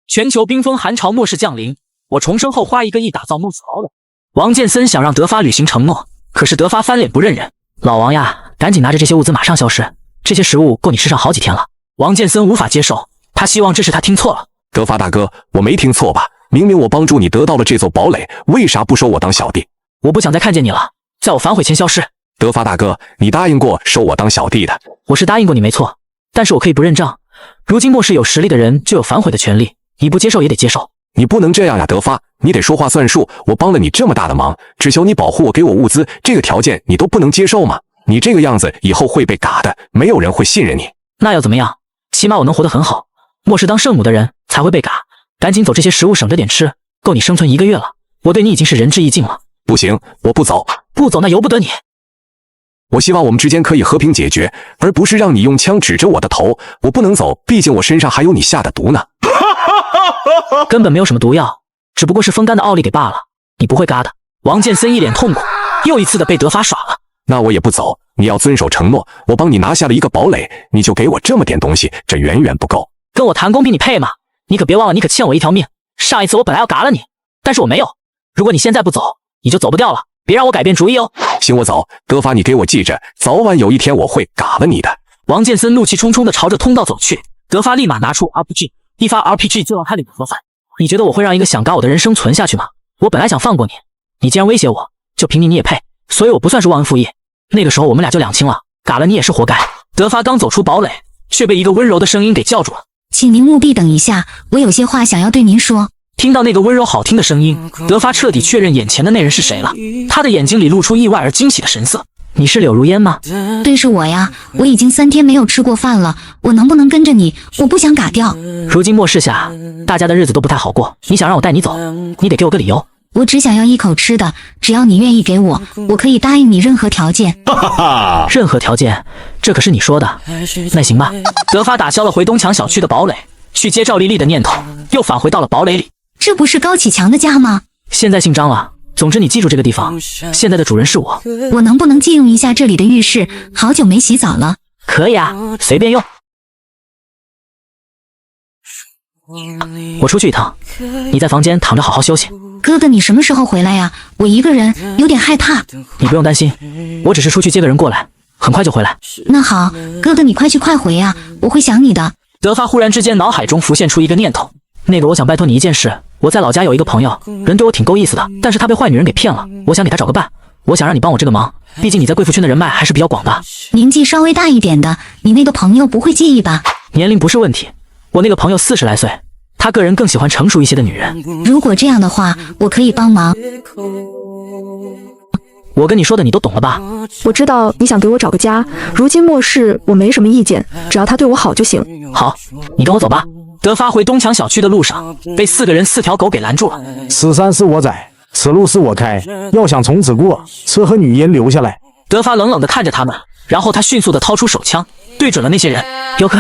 全球冰封寒潮末世降临，我重生后花1个亿打造末世堡垒。王建森想让德发履行承诺，可是德发翻脸不认人。老王呀，赶紧拿着这些物资马上消失，这些食物够你吃上好几天了。王建森无法接受，他希望这是他听错了。德发大哥，我没听错吧？明明我帮助你得到了这座堡垒，为啥不收我当小弟？我不想再看见你了，在我反悔前消失。德发大哥，你答应过收我当小弟的。我是答应过你没错，但是我可以不认账。如今末世有实力的人就有反悔的权利，你不接受也得接受。你不能这样呀，德发，你得说话算数。我帮了你这么大的忙，只求你保护我，给我物资，这个条件你都不能接受吗？你这个样子以后会被嘎的，没有人会信任你。那又怎么样？起码我能活得很好。末世当圣母的人才会被嘎。赶紧走，这些食物省着点吃，够你生存1个月了。我对你已经是仁至义尽了。不行，我不走。不走那由不得你。我希望我们之间可以和平解决，而不是让你用枪指着我的头。我不能走，毕竟我身上还有你下的毒呢。根本没有什么毒药，只不过是风干的奥利给罢了。你不会嘎的。王建森一脸痛苦，又一次的被德发耍了。那我也不走，你要遵守承诺。我帮你拿下了一个堡垒，你就给我这么点东西，这远远不够。跟我谈公平，你配吗？你可别忘了，你可欠我一条命。上一次我本来要嘎了你，但是我没有。如果你现在不走，你就走不掉了。别让我改变主意哦。行，我走。德发，你给我记着，早晚有一天我会嘎了你的。王建森怒气冲冲地朝着通道走去。德发立马拿出 RPG， 一发 RPG 就让他领盒饭。你觉得我会让一个想嘎我的人生存下去吗？我本来想放过你，你既然威胁我，就凭你也配。所以我不算是忘恩负义。那个时候我们俩就两清了，嘎了你也是活该。德发刚走出堡垒，却被一个温柔的声音给叫住了。请您务必等一下，我有些话想要对您说。听到那个温柔好听的声音，德发彻底确认眼前的那人是谁了。他的眼睛里露出意外而惊喜的神色。你是柳如烟吗？对，是我呀。我已经3天没有吃过饭了，我能不能跟着你？我不想嘎掉。如今末世下，大家的日子都不太好过，你想让我带你走，你得给我个理由。我只想要一口吃的，只要你愿意给我，我可以答应你任何条件。任何条件？这可是你说的。那行吧。德发打消了回东墙小区的堡垒，去接赵丽丽的念头，又返回到了堡垒里。这不是高启强的家吗？现在姓张了。总之你记住这个地方，现在的主人是我。我能不能借用一下这里的浴室？好久没洗澡了。可以啊，随便用。我出去一趟，你在房间躺着好好休息。哥哥，你什么时候回来呀？我一个人有点害怕。你不用担心，我只是出去接个人过来，很快就回来。那好，哥哥你快去快回呀，我会想你的。德发忽然之间脑海中浮现出一个念头，那个我想拜托你一件事。我在老家有一个朋友，人对我挺够意思的，但是他被坏女人给骗了，我想给他找个伴。我想让你帮我这个忙，毕竟你在贵妇圈的人脉还是比较广的。年纪稍微大一点的，你那个朋友不会介意吧？年龄不是问题，我那个朋友40来岁，他个人更喜欢成熟一些的女人。如果这样的话，我可以帮忙。我跟你说的你都懂了吧？我知道你想给我找个家，如今末世我没什么意见，只要他对我好就行。好，你跟我走吧。德发回东墙小区的路上，被4个人4条狗给拦住了。此山是我窄，此路是我开，要想从此过，车和女人留下来。德发冷冷地看着他们，然后他迅速地掏出手枪，对准了那些人。尤克，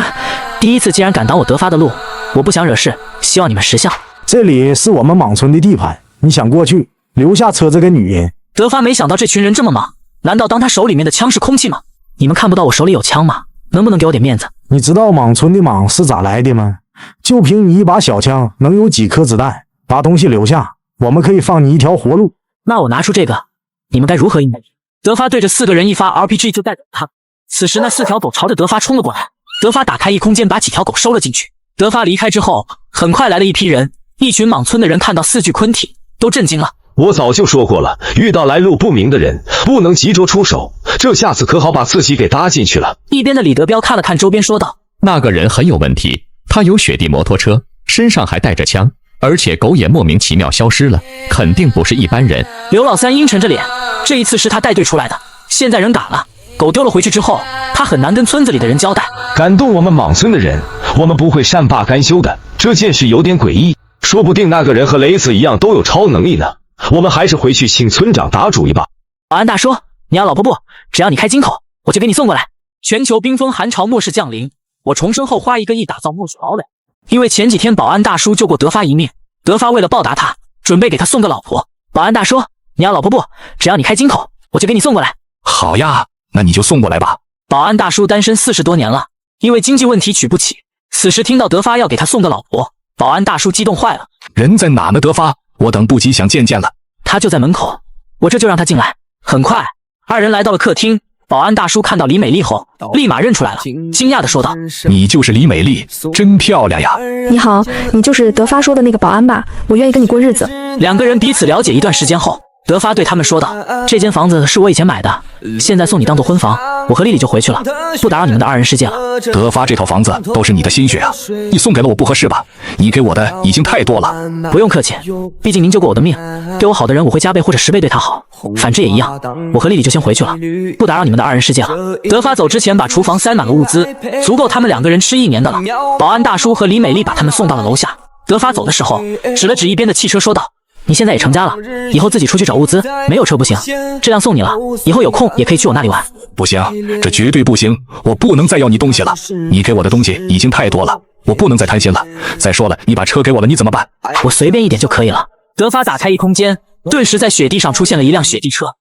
第一次竟然敢挡我德发的路，我不想惹事，希望你们识相。这里是我们莽村的地盘，你想过去，留下车子跟女人。德发没想到这群人这么莽，难道当他手里面的枪是空气吗？你们看不到我手里有枪吗？能不能给我点面子？你知道莽村的莽是咋来的吗？就凭你一把小枪，能有几颗子弹？把东西留下，我们可以放你一条活路。那我拿出这个，你们该如何应对？德发对着4个人一发 RPG 就带走他。此时那4条狗朝着德发冲了过来，德发打开异空间，把几条狗收了进去。德发离开之后，很快来了一批人，一群莽村的人看到4具昆体，都震惊了。我早就说过了，遇到来路不明的人，不能急着出手，这下子可好把自己给搭进去了。一边的李德彪看了看周边，说道：“那个人很有问题，他有雪地摩托车，身上还带着枪，而且狗也莫名其妙消失了，肯定不是一般人。”刘老三阴沉着脸，这一次是他带队出来的，现在人赶了，狗丢了回去之后，他很难跟村子里的人交代。感动我们莽村的人，我们不会善罢甘休的。这件事有点诡异，说不定那个人和雷子一样都有超能力呢。我们还是回去请村长打主意吧。保安大叔，你要老婆不？只要你开金口，我就给你送过来。全球冰封寒潮末世降临，我重生后花1个亿打造墨水堡垒。因为前几天保安大叔救过德发一命，德发为了报答他，准备给他送个老婆。保安大叔，你要老婆不？只要你开金口，我就给你送过来。好呀，那你就送过来吧。保安大叔单身40多年了，因为经济问题娶不起，此时听到德发要给他送个老婆，保安大叔激动坏了。人在哪呢？德发，我等不及想见见了。他就在门口，我这就让他进来。很快，二人来到了客厅。保安大叔看到李美丽后，立马认出来了，惊讶地说道：“你就是李美丽，真漂亮呀！”你好，你就是德发说的那个保安吧？我愿意跟你过日子。两个人彼此了解一段时间后，德发对他们说道：“这间房子是我以前买的，现在送你当做婚房，我和丽丽就回去了，不打扰你们的2人世界了。”德发，这套房子都是你的心血啊，你送给了我不合适吧？你给我的已经太多了。不用客气，毕竟您救过我的命，对我好的人我会加倍或者10倍对他好，反之也一样。我和丽丽就先回去了，不打扰你们的2人世界了。德发走之前把厨房塞满了物资，足够他们2个人吃1年的了。保安大叔和李美丽把他们送到了楼下。德发走的时候，指了指一边的汽车说道：“你现在也成家了，以后自己出去找物资，没有车不行，这辆送你了，以后有空也可以去我那里玩。”不行，这绝对不行，我不能再要你东西了，你给我的东西已经太多了，我不能再贪心了。再说了，你把车给我了，你怎么办？我随便一点就可以了。德发打开一空间，顿时在雪地上出现了一辆雪地车。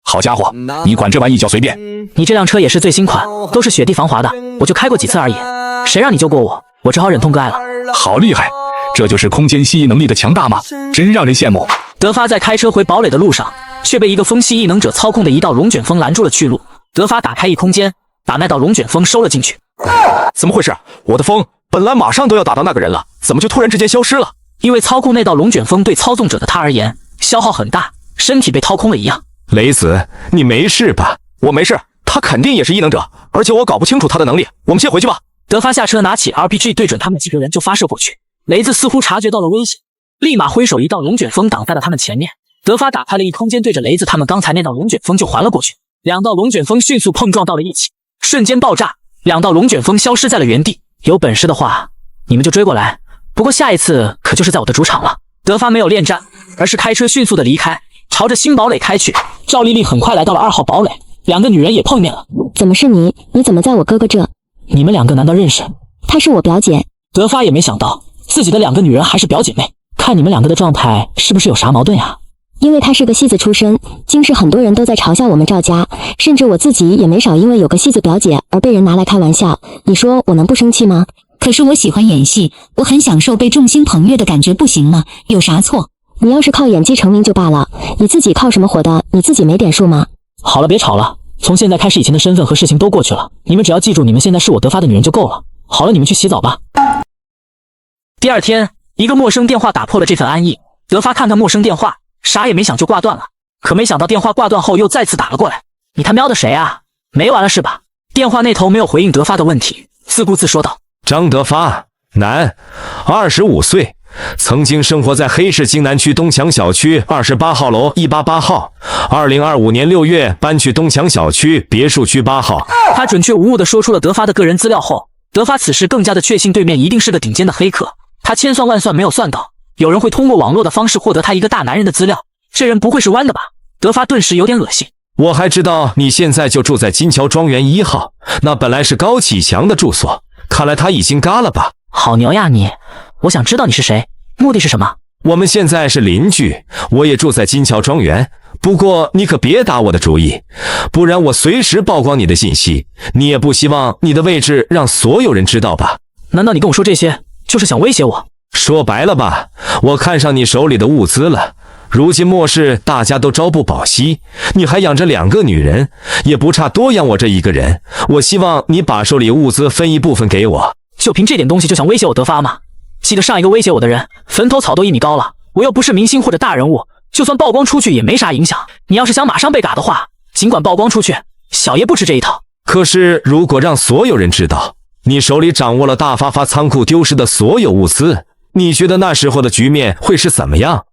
好家伙，你管这玩意叫随便？你这辆车也是最新款，都是雪地防滑的，我就开过几次而已。谁让你救过我，我只好忍痛割爱了。好厉害，这就是空间吸引能力的强大吗？真让人羡慕。德发在开车回堡垒的路上，却被一个风系异能者操控的一道龙卷风拦住了去路。德发打开异空间，把那道龙卷风收了进去。怎么回事？我的风本来马上都要打到那个人了，怎么就突然之间消失了？因为操控那道龙卷风对操纵者的他而言消耗很大，身体被掏空了一样。雷子，你没事吧？我没事，他肯定也是异能者，而且我搞不清楚他的能力。我们先回去吧。德发下车，拿起 RPG 对准他们几个人就发射过去。雷子似乎察觉到了危险，立马挥手，一道龙卷风挡在了他们前面。德发打开了异空间，对着雷子他们刚才那道龙卷风就还了过去。2道龙卷风迅速碰撞到了一起，瞬间爆炸，2道龙卷风消失在了原地。有本事的话，你们就追过来，不过下一次可就是在我的主场了。德发没有恋战，而是开车迅速的离开，朝着新堡垒开去。赵丽丽很快来到了2号堡垒，2个女人也碰面了。怎么是你？你怎么在我哥哥这？你们2个难道认识？她是我表姐。德发也没想到自己的2个女人还是表姐妹，看你们2个的状态，是不是有啥矛盾呀？因为她是个戏子出身，京师很多人都在嘲笑我们赵家，甚至我自己也没少因为有个戏子表姐而被人拿来开玩笑。你说我能不生气吗？可是我喜欢演戏，我很享受被众星捧月的感觉，不行吗？有啥错？你要是靠演技成名就罢了，你自己靠什么活的？你自己没点数吗？好了，别吵了，从现在开始以前的身份和事情都过去了，你们只要记住你们现在是我德发的女人就够了。好了，你们去洗澡吧。第2天，一个陌生电话打破了这份安逸。德发看看陌生电话，啥也没想就挂断了。可没想到电话挂断后又再次打了过来。你他喵的谁啊？没完了是吧？电话那头没有回应德发的问题，自顾自说道：“张德发，男，25岁，曾经生活在黑市京南区东墙小区28号楼188号，2025年6月搬去东墙小区别墅区8号。”他准确无误地说出了德发的个人资料后，德发此时更加的确信对面一定是个顶尖的黑客。他千算万算没有算到，有人会通过网络的方式获得他一个大男人的资料，这人不会是弯的吧？德发顿时有点恶心。我还知道你现在就住在金桥庄园1号，那本来是高启强的住所，看来他已经嘎了吧？好牛呀你！我想知道你是谁，目的是什么？我们现在是邻居，我也住在金桥庄园，不过你可别打我的主意，不然我随时曝光你的信息，你也不希望你的位置让所有人知道吧？难道你跟我说这些就是想威胁我？说白了吧，我看上你手里的物资了。如今末世大家都朝不保夕，你还养着2个女人，也不差多养我这一个人。我希望你把手里物资分一部分给我。就凭这点东西就想威胁我德发吗？记得上一个威胁我的人坟头草都1米高了，我又不是明星或者大人物，就算曝光出去也没啥影响。你要是想马上被嘎的话，尽管曝光出去，小爷不吃这一套。可是如果让所有人知道你手里掌握了大发发仓库丢失的所有物资，你觉得那时候的局面会是怎么样？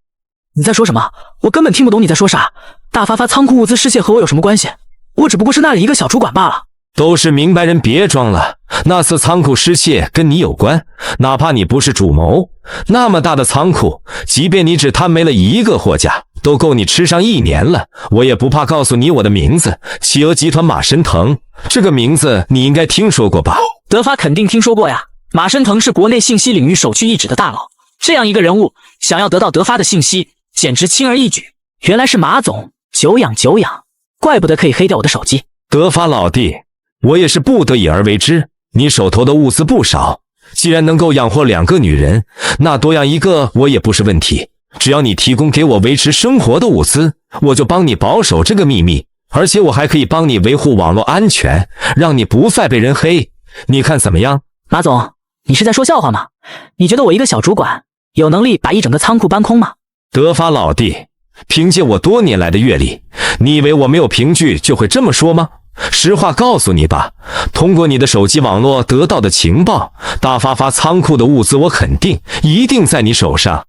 你在说什么？我根本听不懂你在说啥。大发发仓库物资失窃和我有什么关系？我只不过是那里一个小主管罢了。都是明白人，别装了。那次仓库失窃跟你有关，哪怕你不是主谋，那么大的仓库，即便你只贪没了一个货架，都够你吃上1年了。我也不怕告诉你我的名字，企鹅集团马申腾，这个名字你应该听说过吧？德发肯定听说过呀。马申腾是国内信息领域首屈一指的大佬，这样一个人物，想要得到德发的信息，简直轻而易举。原来是马总，久仰久仰，怪不得可以黑掉我的手机。德发老弟，我也是不得已而为之。你手头的物资不少，既然能够养活2个女人，那多养一个我也不是问题。只要你提供给我维持生活的物资，我就帮你保守这个秘密，而且我还可以帮你维护网络安全，让你不再被人黑。你看怎么样？马总，你是在说笑话吗？你觉得我一个小主管有能力把一整个仓库搬空吗？德发老弟，凭借我多年来的阅历，你以为我没有凭据就会这么说吗？实话告诉你吧，通过你的手机网络得到的情报，大发发仓库的物资我肯定一定在你手上。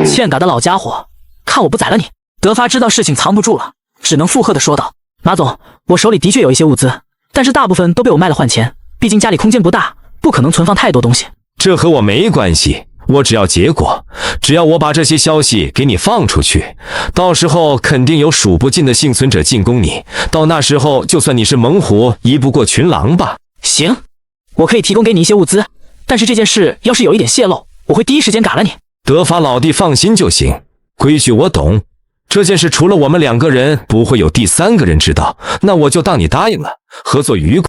欠打的老家伙，看我不宰了你！德发知道事情藏不住了，只能附和地说道：马总，我手里的确有一些物资，但是大部分都被我卖了换钱，毕竟家里空间不大，不可能存放太多东西。这和我没关系，我只要结果，只要我把这些消息给你放出去，到时候肯定有数不尽的幸存者进攻你，到那时候就算你是猛虎移不过群狼吧。行，我可以提供给你一些物资，但是这件事要是有一点泄露，我会第一时间嘎了你。德发老弟放心就行，规矩我懂，这件事除了我们2个人不会有第3个人知道，那我就当你答应了，合作愉快。